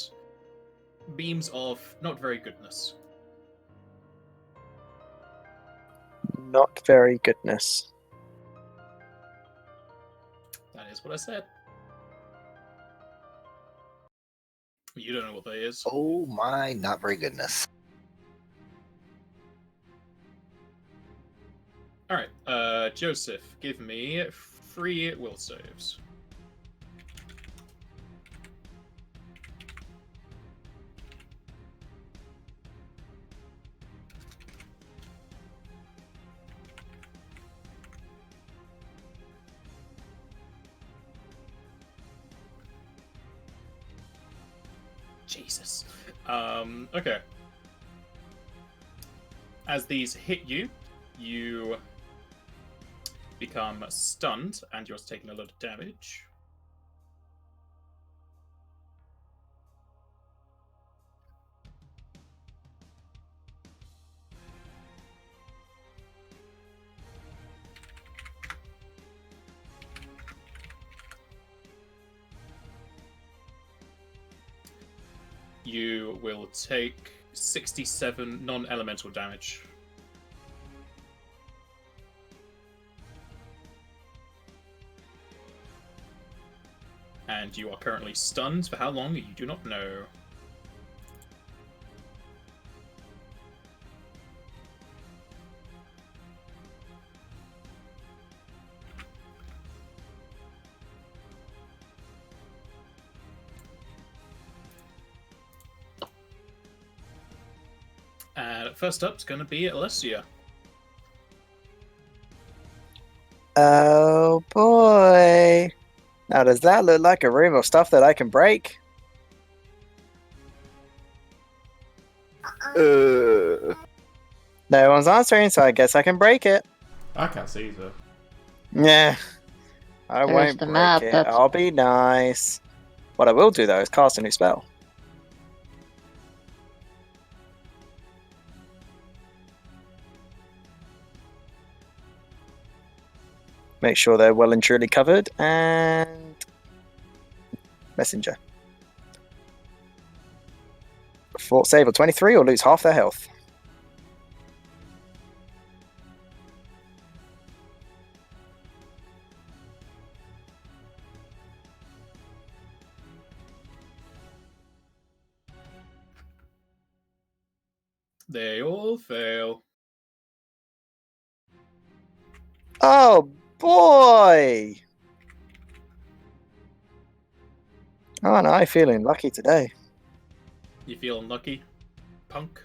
beams of not very goodness. Not very goodness. That is what I said. You don't know what that is. Oh my, not very goodness. Alright, Joseph, give me 3 will saves. Jesus. Okay. As these hit you, you become stunned, and you're taking a lot of damage. You will take 67 non-elemental damage. And you are currently stunned for how long, you do not know. And first up is going to be Alessia. Oh boy. Now, does that look like a room of stuff that I can break? No one's answering, so I guess I can break it. I can't see so. Yeah. I There's won't the break map, it. that's- I'll be nice. What I will do, though, is cast a new spell. Make sure they're well and truly covered, and messenger. Fort save of 23 or lose half their health. They all fail. Oh boy! Aren't I feeling lucky today? You feel unlucky, punk?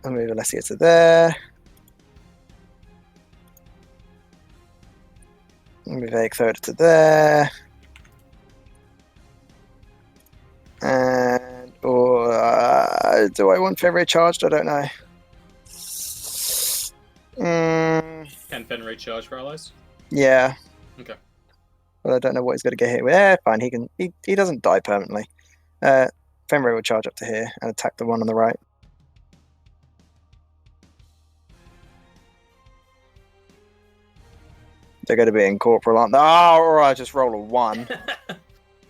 I'll move Alessia to there. I'll move Egg to there. And do I want Fenrir charged? I don't know. Can Fenrir charge for allies? Yeah. Okay. But I don't know what he's going to get hit with. Fine. He doesn't die permanently. Fenrir will charge up to here and attack the one on the right. They're going to be incorporeal, aren't they? Oh, all right. Just roll a 1.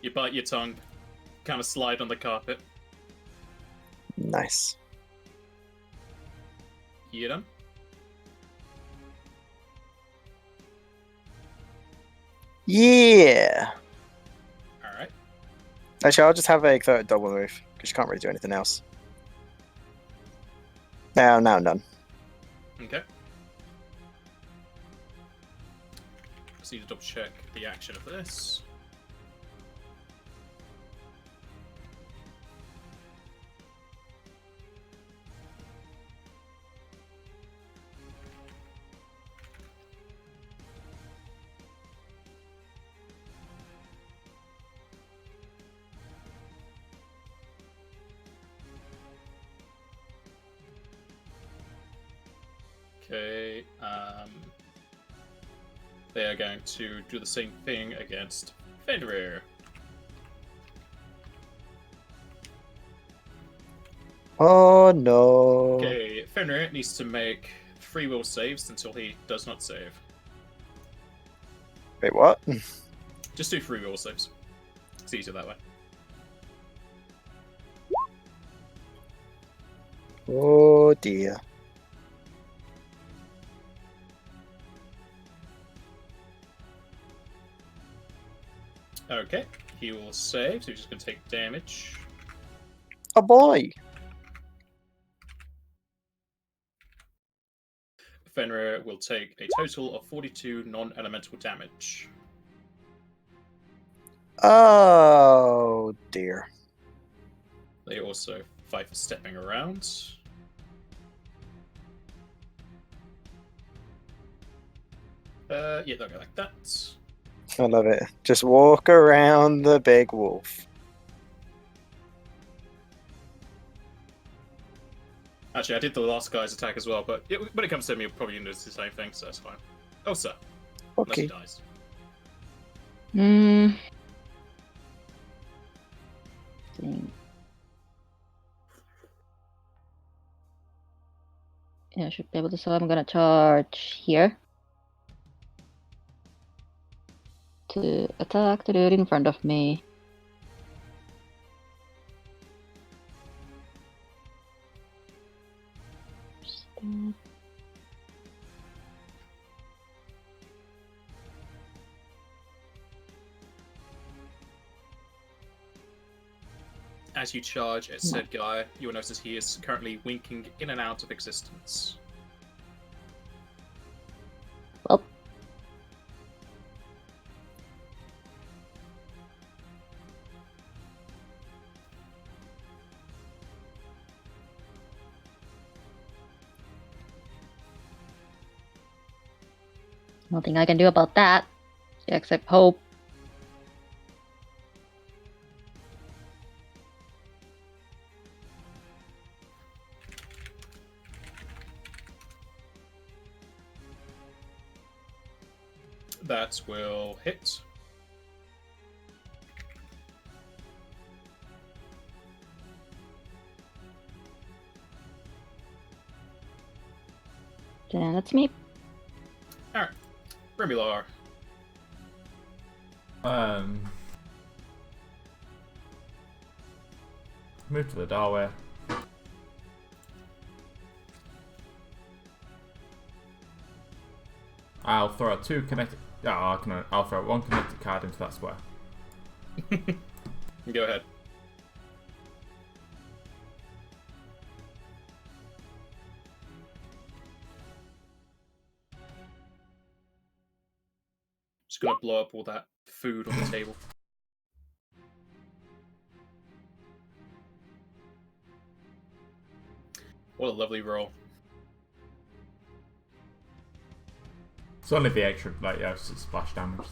You bite your tongue, kind of slide on the carpet. Nice. You done? Yeah. Alright. Actually, I'll just have a third double move because you can't really do anything else. Now I'm done. Okay. just need to double check the action of this. Okay, they are going to do the same thing against Fenrir. Oh no. Okay, Fenrir needs to make 3 will saves until he does not save. Wait, what? Just do 3 will saves. It's easier that way. Oh dear. Okay, he will save, so he's just going to take damage. Oh boy. Fenrir will take a total of 42 non-elemental damage. Oh dear. They also fight for stepping around. Yeah, they'll go like that. I love it. Just walk around the big wolf. Actually, I did the last guy's attack as well, but when it comes to him, you'll probably notice the same thing, so that's fine. Oh, sir. Unless he Okay. dies. Hmm. Thing. Yeah, I should be able to. So I'm gonna charge here to attack the dude in front of me. As you charge at said guy, you will notice he is currently winking in and out of existence. Well, nothing I can do about that, except hope. That will hit. Then that's me. Alright. Remular. Move to the doorway. I'll throw two connected. Oh, I'll throw one connected card into that square. Go ahead. Just gonna blow up all that food on the table. What a lovely roll. It's only the extra, like, yeah, splash damage.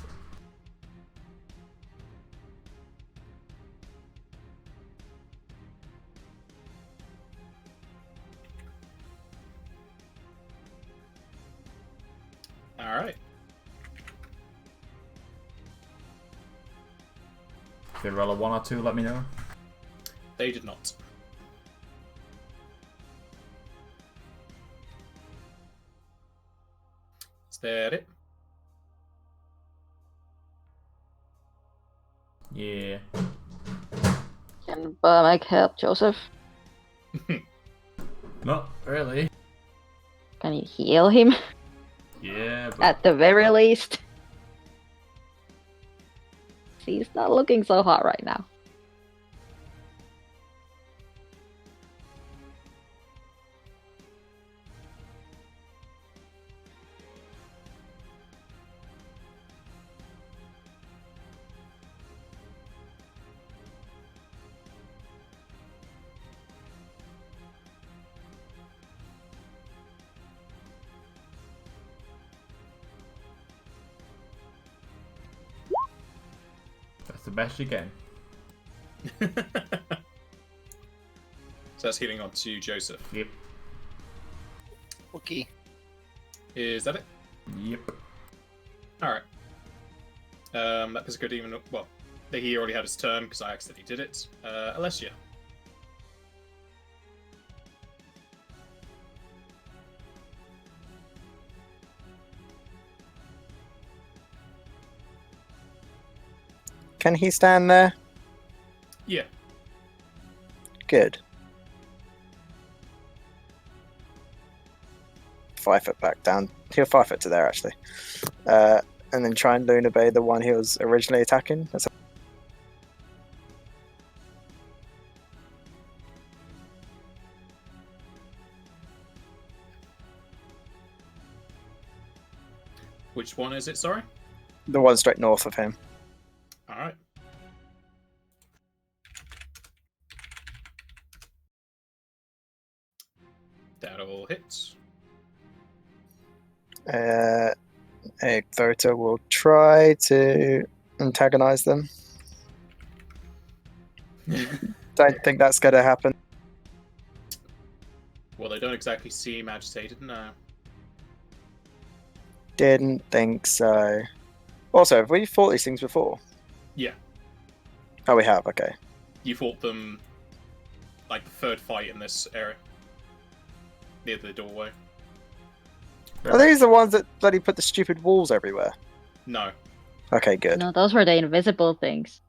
Alright. If they roll a 1 or 2, let me know. They did not. Is that it? Yeah. Can Burmac help Joseph? Not really. Can you heal him? Yeah, but At the very least. He's not looking so hot right now. best you can. So that's healing on to Joseph. Yep. Okay. Is that it? Yep. Alright. That physical demon. Well, he already had his turn because I accidentally did it. Alessia. Can he stand there? Yeah. Good. 5 foot back down. He'll 5 foot to there actually. And then try and Luna Bay the one he was originally attacking. Which one is it? Sorry. The one straight north of him. All right. That'll hit. Voter will try to antagonize them. Don't think that's going to happen. Well, they don't exactly seem agitated, no. Didn't think so. Also, have we fought these things before? Yeah. Oh, we have. Okay. You fought them like the third fight in this area. Near the doorway. Are these the ones that bloody put the stupid walls everywhere? No. Okay, good. No, those were the invisible things.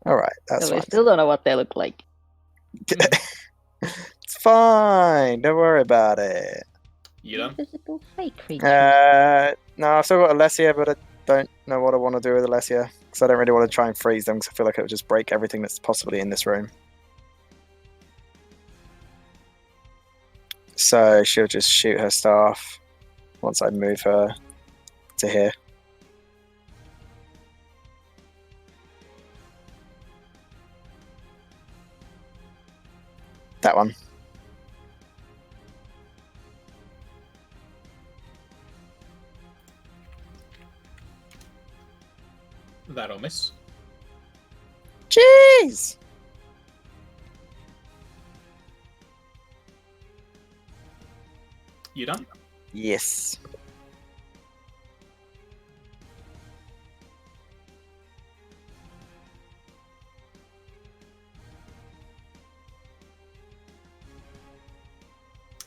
All right, that's So we fine. still don't know what they look like. It's fine. Don't worry about it. You done? Invisible fake creatures. No, I've still got Alessia, but I don't know what I want to do with Alessia because I don't really want to try and freeze them because I feel like it would just break everything that's possibly in this room. So she'll just shoot her staff once I move her to here. That one. That'll miss. Jeez! You done? Yes.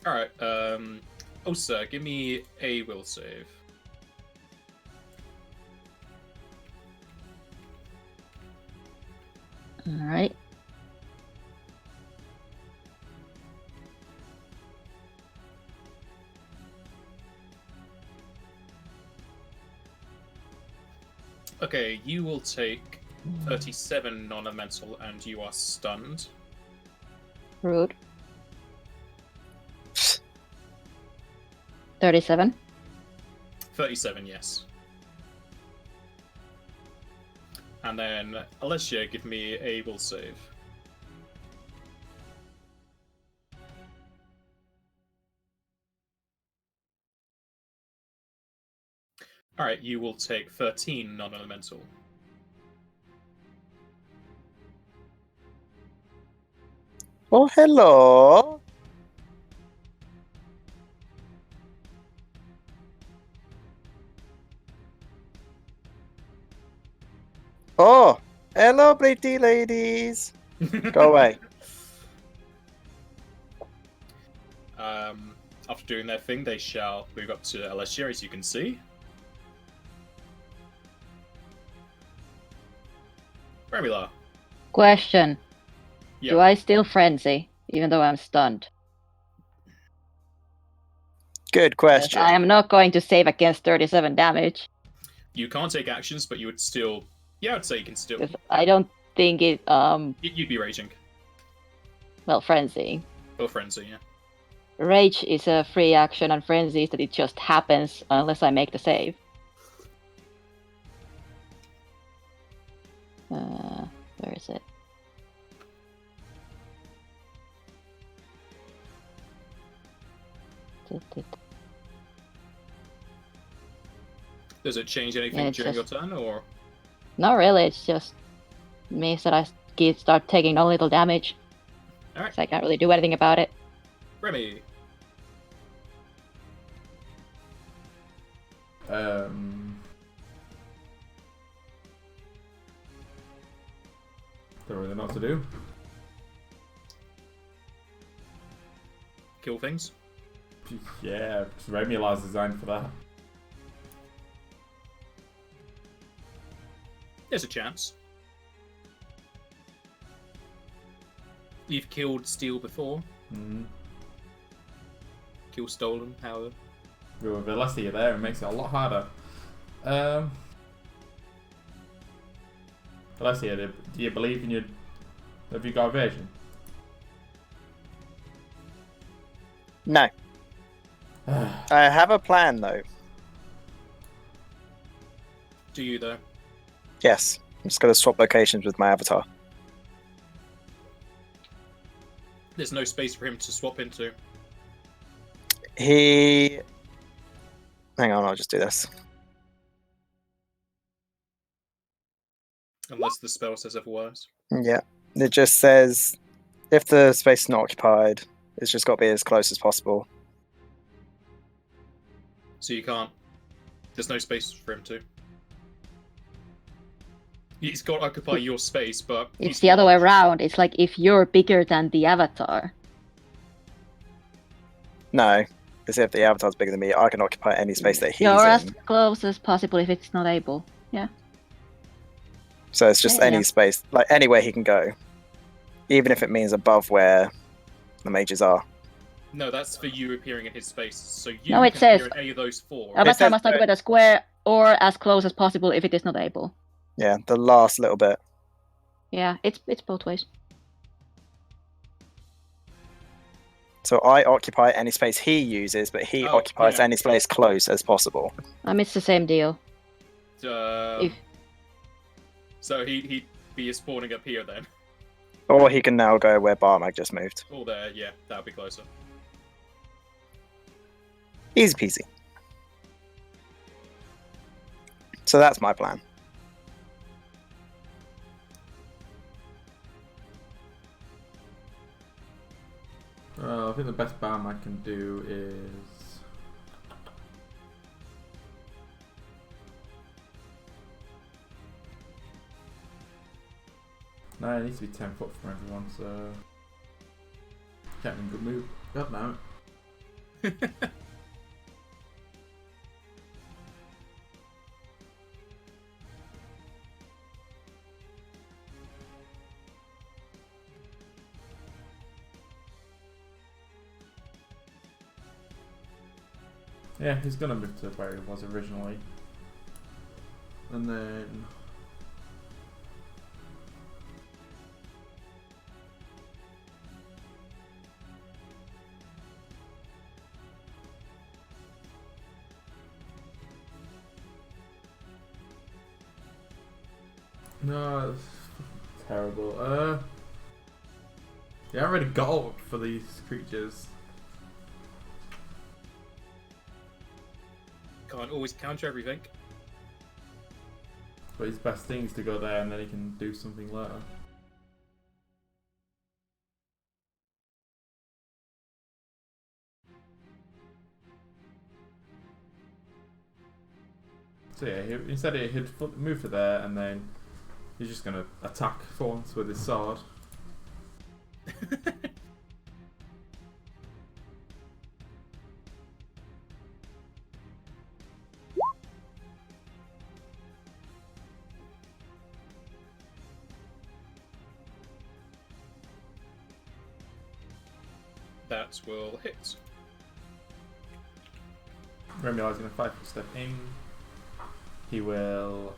Alright, Osa, give me a will save. Alright. Okay, you will take 37 non-elemental and you are stunned. Rude. 37. 37, yes. And then, Alessia, give me a will save. Alright, you will take 13 non-elemental. Oh, hello. Oh, hello, pretty ladies. Go away. After doing their thing, they shall move up to Alessia, as you can see. Remula. Question. Yep. Do I still frenzy, even though I'm stunned? Good 'Cause question. I am not going to save against 37 damage. You can't take actions, but you would still... Yeah, I'd say you can still... 'Cause I don't think it, You'd be raging. well, frenzying. Or frenzy, yeah. Rage is a free action, and frenzy is that it just happens unless I make the save. Where is it? Does it change anything Yeah, it's during just- your turn, or...? Not really, it's just means that I start taking a little damage. Alright. So I can't really do anything about it. Remy. Don't really know what to do. Kill things. Yeah, Remula's designed for that. There's a chance. You've killed steel before. Mm. Kill stolen, however. With Alessia there, it makes it a lot harder. Alessia, do you believe in your... Have you got evasion? No. I have a plan, though. Do you, though? Yes. I'm just going to swap locations with my avatar. There's no space for him to swap into. He... Hang on, I'll just do this. Unless the spell says otherwise. Yeah. It just says, if the space is not occupied, it's just got to be as close as possible. So you can't. There's no space for him to. He's got to occupy your space, but... It's the other way around. It's like if you're bigger than the avatar. No. Because if the avatar's bigger than me, I can occupy any space that he's You're as in. close as possible if it's not able. Yeah. So it's just Yeah. any space, like anywhere he can go. Even if it means above where the mages are. No, that's for you appearing in his space. So you No, it can says- appear in any of those four. Avatar says must occupy the square or as close as possible if it is not able. Yeah, the last little bit. Yeah, it's both ways. So I occupy any space he uses, but he Oh, occupies yeah. any space close as possible. It's the same deal. So he'd be spawning up here then. Or he can now go where Barmag just moved. Or there, yeah, that would be closer. Easy peasy. So that's my plan. I think the best balm I can do is... No, it needs to be 10 foot from everyone, so... Can't even good move. God no. Yeah, he's gonna move to where he was originally. And then... No, it's terrible. Yeah, I already got up for these creatures. Can't always counter everything. But his best thing is to go there and then he can do something later. So yeah, instead he'd move to there and then he's just going to attack for once with his sword. That will hit. Remula's going to 5-foot step in. He will...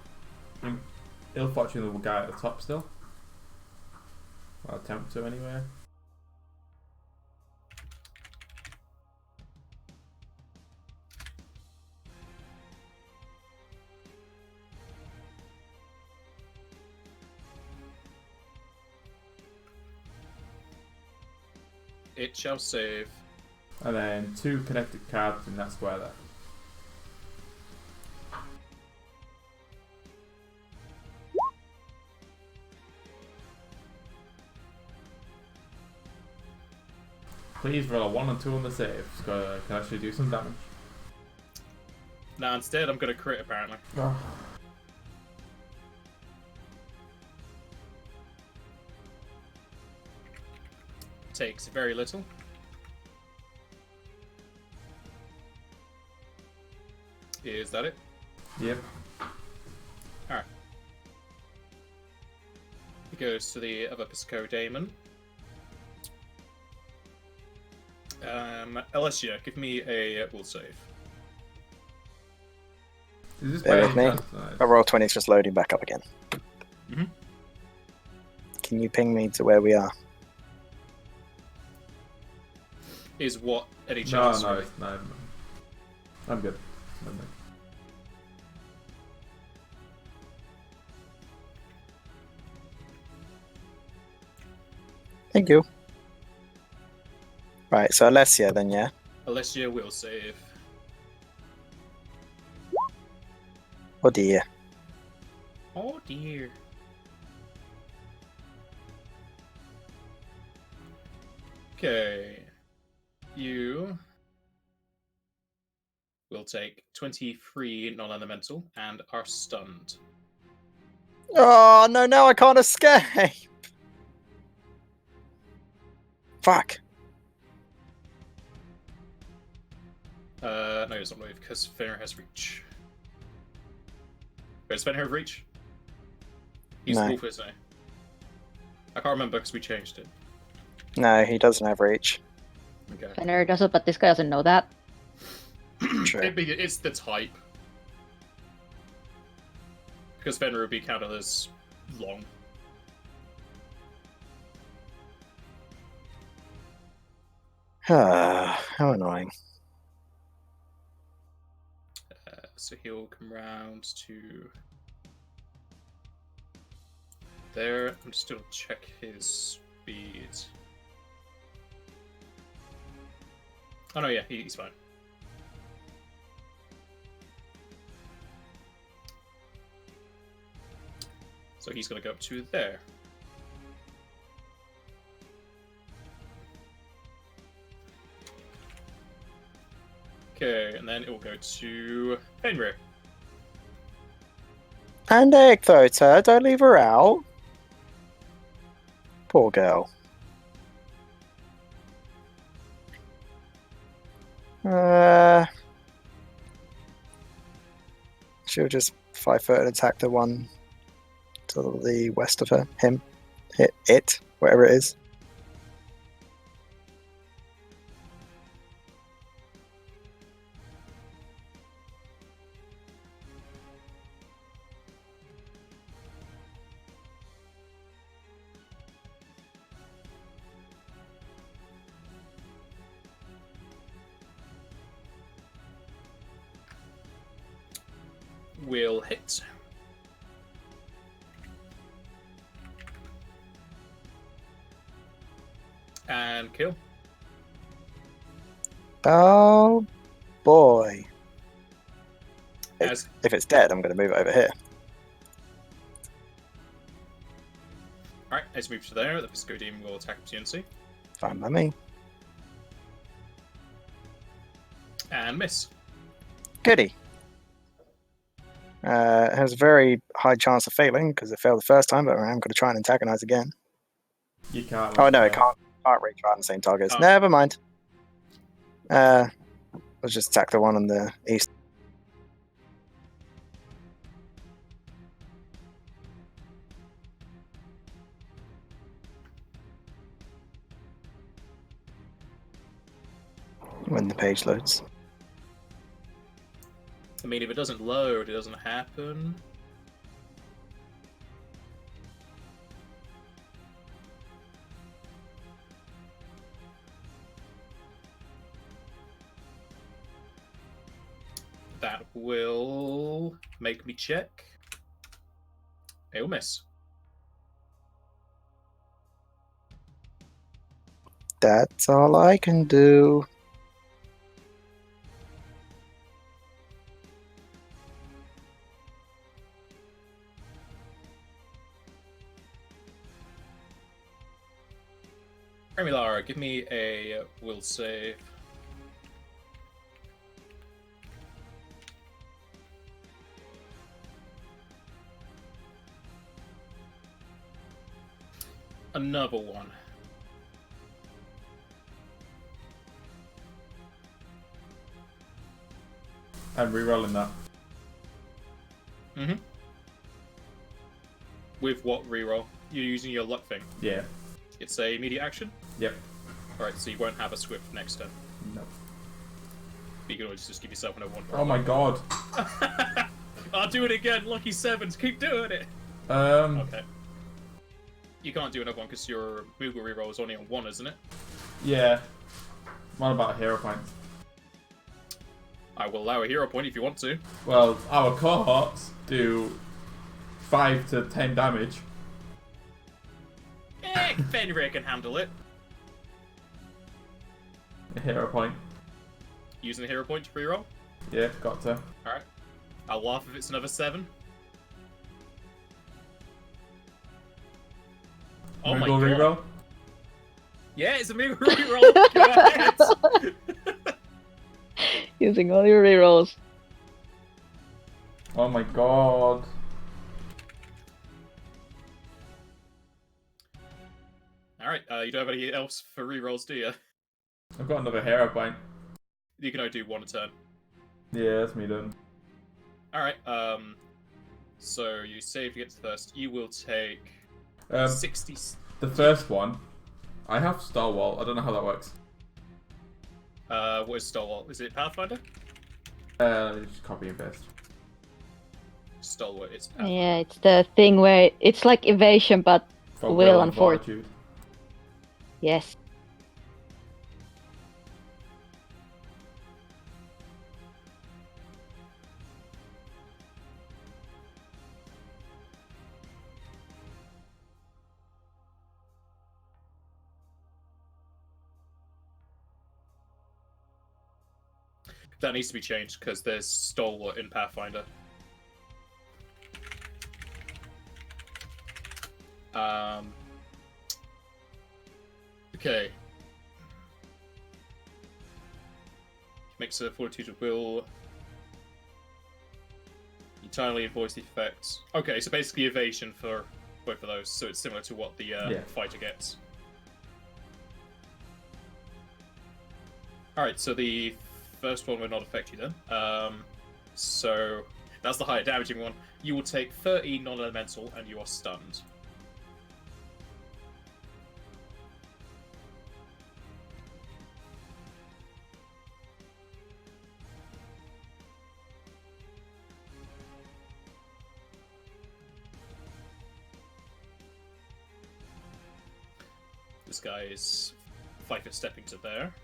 Ill Fortune will guy at the top still. I'll attempt to anyway. It shall save. And then 2 connected cards in that square there. Please roll a 1 and 2 on the save. So can actually do some damage. Now instead, I'm gonna crit apparently. Oh. Takes very little. Is that it? Yep. Alright. He goes to the other Pisco Daemon. Alessia, give me a will save. Is this Bear by with any me. chance? Nice. My roll 20 is just loading back up again. Mhm. Can you ping me to where we are? Is what any No, changes? no, really? no. I'm good. Never mind. Thank you. Right, so Alessia then, yeah? Alessia will save. Oh dear. Oh dear. Okay. You will take 23 non-elemental and are stunned. Oh, no, now I can't escape! Fuck. No, he doesn't move because Fenrir has reach. Wait, does Fenrir have reach? He's No. wolf, isn't he? I can't remember because we changed it. No, he doesn't have reach. Okay. Fenrir doesn't, but this guy doesn't know that. True. It's the type. Because Fenrir would be counted as long. How annoying. So he'll come round to there. I'm just gonna check his speed. Oh no, yeah, he's fine. So he's gonna go up to there. Okay, and then it will go to Fenrir. And Ecthota, don't leave her out. Poor girl. She'll just 5-foot and attack the one to the west of her. Him. It. Whatever it is. Will hit. And kill. Oh boy. As If it's dead, I'm going to move it over here. alright, as we move to there, the Pisco Demon will attack opportunity. Fine by me. And miss. Goody. It has a very high chance of failing because it failed the first time, but I'm going to try and antagonize again. You can't. Oh no, it can't retry on the same targets. Oh. Never mind. Let's just attack the one on the east. When the page loads. I mean, if it doesn't load, it doesn't happen. That will make me check. It will miss. That's all I can do. Remilara, give me a will save. Another one. I'm re-rolling that. Mm-hmm. With what reroll? You're using your luck thing. Yeah. It's a immediate action? Yep. Alright, so you won't have a swift next turn. No. But you can always just give yourself another one. Oh my god. I'll do it again, lucky sevens, keep doing it! Um. Okay. You can't do another one because your Moogle reroll is only on 1, isn't it? Yeah. What about a hero point? I will allow a hero point if you want to. Well, our cohorts do 5 to 10 damage. Fenrir can handle it. A hero point. Using the hero point to reroll. Yeah, got to. Alright. I'll laugh if it's another 7. Oh my Moogle god. reroll. Yeah, it's a Moogle reroll. Go ahead. Using all your rerolls. Oh my god. Alright, you don't have any else for rerolls, do you? I've got another hero point. You can only do 1 a turn. Yeah, that's me done. Alright, so you save to get to the first. You will take 60... The first one, I have Starwall. I don't know how that works. What is Stalwart? Is it Pathfinder? Just copy and paste. Stalwart, it's Pathfinder. Yeah, it's the thing where it's like evasion, but For will and fort. fortitude. Yes. That needs to be changed because there's Stalwart in Pathfinder. Okay. Makes a fortitude of will. Entirely avoids the effects. Okay, so basically evasion for both of those, so it's similar to what the fighter gets. Alright, so the first one will not affect you then. So that's the higher damaging one. You will take 30 non-elemental and you are stunned. This guy is 5 foot stepping to there.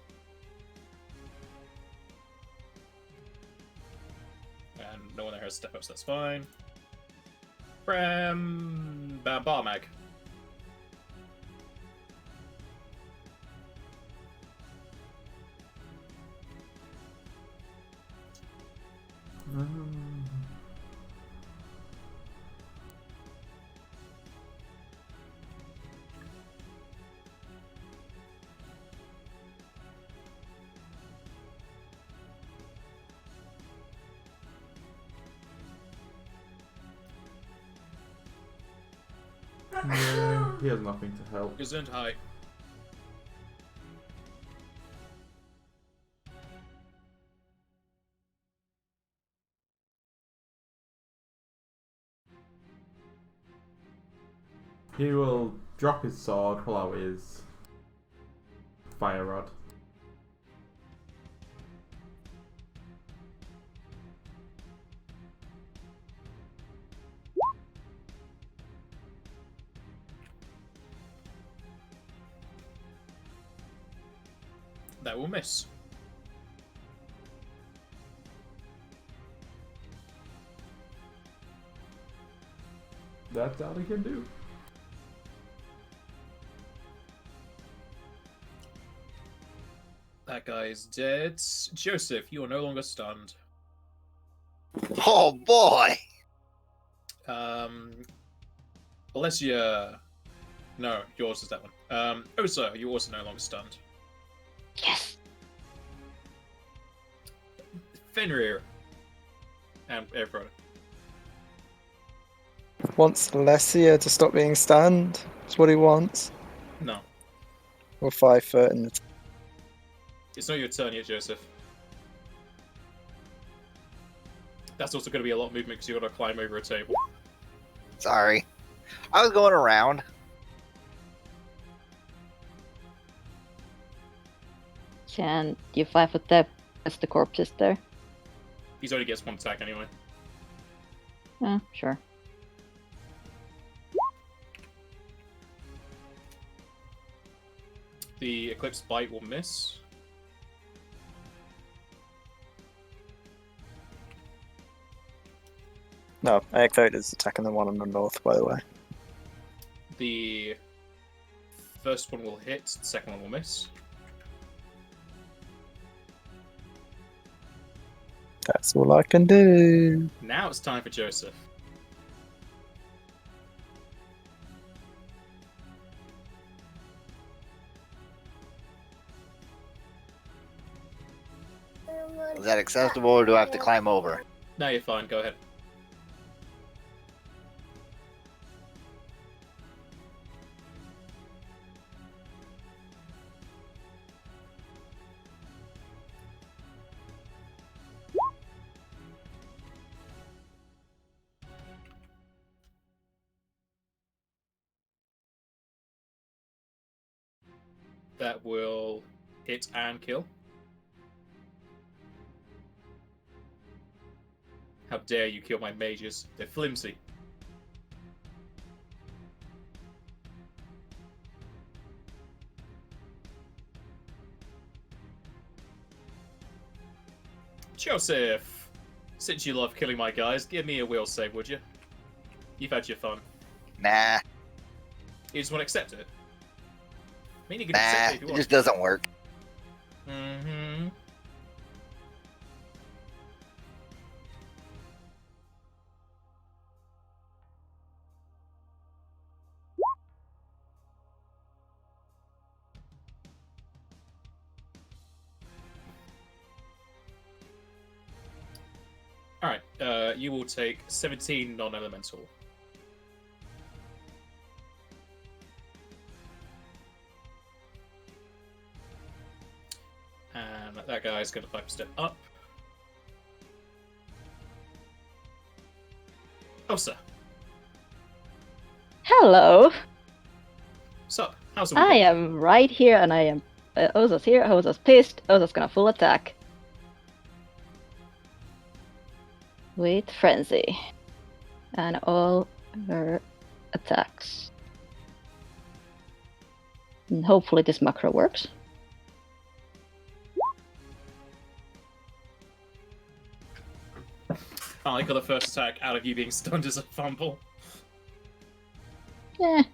And no one there has step ups, that's fine. Barmag. Yeah, he has nothing to help. Gesundheit. He will drop his sword, pull out his fire rod. That will miss. That's all he can do. That guy is dead. Joseph, you are no longer stunned. Oh boy! Unless you... No, yours is that one. Osa, you're also no longer stunned. Yes. Fenrir. And Airfrod. Wants Alessia to stop being stunned. That's what he wants. No. Or 5 foot in the It's not your turn yet, Joseph. That's also going to be a lot of movement because you've got to climb over a table. Sorry. I was going around. Can you 5 foot step as the corpse is there? He's only gets one attack anyway. Sure. The Eclipse Bite will miss. No, Ectode is attacking the one on the north, by the way. The first one will hit, the second one will miss. That's all I can do. Now it's time for Joseph. Is that acceptable, or do I have to climb over? No, you're fine, go ahead. That will hit and kill. How dare you kill my mages? They're flimsy. Joseph! Since you love killing my guys, give me a will save, would you? You've had your fun. Nah, You just want to accept it? I mean, you can nah, accept it if you it want. just doesn't work. Mm-hmm. Alright, you will take 17 non-elemental. And that guy's going to 5 step up. Osa, Hello. sup? How's the I weekend? am right here, and I am. Oza's here. Oza's pissed. Oza's gonna full attack. With frenzy. And all her attacks. And hopefully this macro works. I got the first attack out of you being stunned as a fumble.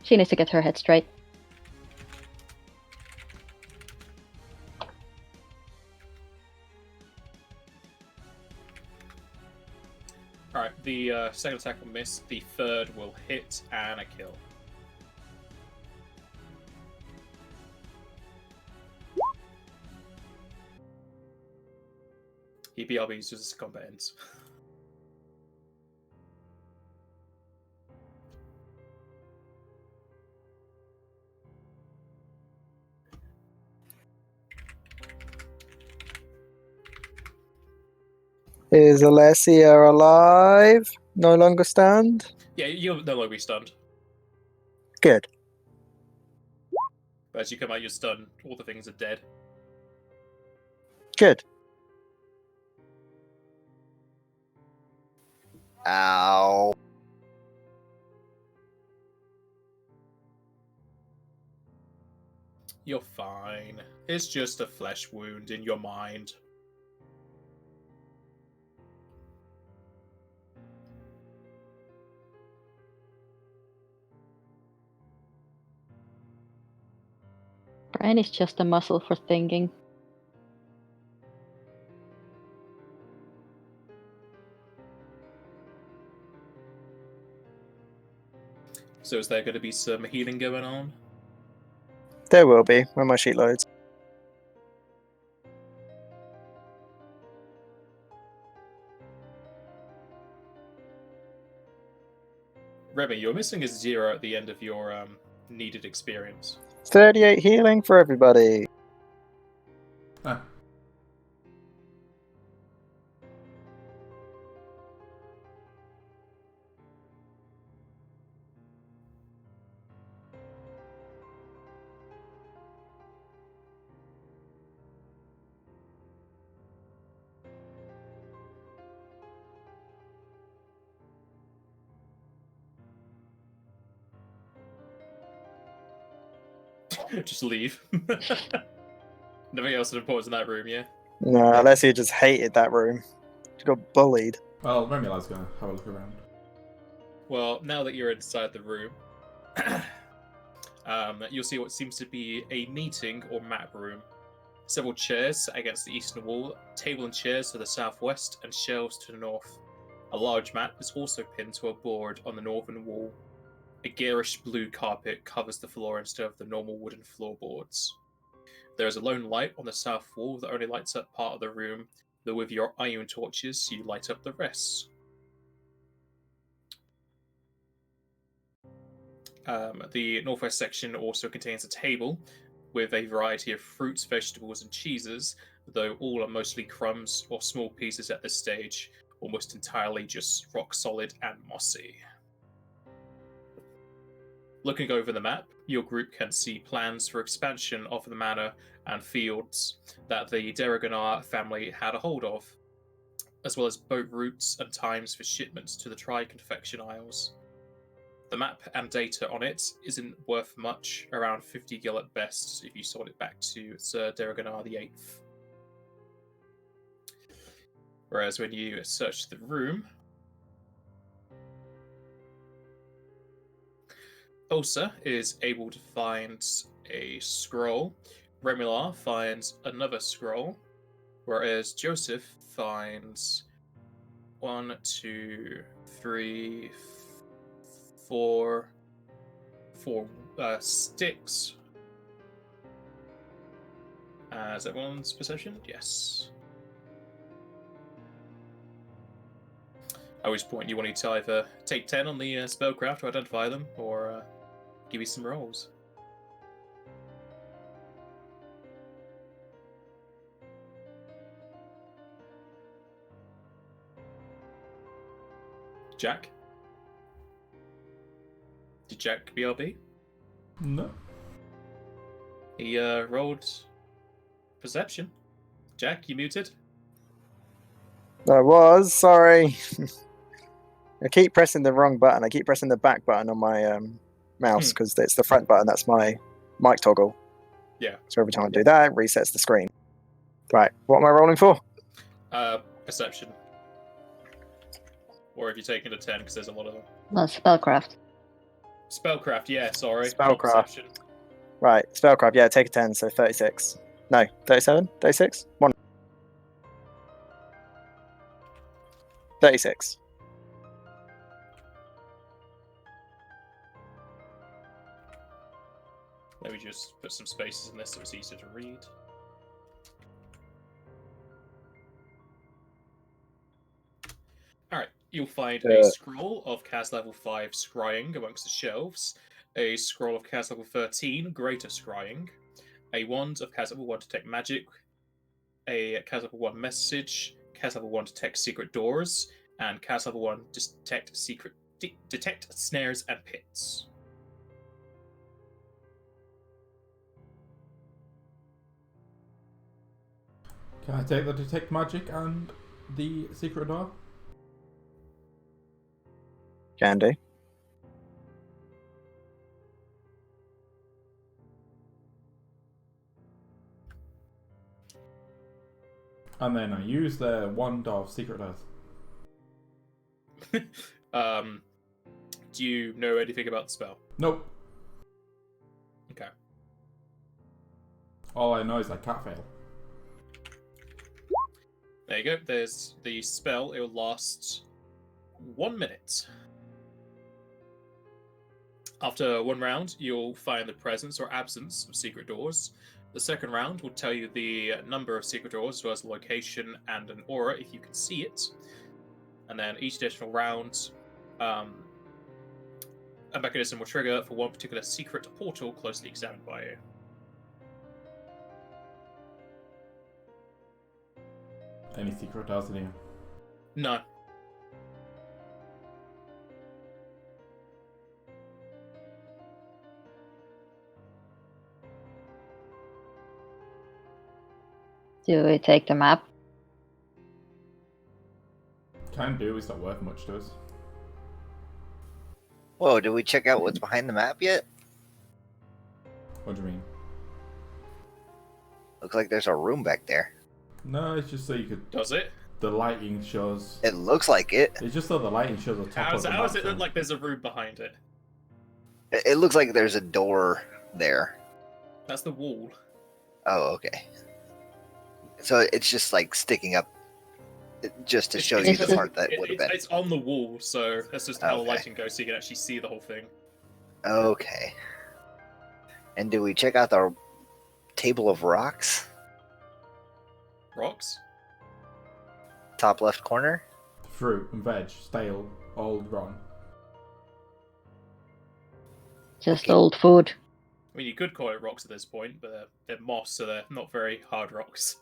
She needs to get her head straight. Alright, the second attack will miss, the third will hit, and a kill. He BRBs as combat ends. Is Alessia alive? No longer stunned? Yeah, you'll no longer be stunned. Good. But as you come out, you're stunned. All the things are dead. Good. Ow. You're fine. It's just a flesh wound in your mind. Brain is just a muscle for thinking. So is there going to be some healing going on? There will be when my sheet loads. Remy, you're missing a 0 at the end of your needed experience. 38 healing for everybody. Ah. Just leave. Nothing else of importance in that room, yeah? No, unless he just hated that room. He got bullied. Well, Remula's gonna have a look around. Well, now that you're inside the room, you'll see what seems to be a meeting or map room. Several chairs against the eastern wall, table and chairs to the southwest, and shelves to the north. A large map is also pinned to a board on the northern wall. A garish blue carpet covers the floor instead of the normal wooden floorboards. There is a lone light on the south wall that only lights up part of the room, though with your iron torches you light up the rest. The northwest section also contains a table with a variety of fruits, vegetables, and cheeses, though all are mostly crumbs or small pieces at this stage, almost entirely just rock solid and mossy. Looking over the map, your group can see plans for expansion of the manor and fields that the Deregannar family had a hold of, as well as boat routes and times for shipments to the Tri-Confection Isles. The map and data on it isn't worth much, around 50 gil at best if you sold it back to Sir Deregannar VIII. Whereas when you search the room, Osa is able to find a scroll, Remular finds another scroll, whereas Joseph finds 1, 2, 3, 4 sticks. Is everyone's perception? Yes. At which point you want to either take 10 on the spellcraft to identify them, or give you some rolls. Jack? Did Jack BRB? No. He rolled perception. Jack, you muted? I was, sorry. I keep pressing the wrong button. I keep pressing the back button on my mouse because it's the front button. That's my mic toggle. Yeah. So every time I do that, it resets the screen. Right, what am I rolling for? Perception. Or if you take it to 10, because there's a lot of them. Well, spellcraft. Spellcraft, yeah, sorry. Spellcraft. Not perception. Right, spellcraft, yeah, take a 10, so 36. No, 37? 36? 1. 36. Let me just put some spaces in this so it's easier to read. Alright, you'll find a scroll of CAS level 5 scrying amongst the shelves, a scroll of CAS level 13 greater scrying, a wand of CAS level 1 detect magic, a CAS level 1 message, CAS level 1 detect secret doors, and CAS level 1 detect snares and pits. Can I take the detect magic and the secret door? Can do. And then I use the wand of secret earth. Do you know anything about the spell? Nope. Okay. All I know is I can't fail. There you go. There's the spell. It will last 1 minute. After one round, you'll find the presence or absence of secret doors. The second round will tell you the number of secret doors, as well as the location and an aura if you can see it. And then each additional round, a mechanism will trigger for one particular secret portal closely examined by you. Any secret doors in here? No. Do we take the map? Can do, it's not worth much to us. Whoa, did we check out what's behind the map yet? What do you mean? Looks like there's a room back there. No, it's just so you could. Does it? The lighting shows. It looks like it. It's just so the lighting shows the top of the How does map it look thing. like there's a room behind it? It looks like there's a door there. That's the wall. Oh, okay. So it's just like sticking up, just to show you it's the just- part that would have been. It's on the wall, so that's just how the Okay. lighting goes, so you can actually see the whole thing. Okay. And do we check out the table of rocks? Rocks? Top left corner? Fruit and veg, stale, old, rotten. Just Okay. old food. I mean, you could call it rocks at this point, but they're moss, so they're not very hard rocks.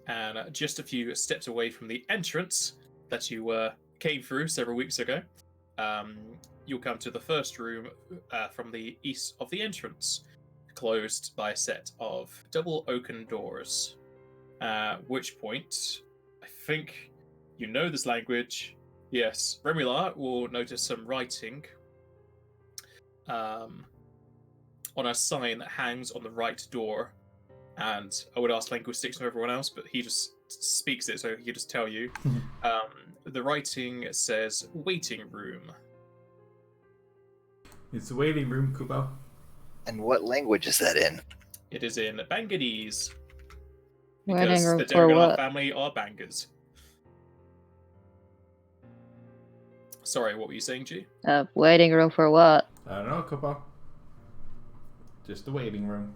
And just a few steps away from the entrance that you came through several weeks ago, you'll come to the first room from the east of the entrance, closed by a set of double oaken doors. At which point, I think you know this language. Yes, Remula will notice some writing on a sign that hangs on the right door. And I would ask linguistics from everyone else, but he just speaks it, so he can just tell you. The writing says waiting room. It's the waiting room, Kubo. And what language is that in? It is in Bangadese. Waiting Because room the for Deregannar what? family are bangers. Sorry, what were you saying, G? Waiting room for what? I don't know, Kubo. Just the waiting room.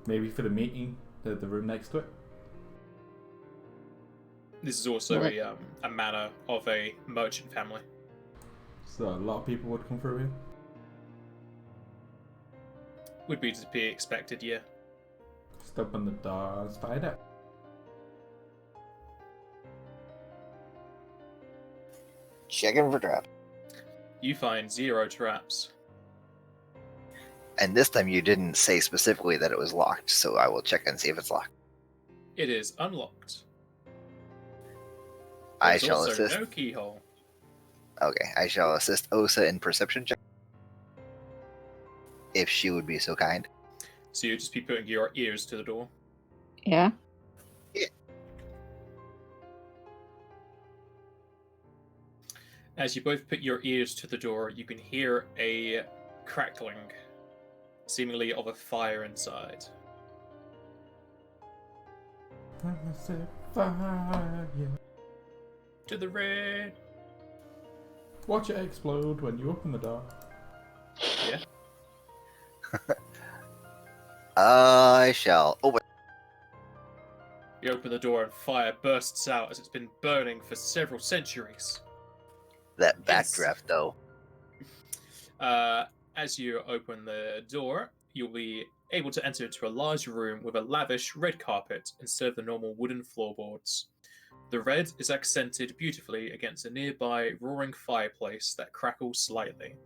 Maybe for the meeting, the room next to it. This is also What? a manor of a merchant family. So a lot of people would come through here. Would be to be expected, yeah. Just open the door and find out. Checking for trap. You find 0 traps. And this time you didn't say specifically that it was locked, so I will check and see if it's locked. It is unlocked. I There's shall also assist. no keyhole. Okay, I shall assist Osa in perception check. If she would be so kind. So you'd just be putting your ears to the door. Yeah. As you both put your ears to the door, you can hear a crackling, seemingly of a fire inside. Fire. To the red. Watch it explode when you open the door. Yeah. I shall open. You open the door and fire bursts out as it's been burning for several centuries. That Yes. backdraft, though. As you open the door, you'll be able to enter into a large room with a lavish red carpet instead of the normal wooden floorboards. The red is accented beautifully against a nearby roaring fireplace that crackles slightly.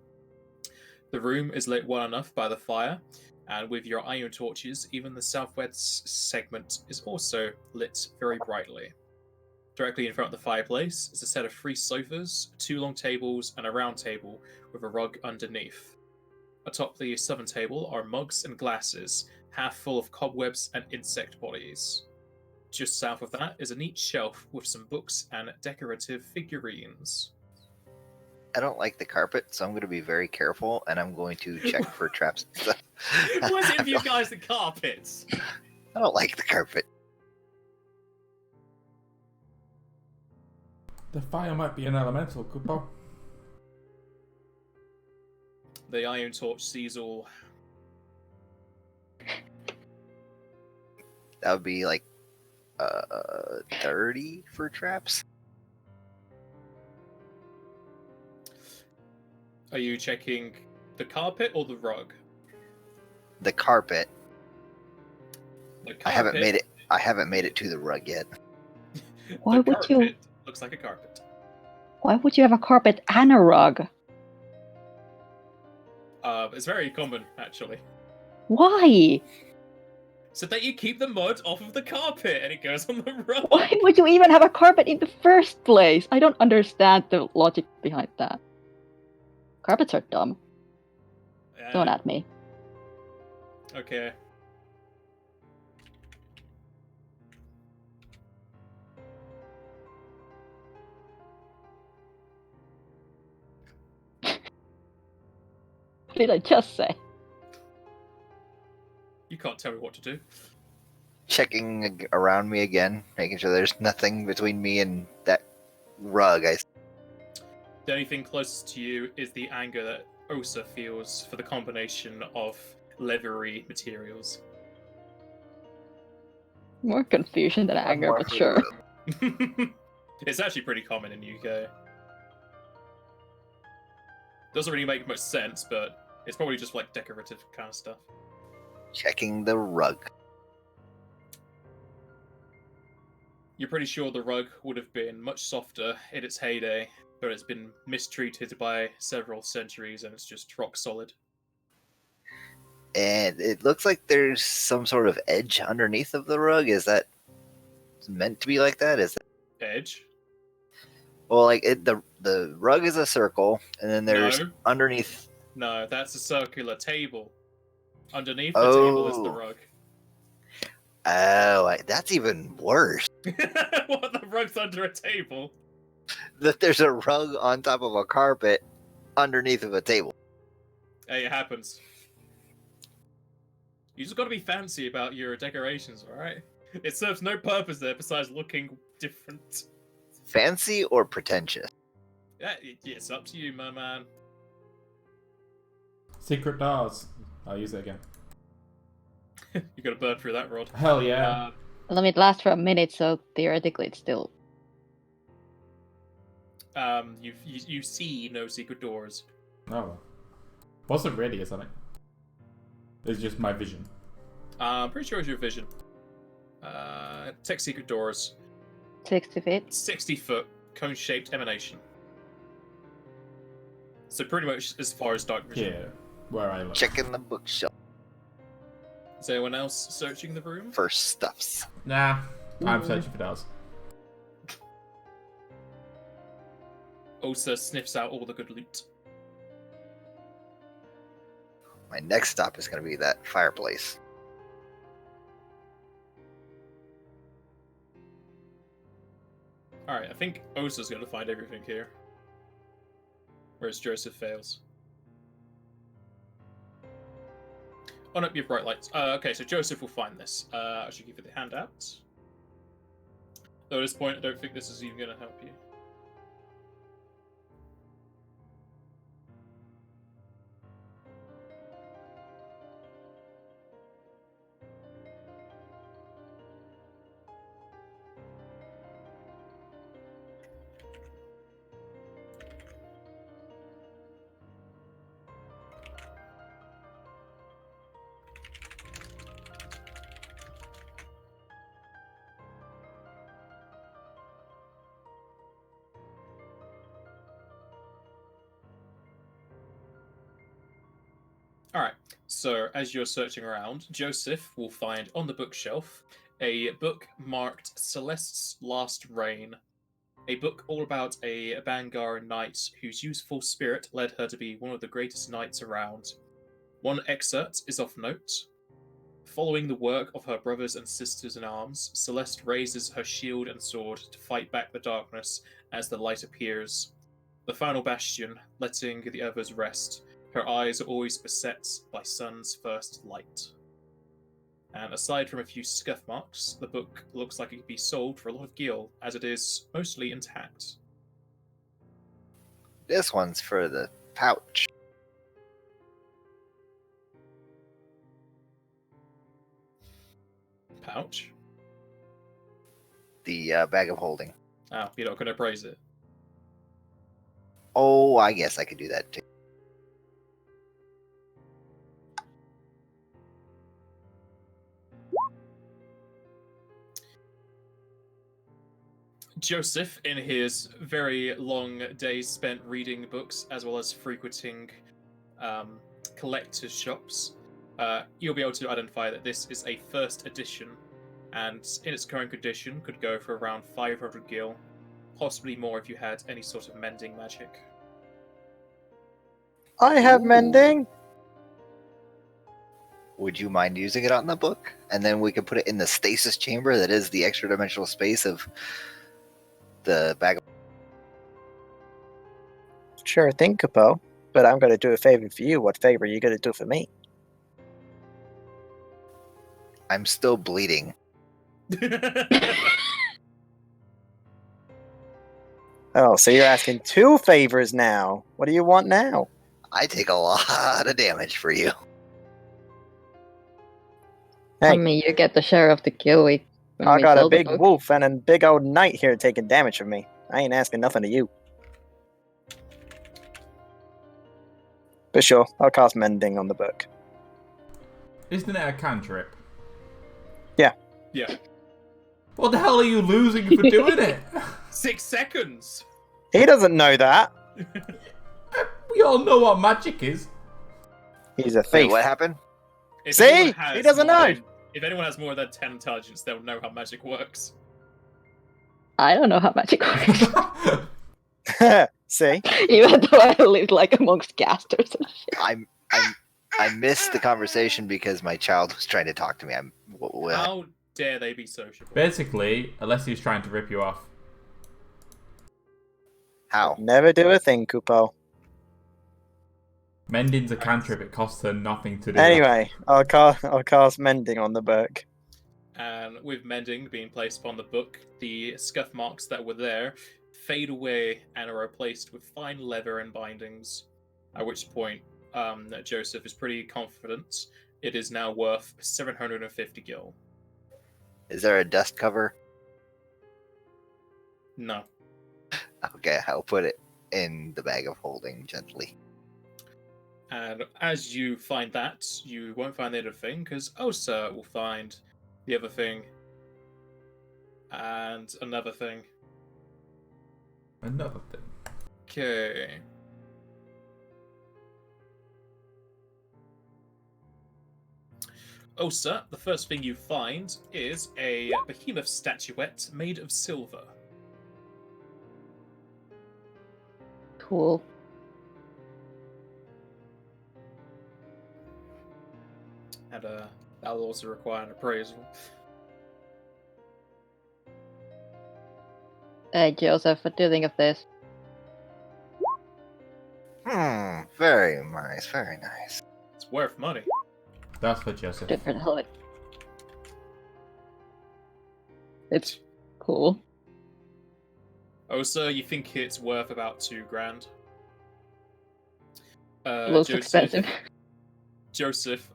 The room is lit well enough by the fire, and with your iron torches, even the southwest segment is also lit very brightly. Directly in front of the fireplace is a set of 3 sofas, 2 long tables, and a round table with a rug underneath. Atop the southern table are mugs and glasses, half full of cobwebs and insect bodies. Just south of that is a neat shelf with some books and decorative figurines. I don't like the carpet, so I'm going to be very careful, and I'm going to check for traps. What's it with you guys, the carpets? I don't like the carpet. The fire might be an elemental, goodbye. The Iron Torch sees all. That would be like 30 for traps. Are you checking the carpet or the rug? The carpet. The carpet. I haven't made it to the rug yet. Why the would carpet you? looks like a carpet. Why would you have a carpet and a rug? It's very common, actually. Why? So that you keep the mud off of the carpet and it goes on the rug. Why would you even have a carpet in the first place? I don't understand the logic behind that. Carpets are dumb. Don't at me. Okay. What did I just say? You can't tell me what to do. Checking around me again, making sure there's nothing between me and that rug. The only thing closest to you is the anger that Osa feels for the combination of leathery materials. More confusion than anger, but sure. It's actually pretty common in UK. Doesn't really make much sense, but it's probably just like decorative kind of stuff. Checking the rug. You're pretty sure the rug would have been much softer in its heyday, but it's been mistreated by several centuries and it's just rock solid. And it looks like there's some sort of edge underneath of the rug. Is that meant to be like that? Is that... Edge? Well, like the rug is a circle, and then there's No. underneath. No, that's a circular table. Underneath the table is the Oh. rug. Oh, that's even worse. What, the rug's under a table? That there's a rug on top of a carpet underneath of a table. Hey, it happens. You just gotta be fancy about your decorations, alright? It serves no purpose there besides looking different. Fancy or pretentious? Yeah, it's up to you, my man. Secret doors. I'll use it again. You gotta burn through that rod. Hell yeah. Well, I mean, it lasts for a minute, so theoretically it's still... You see no secret doors. Oh well. Wasn't really, isn't it? It's just my vision. I'm pretty sure it's your vision. Tech secret doors. 60 feet. 60-foot cone-shaped emanation. So pretty much as far as dark vision. Yeah, where I look. Checking the bookshelf Is anyone else searching the room? for stuffs. Nah, I'm searching for doors. Osa sniffs out all the good loot. My next stop is going to be that fireplace. Alright, I think Osa's gonna find everything here. Whereas Joseph fails. On up your bright lights. Okay, so Joseph will find this. I should give you the handout. Though at this point, I don't think this is even gonna help you. Alright, so as you're searching around, Joseph will find on the bookshelf a book marked Celeste's Last Reign. A book all about a Bangar knight whose youthful spirit led her to be one of the greatest knights around. One excerpt is of note. Following the work of her brothers and sisters in arms, Celeste raises her shield and sword to fight back the darkness as the light appears. The final bastion, letting the others rest. Her eyes are always beset by sun's first light. And aside from a few scuff marks, the book looks like it could be sold for a lot of gil, as it is mostly intact. This one's for the pouch. Pouch? The bag of holding. Oh, you're not going to praise it. Oh, I guess I could do that too. Joseph, in his very long days spent reading books as well as frequenting collector's shops, you'll be able to identify that this is a first edition, and in its current condition could go for around 500 gil, possibly more if you had any sort of mending magic. I have Ooh. mending. Would you mind using it on the book? And then we could put it in the stasis chamber that is the extra dimensional space of the bag of... Sure thing, Capo. But I'm going to do a favor for you. What favor are you going to do for me? I'm still bleeding. Oh, so you're asking 2 favors now. What do you want now? I take a lot of damage for you. Hey. I mean, you get the share of the kill when I we got a sell the big book. wolf and a big old knight here taking damage from me. I ain't asking nothing of you. But sure, I'll cast mending on the book. Isn't it a cantrip? Yeah. What the hell are you losing for doing it? 6 seconds! He doesn't know that. We all know what magic is. He's a Wait, thief. what happened? If See? anyone has He doesn't more know. than- If anyone has more than 10 intelligence, they'll know how magic works. I don't know how magic works. See? Even though I live like amongst casters and shit. I missed the conversation because my child was trying to talk to me. How dare they be sociable? Basically, Alessi's trying to rip you off. How? Never do a thing, Kupo. Mending's a cantrip, it costs her nothing to do. Anyway, I'll cast mending on the book. And with mending being placed upon the book, the scuff marks that were there fade away and are replaced with fine leather and bindings. At which point, Joseph is pretty confident it is now worth 750 gil. Is there a dust cover? No. Okay, I'll put it in the bag of holding gently. And as you find that, you won't find the other thing, because Osa will find the other thing. And another thing. Another thing. Okay. Osa, the first thing you find is a behemoth statuette made of silver. Cool. And that'll also require an appraisal. Hey, Joseph, what do you think of this? Very nice, very nice. It's worth money. That's for Joseph. Good for the hell of it. It's cool. Osa, you think it's worth about 2 grand? Looks expensive. Joseph,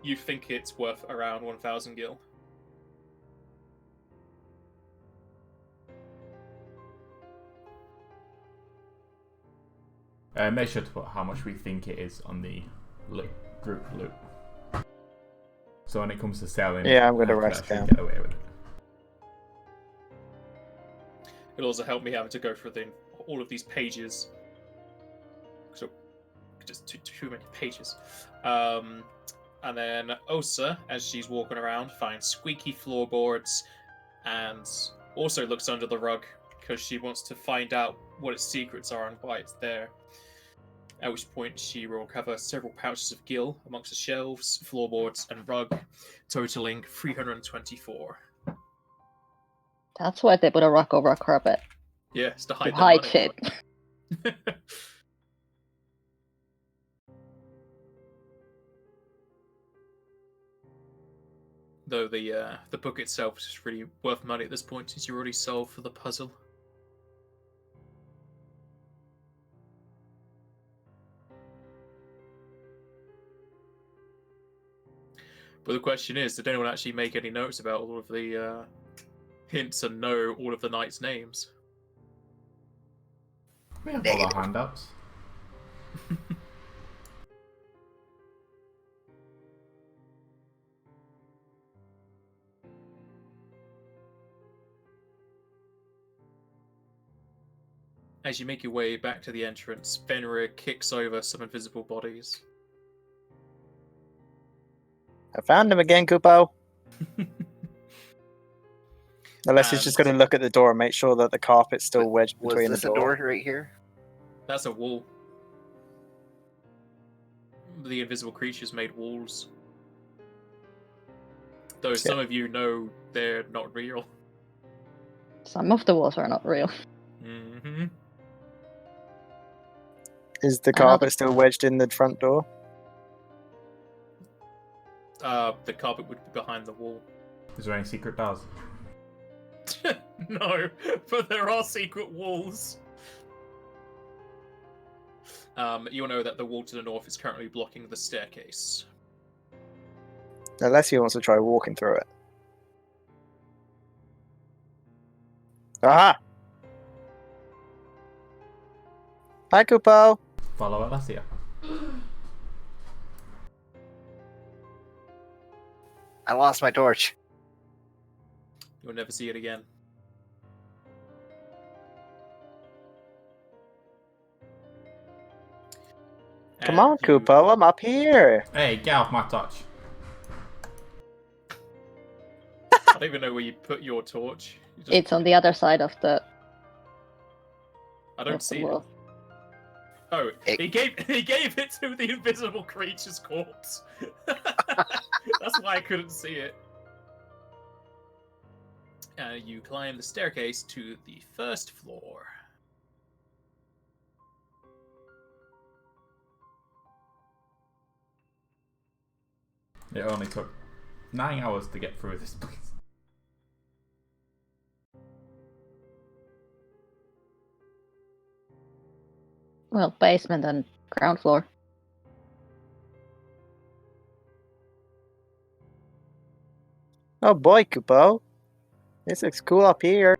you think it's worth around 1,000 gil? Make sure to put how much we think it is on the group loot. So when it comes to selling, Yeah, I'm gonna I can write it actually down. get away with it. It'll also help me having to go through all of these pages. So, just too many pages. And then Osa, as she's walking around, finds squeaky floorboards and also looks under the rug because she wants to find out what its secrets are and why it's there. At which point she will recover several pouches of gil amongst the shelves, floorboards, and rug, totaling 324. That's why they put a rock over a carpet. Yeah, it's to To hide, hide their shit. money. Though the book itself is really worth money at this point, since you already solved for the puzzle. But the question is, did anyone actually make any notes about all of the hints and know all of the knights' names? We have all our handouts. As you make your way back to the entrance, Fenrir kicks over some invisible bodies. I found him again, Kupo. Unless he's just going to look at the door and make sure that the carpet's still wedged Was between this the a door. door right here? That's a wall. The invisible creatures made walls. Though some of you know they're not real. Some of the walls are not real. Mm-hmm. Is the I know carpet still wedged in the front door? The carpet would be behind the wall. Is there any secret doors? No, but there are secret walls. You'll know that the wall to the north is currently blocking the staircase. Unless he wants to try walking through it. Aha! Hi, Kupo. Follow Alessia. I lost my torch. You'll never see it again. Come on, Kupo. I'm up here. Hey, get off my touch. I don't even know where you put your torch. You just- It's on the other side of the. I don't of the see it. wall. Oh, It- he gave it to the invisible creature's corpse. That's why I couldn't see it. You climb the staircase to the first floor. It only took 9 hours to get through this place. Well, basement and ground floor. Oh boy, Kupo. This looks cool up here.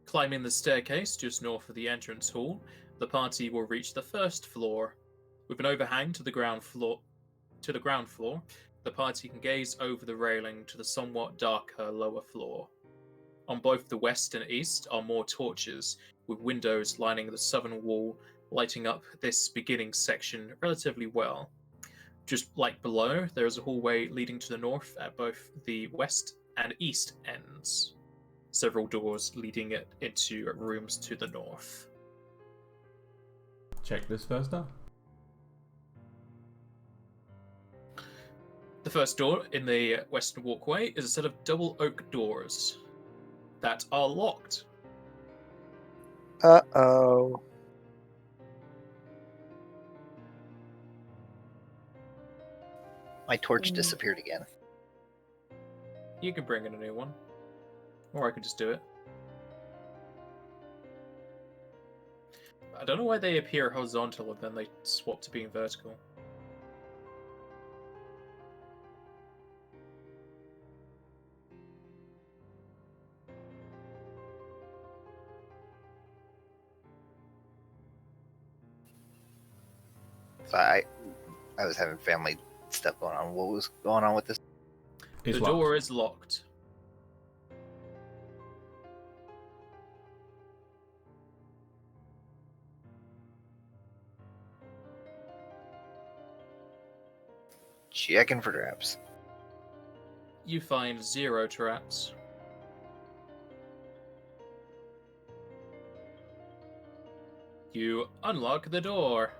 Climbing the staircase just north of the entrance hall, the party will reach the first floor. With an overhang to the ground floor, the party can gaze over the railing to the somewhat darker lower floor. On both the west and east are more torches, with windows lining the southern wall, lighting up this beginning section relatively well. Just like below, there is a hallway leading to the north at both the west and east ends. Several doors leading it into rooms to the north. Check this first door. The first door in the western walkway is a set of double oak doors that are locked. Uh-oh. My torch disappeared again. You can bring in a new one, or I can just do it. I don't know why they appear horizontal and then they swap to being vertical. So I was having family stuff going on. What was going on with this? It's The locked. door is locked. Checking for traps. You find 0 traps. You unlock the door.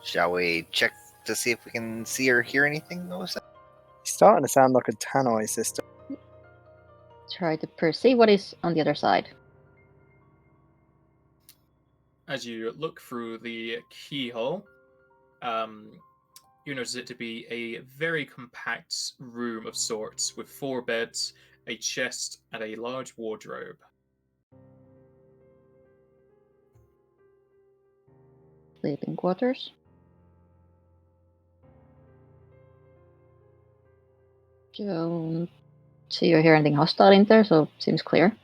Shall we check to see if we can see or hear anything, Melissa? It's starting to sound like a tannoy system. Try to perceive what is on the other side. As you look through the keyhole, you notice it to be a very compact room of sorts with 4 beds, a chest, and a large wardrobe. Sleeping quarters. Don't see or hear anything hostile in there, so seems clear.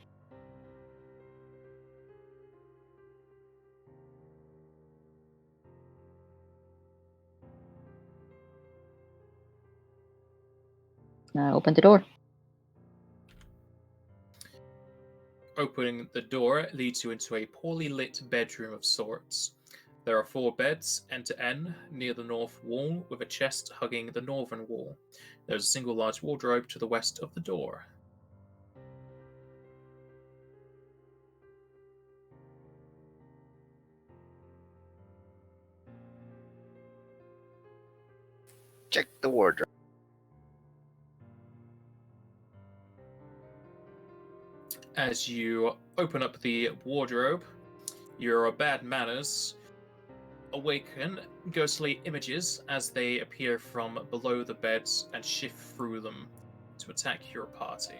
Open the door. Opening the door leads you into a poorly lit bedroom of sorts. There are 4 beds, end to end, near the north wall, with a chest hugging the northern wall. There is a single large wardrobe to the west of the door. Check the wardrobe. As you open up the wardrobe, your bad manners awaken ghostly images as they appear from below the beds and shift through them to attack your party.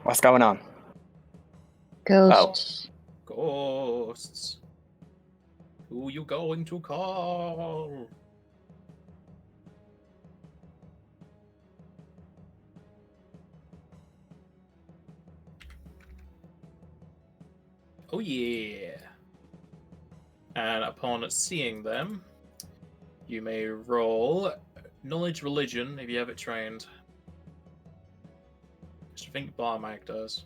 What's going on? Ghosts. Ghosts. Who you going to call? Oh yeah. And upon seeing them, you may roll knowledge religion if you have it trained. Which I think Barmag does.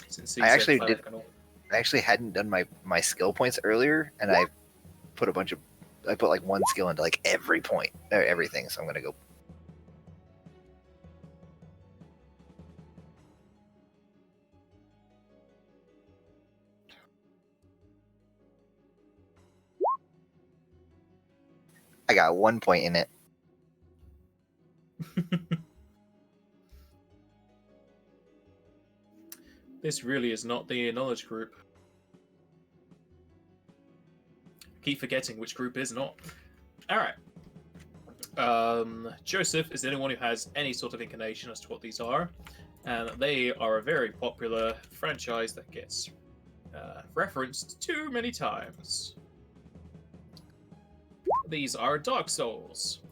Since he's I actually a cleric did- and all. I actually hadn't done my skill points earlier, and I put like 1 skill into like every point, or everything. So I'm gonna go. I got 1 point in it. This really is not the knowledge group. Keep forgetting which group is not. Alright. Joseph is the only one who has any sort of inclination as to what these are. And they are a very popular franchise that gets referenced too many times. These are Dark Souls.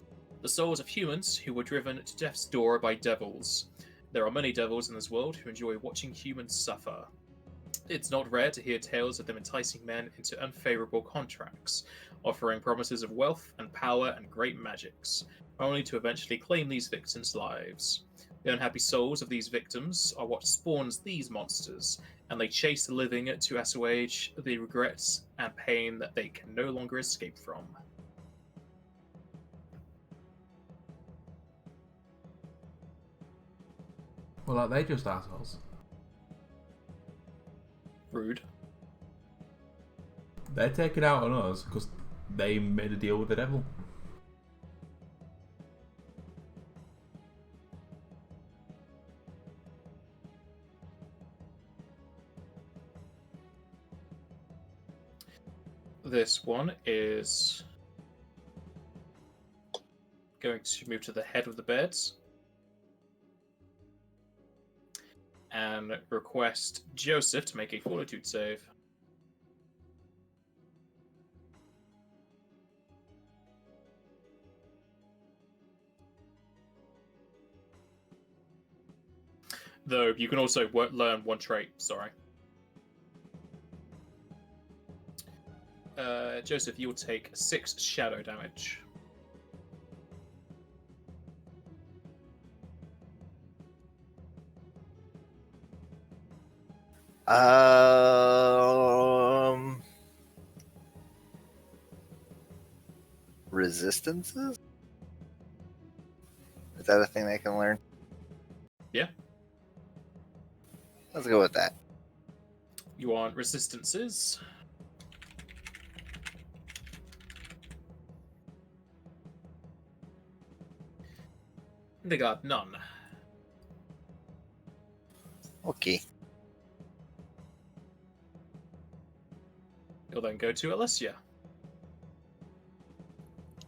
The souls of humans who were driven to death's door by devils. There are many devils in this world who enjoy watching humans suffer. It's not rare to hear tales of them enticing men into unfavorable contracts, offering promises of wealth and power and great magics, only to eventually claim these victims' lives. The unhappy souls of these victims are what spawns these monsters, and they chase the living to assuage the regrets and pain that they can no longer escape from. Well, are they just assholes? Rude. They're taking out on us because they made a deal with the devil. This one is going to move to the head of the beds and request Joseph to make a fortitude save. Though you can also learn 1 trait, sorry. Joseph, you'll take 6 shadow damage. Resistances? Is that a thing they can learn? Yeah. Let's go with that. You want resistances? They got none. Okay. You'll then go to Alicia.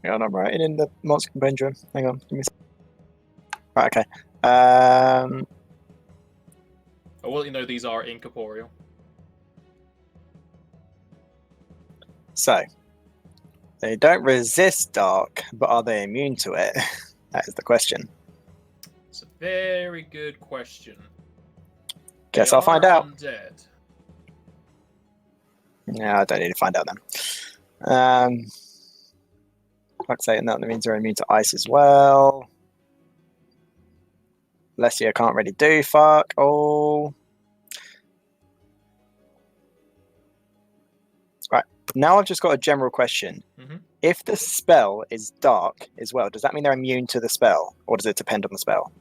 Hang on, I'm writing in the monster compendium. Hang on, give me a second. Right, okay. I will let you know these are incorporeal. So, they don't resist dark, but are they immune to it? That is the question. It's a very good question. Guess They I'll find are out. Undead. Yeah, I don't need to find out then. Like I say, that means they're immune to ice as well. Alessia can't really do fuck all. Right, now I've just got a general question. Mhm. If the spell is dark as well, does that mean they're immune to the spell? Or does it depend on the spell?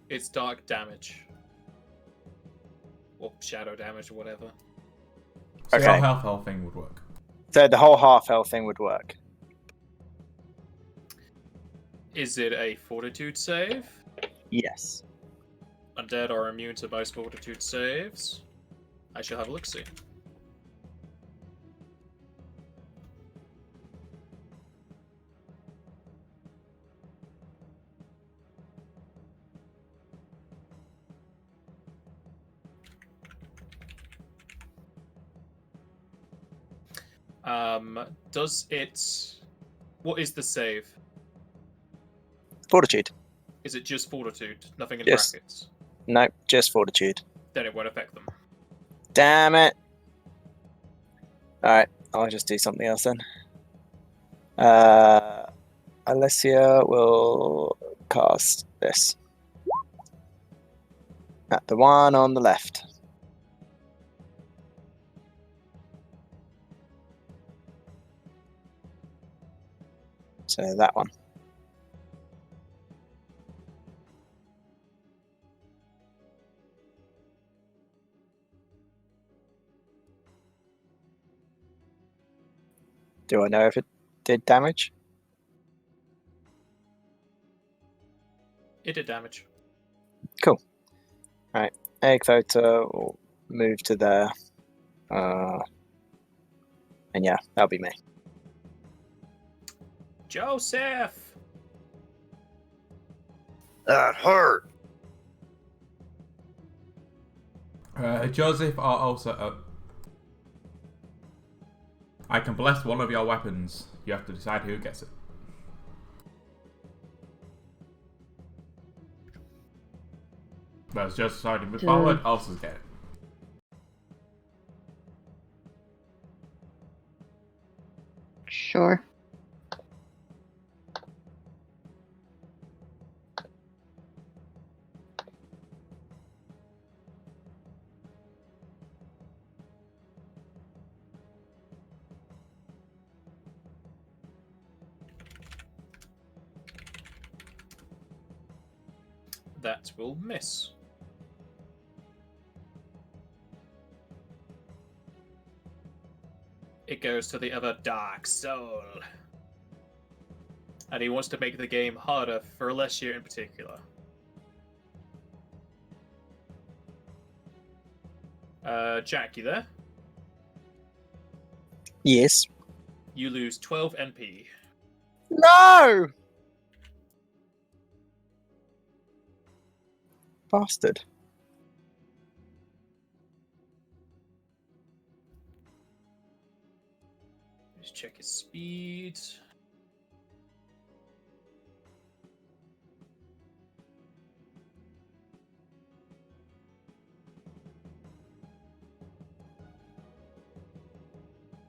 It's dark damage. Or shadow damage or whatever. So Okay. your health thing would work. So the whole half health thing would work. Is it a fortitude save? Yes. Undead are immune to most fortitude saves. I shall have a look-see. Does it... What is the save? Fortitude. Is it just fortitude? Nothing in Yes. brackets? No, just fortitude. Then it won't affect them. Damn it. Alright, I'll just do something else then. Alessia will cast this. At the one on the left. So that one. Do I know if it did damage? It did damage. Cool. Right. Egg photo will move to there. And yeah, that'll be me. Joseph! That hurt. Joseph are also. I can bless one of your weapons. You have to decide who gets it. Well, it's just starting with forward. Also get it. Sure. That will miss. It goes to the other Dark Soul. And he wants to make the game harder for Alessia in particular. Jack, you there? Yes. You lose 12 NP. No! Bastard. Let's check his speed.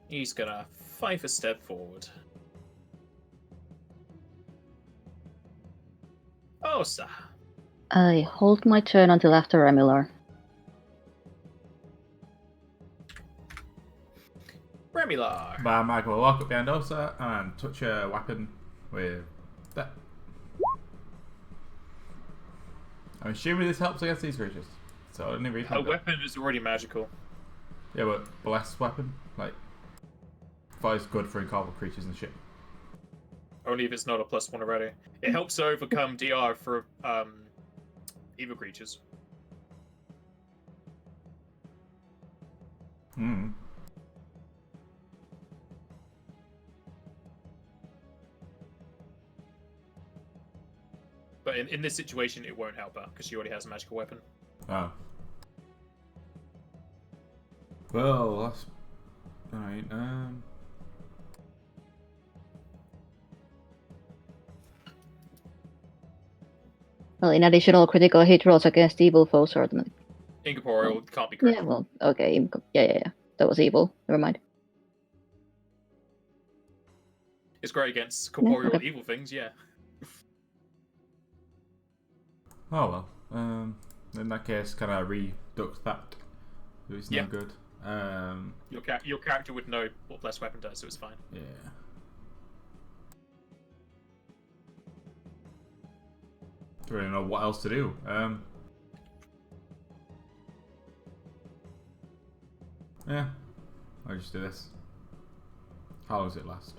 He's gonna 5 a step forward. Osa. I hold my turn until after Remilar. Remilar. But I'm going to walk up behind Osa and touch a weapon with that. I'm assuming this helps against these creatures. So I didn't read A weapon is already magical. Yeah, but blessed weapon, like, I thought it's good for incorporeal creatures and shit. Only if it's not a +1 already. It helps to overcome DR for evil creatures. Hmm. But in this situation, it won't help her, because she already has a magical weapon. Oh. Well, that's... Alright, Well, in additional critical hit rolls against evil foes or something. Incorporeal can't be Yeah, critical. well, okay. Yeah. That was evil. Never mind. It's great against corporeal okay. evil things, yeah. Oh well. In that case, can I reduct that? It's no Yeah. good. Your character would know what blessed weapon does, so it's fine. Yeah. Don't really know what else to do. Yeah. I'll just do this. How long does it last?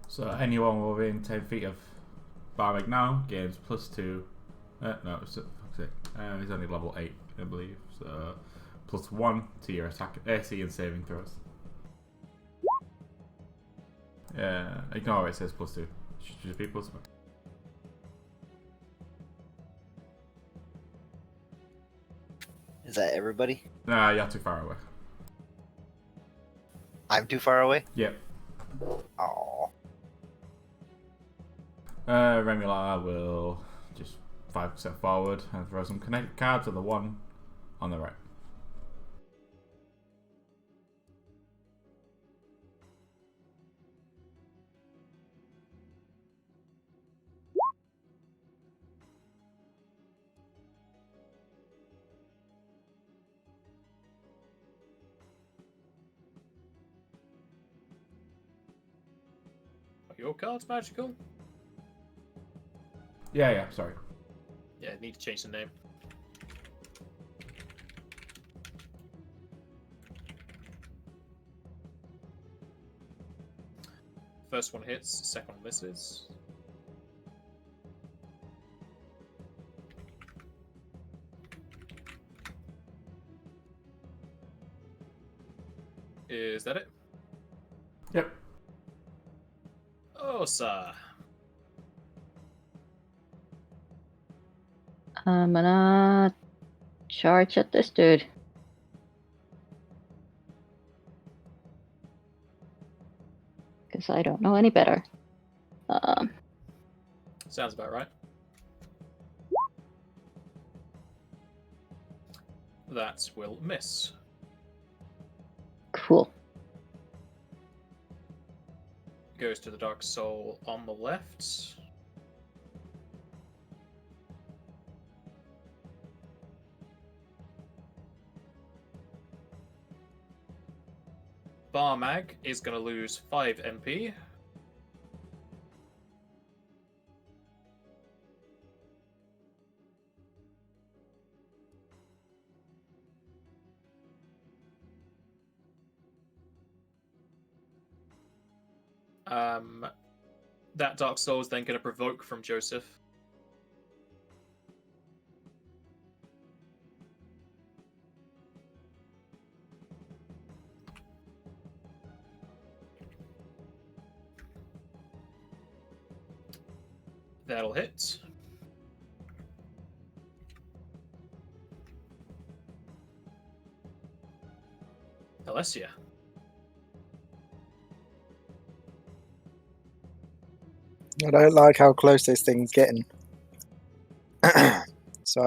So anyone within 10 feet of Barmig now gains +2. No, it's he's only level 8, I believe. So +1 to your attack, AC, and saving throws. Yeah, ignore it says +2. It should just be +1. Is that everybody? Nah, you're too far away. I'm too far away? Yep. Oh. Remula will just 5% forward and throw some connected cards to the one on the right. Are your cards magical? Yeah, sorry. Yeah, need to change the name. First one hits, second one misses. Is that it? Yep. Oh, sir. I'm gonna charge at this dude. Because I don't know any better. Sounds about right. That will miss. Cool. Goes to the Dark Soul on the left. Barmag is going to lose 5 MP. That Dark Soul is then going to provoke from Joseph. That'll hit. Alessia. I don't like how close this thing's getting. So,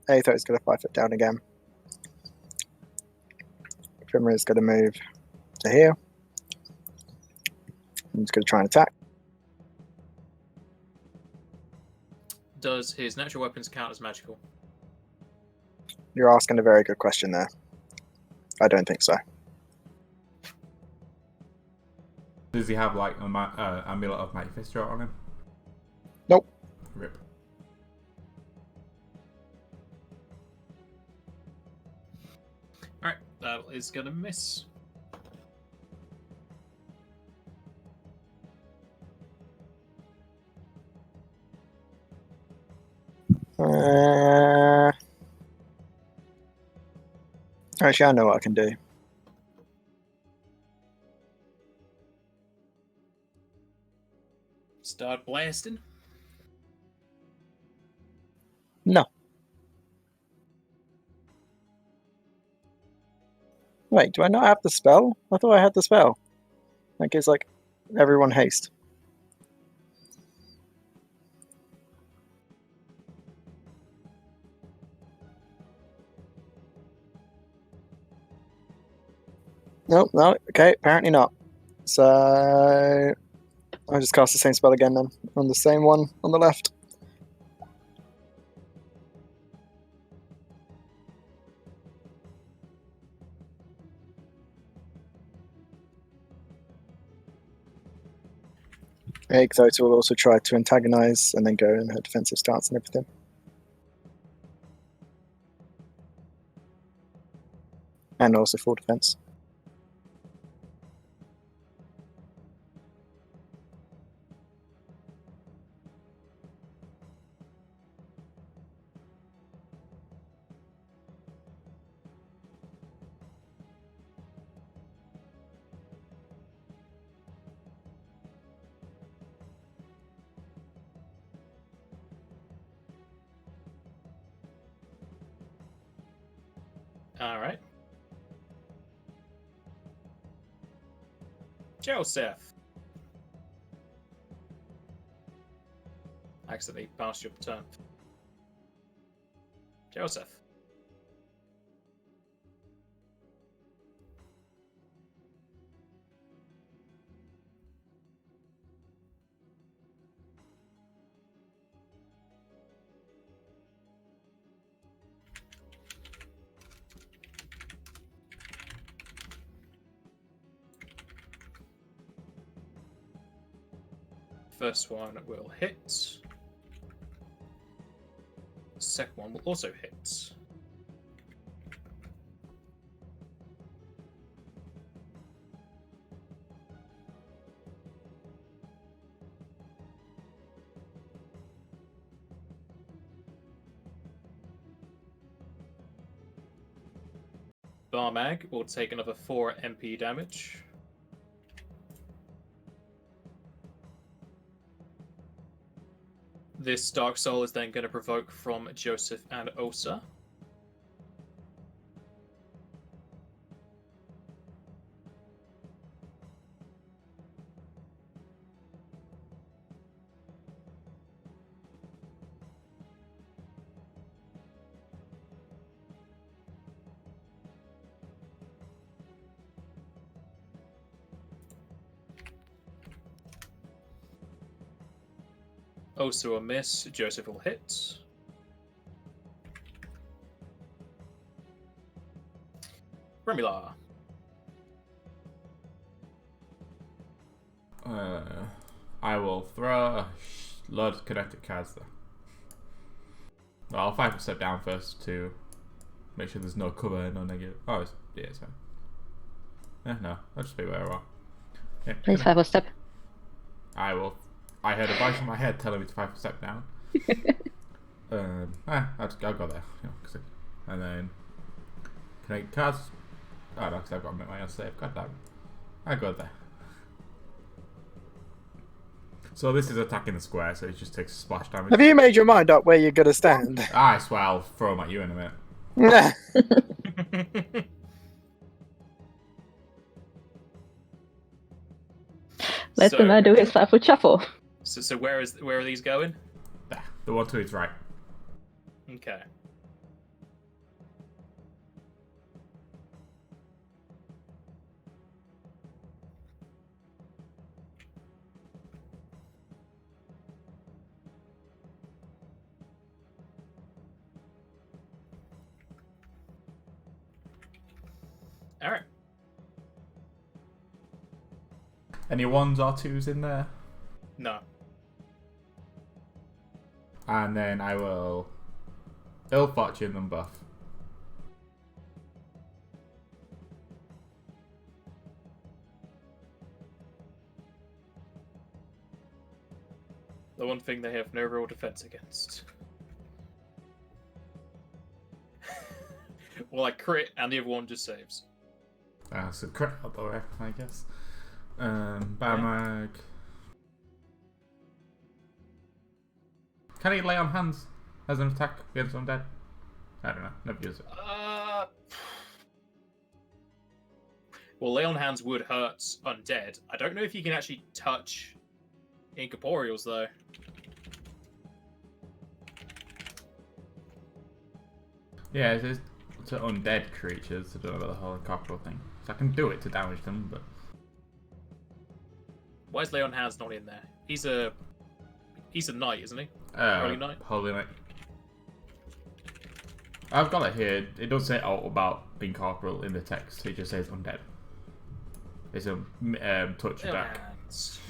Aether is going to 5 foot down again. Trimmer is going to move to here. I'm just going to try and attack. Does his natural weapons count as magical? You're asking a very good question there. I don't think so. Does he have like a amulet of Mighty Fist on him? Nope. Rip. Alright, that is gonna miss. Actually, I know what I can do. Start blasting. No. Wait, do I not have the spell? I thought I had the spell. That gives, like, everyone haste. Nope, no, okay, apparently not. So I'll just cast the same spell again then, on the same one on the left. Exoter will also try to antagonize and then go in her defensive stance and everything. And also full defense. Alright. Joseph. Accidentally passed your turn. Joseph. First one will hit. The second one will also hit. Barmag will take another 4 MP damage. This Dark Soul is then going to provoke from Joseph and Osa. Osa will miss, Joseph will hit. Remula. I will throw a load of kinetic cards there. Well, I'll 5 step down first to make sure there's no cover, no negative. Oh, it's fine. No, I'll just be where I are. Yeah, Please 5 step. I heard a voice in my head telling me to 5 step down. I'll go there. And then kinetic cards. Oh no, because I've got to make my own save. God damn. I go there. So this is attacking the square, so it just takes splash damage. Have you made your mind up where you're going to stand? I swear I'll throw them at you in a minute. Let the man do his 5-foot shuffle. So where are these going? There, the one to his right. Okay. All right. Any ones or twos in there? No. And then I will ill fortune them both. The one thing they have no real defense against. Well, I crit, and the other one just saves. So crit out the way, I guess. Barmag. Can he lay on hands as an attack against undead? I don't know. Never use it. Well, lay on hands would hurt undead. I don't know if you can actually touch incorporeals though. Yeah, it's to undead creatures. I don't know about the whole incorporeal thing. So I can do it to damage them, but Why is lay on hands not in there? He's a knight, isn't he? Holy Knight? Holy Knight. I've got it here. It doesn't say out about incorporeal in the text. It just says undead. It's a touch Lay on back. hands.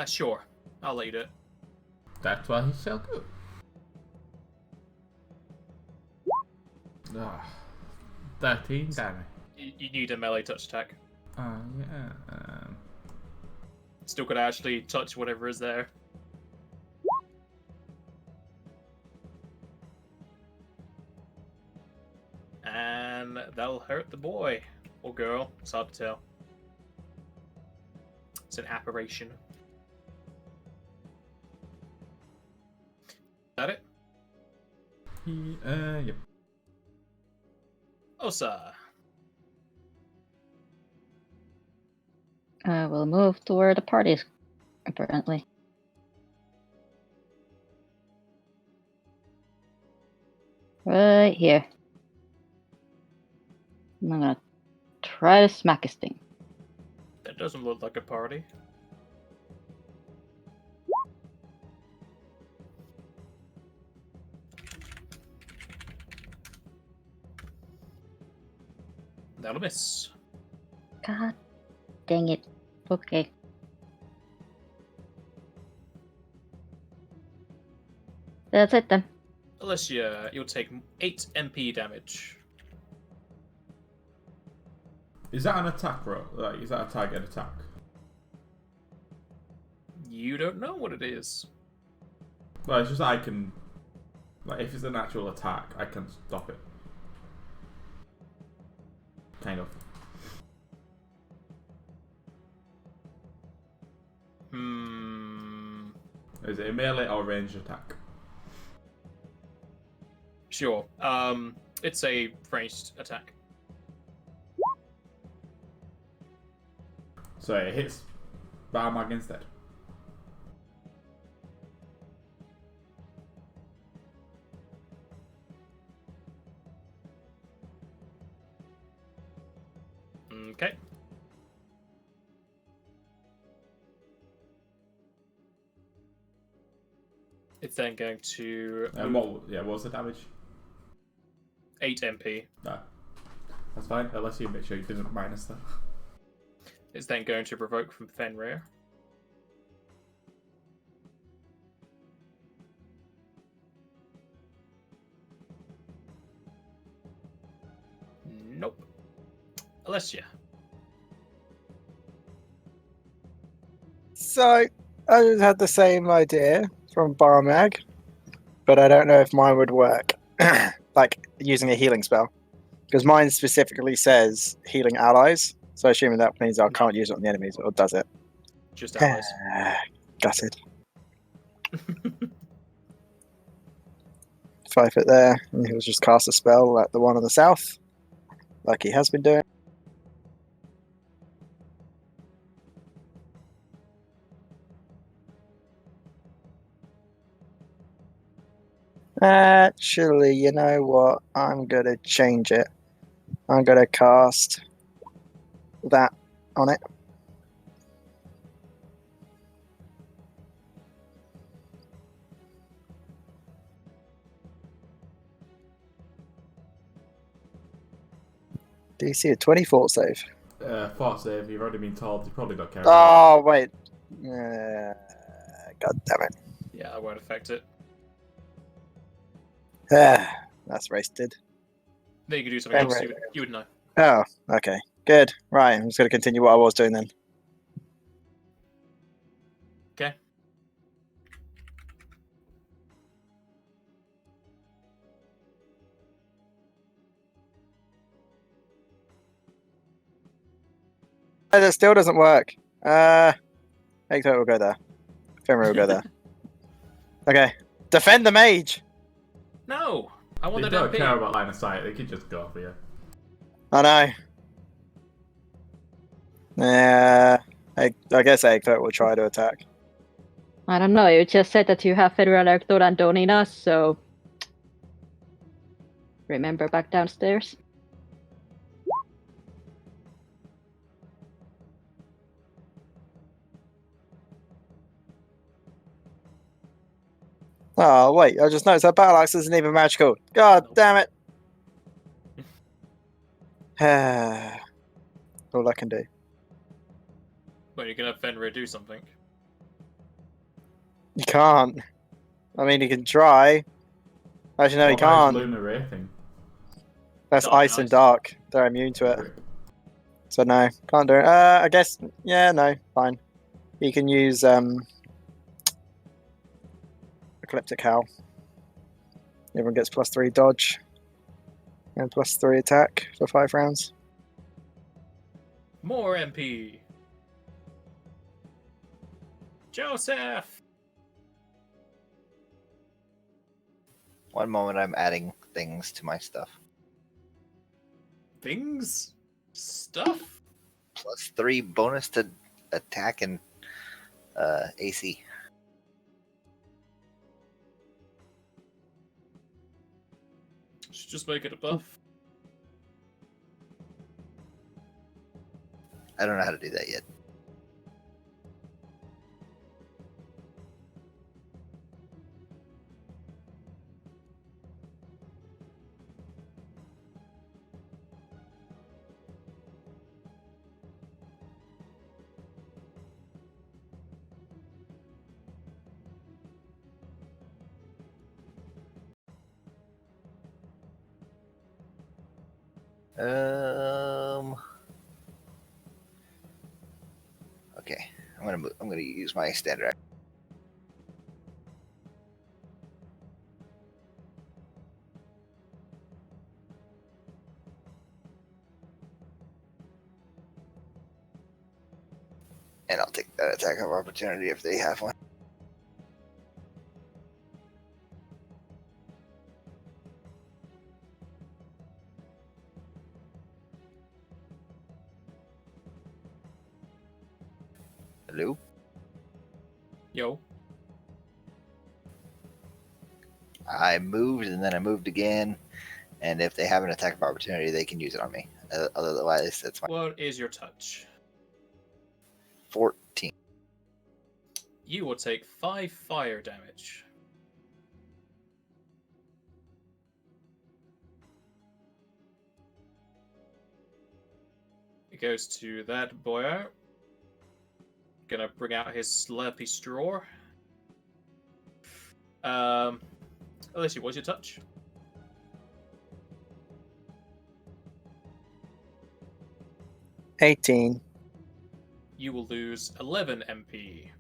Sure. I'll let you do it. That's why he shall go. Ah, 13 damage. You need a melee touch attack. Yeah. Still could actually touch whatever is there. And that'll hurt the boy. Or girl. It's hard to tell. It's an apparition. Is that it? Yep. Osa. We'll move to where the party is, apparently. Right here. And I'm gonna try to smack this thing. That doesn't look like a party. That'll miss. God dang it. Okay. That's it then. Alicia, you'll take 8 MP damage. Is that an attack roll? Like, is that a target attack? You don't know what it is. Well, it's just that I can... Like, if it's an actual attack, I can stop it. Kind of. Is it a melee or ranged attack? Sure. It's a ranged attack. So it hits Barmag instead. Okay. It's then going to What was the damage? 8 MP. No. That's fine, unless you make sure you didn't minus that. It's then going to provoke from Fenrir. Nope. Alessia. So I just had the same idea from Barmag, but I don't know if mine would work. Like using a healing spell, because mine specifically says healing allies. So assuming that means I can't use it on the enemies, or does it? Just allies. Gutted. 5 foot there, and he'll just cast a spell like the one on the south, like he has been doing. Actually, you know what? I'm gonna change it. I'm gonna cast that on it. DC a 24 save. Fort save, you've already been told, you probably don't care. Oh, wait. God damn it. Yeah, that won't affect it. That's wasted. Then you can do something else. Right. You would know. Oh, okay. Good. Right, I'm just going to continue what I was doing then. Okay. That still doesn't work. Exo will go there. Fenrir will go there. Okay. Defend the mage! No! I want They that don't MP. care about line of sight, they could just go for you. I know. Yeah. I guess Eggfoot will try to attack. I don't know. You just said that you have Federal Elector and Donina, so remember back downstairs. Oh, wait. I just noticed that Battle Axe isn't even magical. God damn it. All I can do. Well, you can have Fenrir do something. You can't. I mean, he can try. Actually, no, he What about his can't. Lunar Ray thing? That's Dark ice and and ice. dark. They're immune to it. So no, can't do it. I guess, yeah, no, fine. He can use Ecliptic Howl. Everyone gets +3 dodge and +3 attack for 5 rounds. More MP. Joseph! One moment, I'm adding things to my stuff. Things? Stuff? +3 bonus to attack and AC. Should just make it a buff. I don't know how to do that yet. Okay, I'm gonna use my standard action. And I'll take that attack of opportunity if they have one. Hello? Yo. I moved and then I moved again, and if they have an attack of opportunity, they can use it on me. Otherwise, that's my What is your touch? 14. You will take 5 fire damage. It goes to that boyo. Gonna bring out his slurpy straw. Alicia, what's your touch? $18. You will lose 11 MP.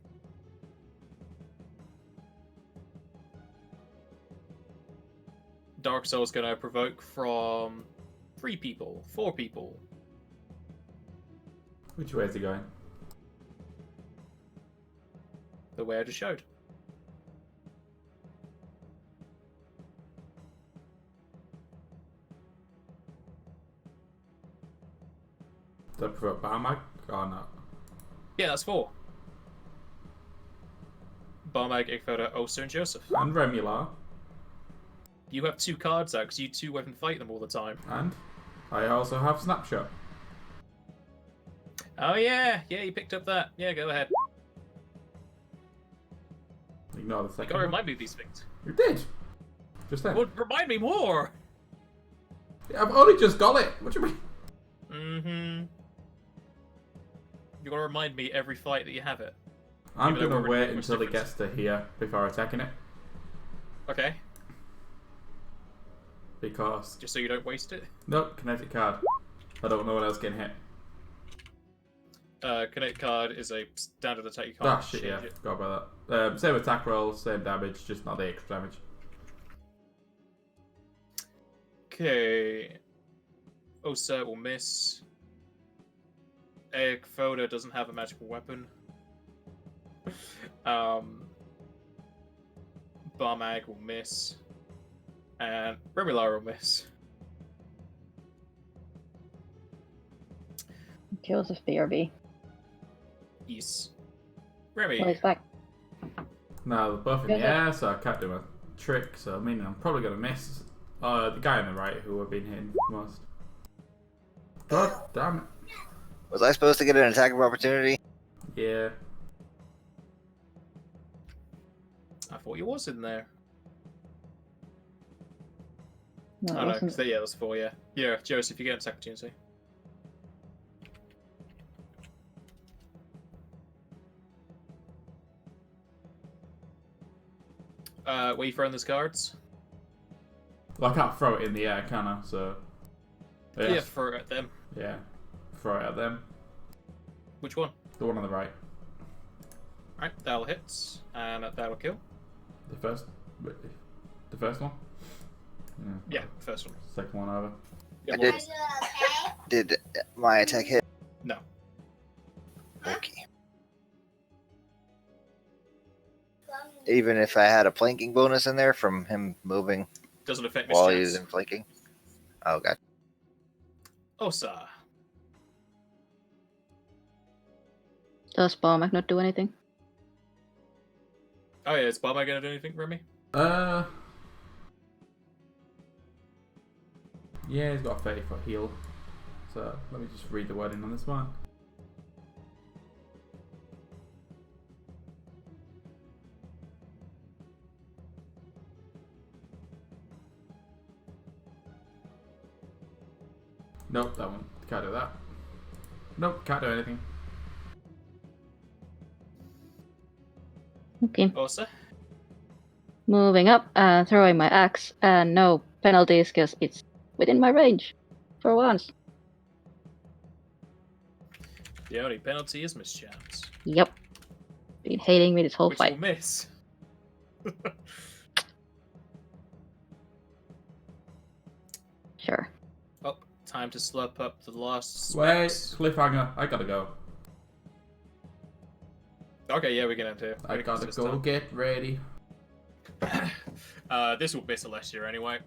Dark Soul's gonna provoke from 3 people, 4 people. Which way is he going? The way I just showed. Does that provoke Barmag or not? Yeah, that's 4. Barmag, Igfoda, Ulster, and Joseph. And Remular. You have 2 cards out because you 2 went and fight them all the time. And I also have Snapshot. Oh yeah, you picked up that. Yeah, go ahead. Ignore the You second gotta one. remind me of these things. You did. Just then. Well, remind me more. Yeah, I've only just got it. What do you mean? Mm-hmm. You gotta remind me every fight that you have it. I'm Even though gonna we're wait in much until it difference. gets to here before attacking it. Okay. Because Just so you don't waste it. nope, kinetic card. I don't know what else getting hit. Connect card is a standard attack. You Ah can't shit, change yeah, it. forgot about that. Same attack roll, same damage, just not the extra damage. Okay. Osa will miss. Egg Foda doesn't have a magical weapon. Barmag will miss. And Remilar will miss. Kills of BRB. Yes. Well, Remy. he's back. No, they're both in Yeah, the air, so I can't do my trick, so I mean I'm probably gonna miss the guy on the right who I've been hitting most. God damn it. Was I supposed to get an attack of opportunity? Yeah. I thought you was in there. No, Oh it no, wasn't. because that's 4, yeah. Yeah, Joseph, you get an attack opportunity. Where you throwing those cards? Well, I can't throw it in the air, can I? So. Yeah, throw it at them. Yeah. Throw it at them. Which one? The one on the right. Alright, that'll hit, and that'll kill. The first. The first one? Yeah, first one. Second one over. Yeah, I did. Did my attack hit? No. Okay. Even if I had a flanking bonus in there from him moving Doesn't affect while Miss he was Chance. in flanking. Oh god. Osa. Does Barmac not do anything? Oh yeah, is Barma gonna do anything, Remy? Yeah, he's got a 30-foot heal. So let me just read the wording on this one. Nope, that one. Can't do that. Nope, can't do anything. Okay. Osa? Moving up and throwing my axe, and no penalties because it's within my range. For once. The only penalty is Miss Chance. Yep. Been hating me this whole Which fight. will miss. Sure. Oh, time to slurp up the last Wait, specs. cliffhanger. I gotta go. Okay, yeah, we're gonna have to. I gotta go get ready. This will miss Alessia anyway.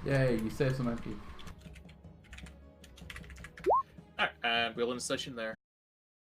Yay, you saved some MP. Alright, and we'll end the session there.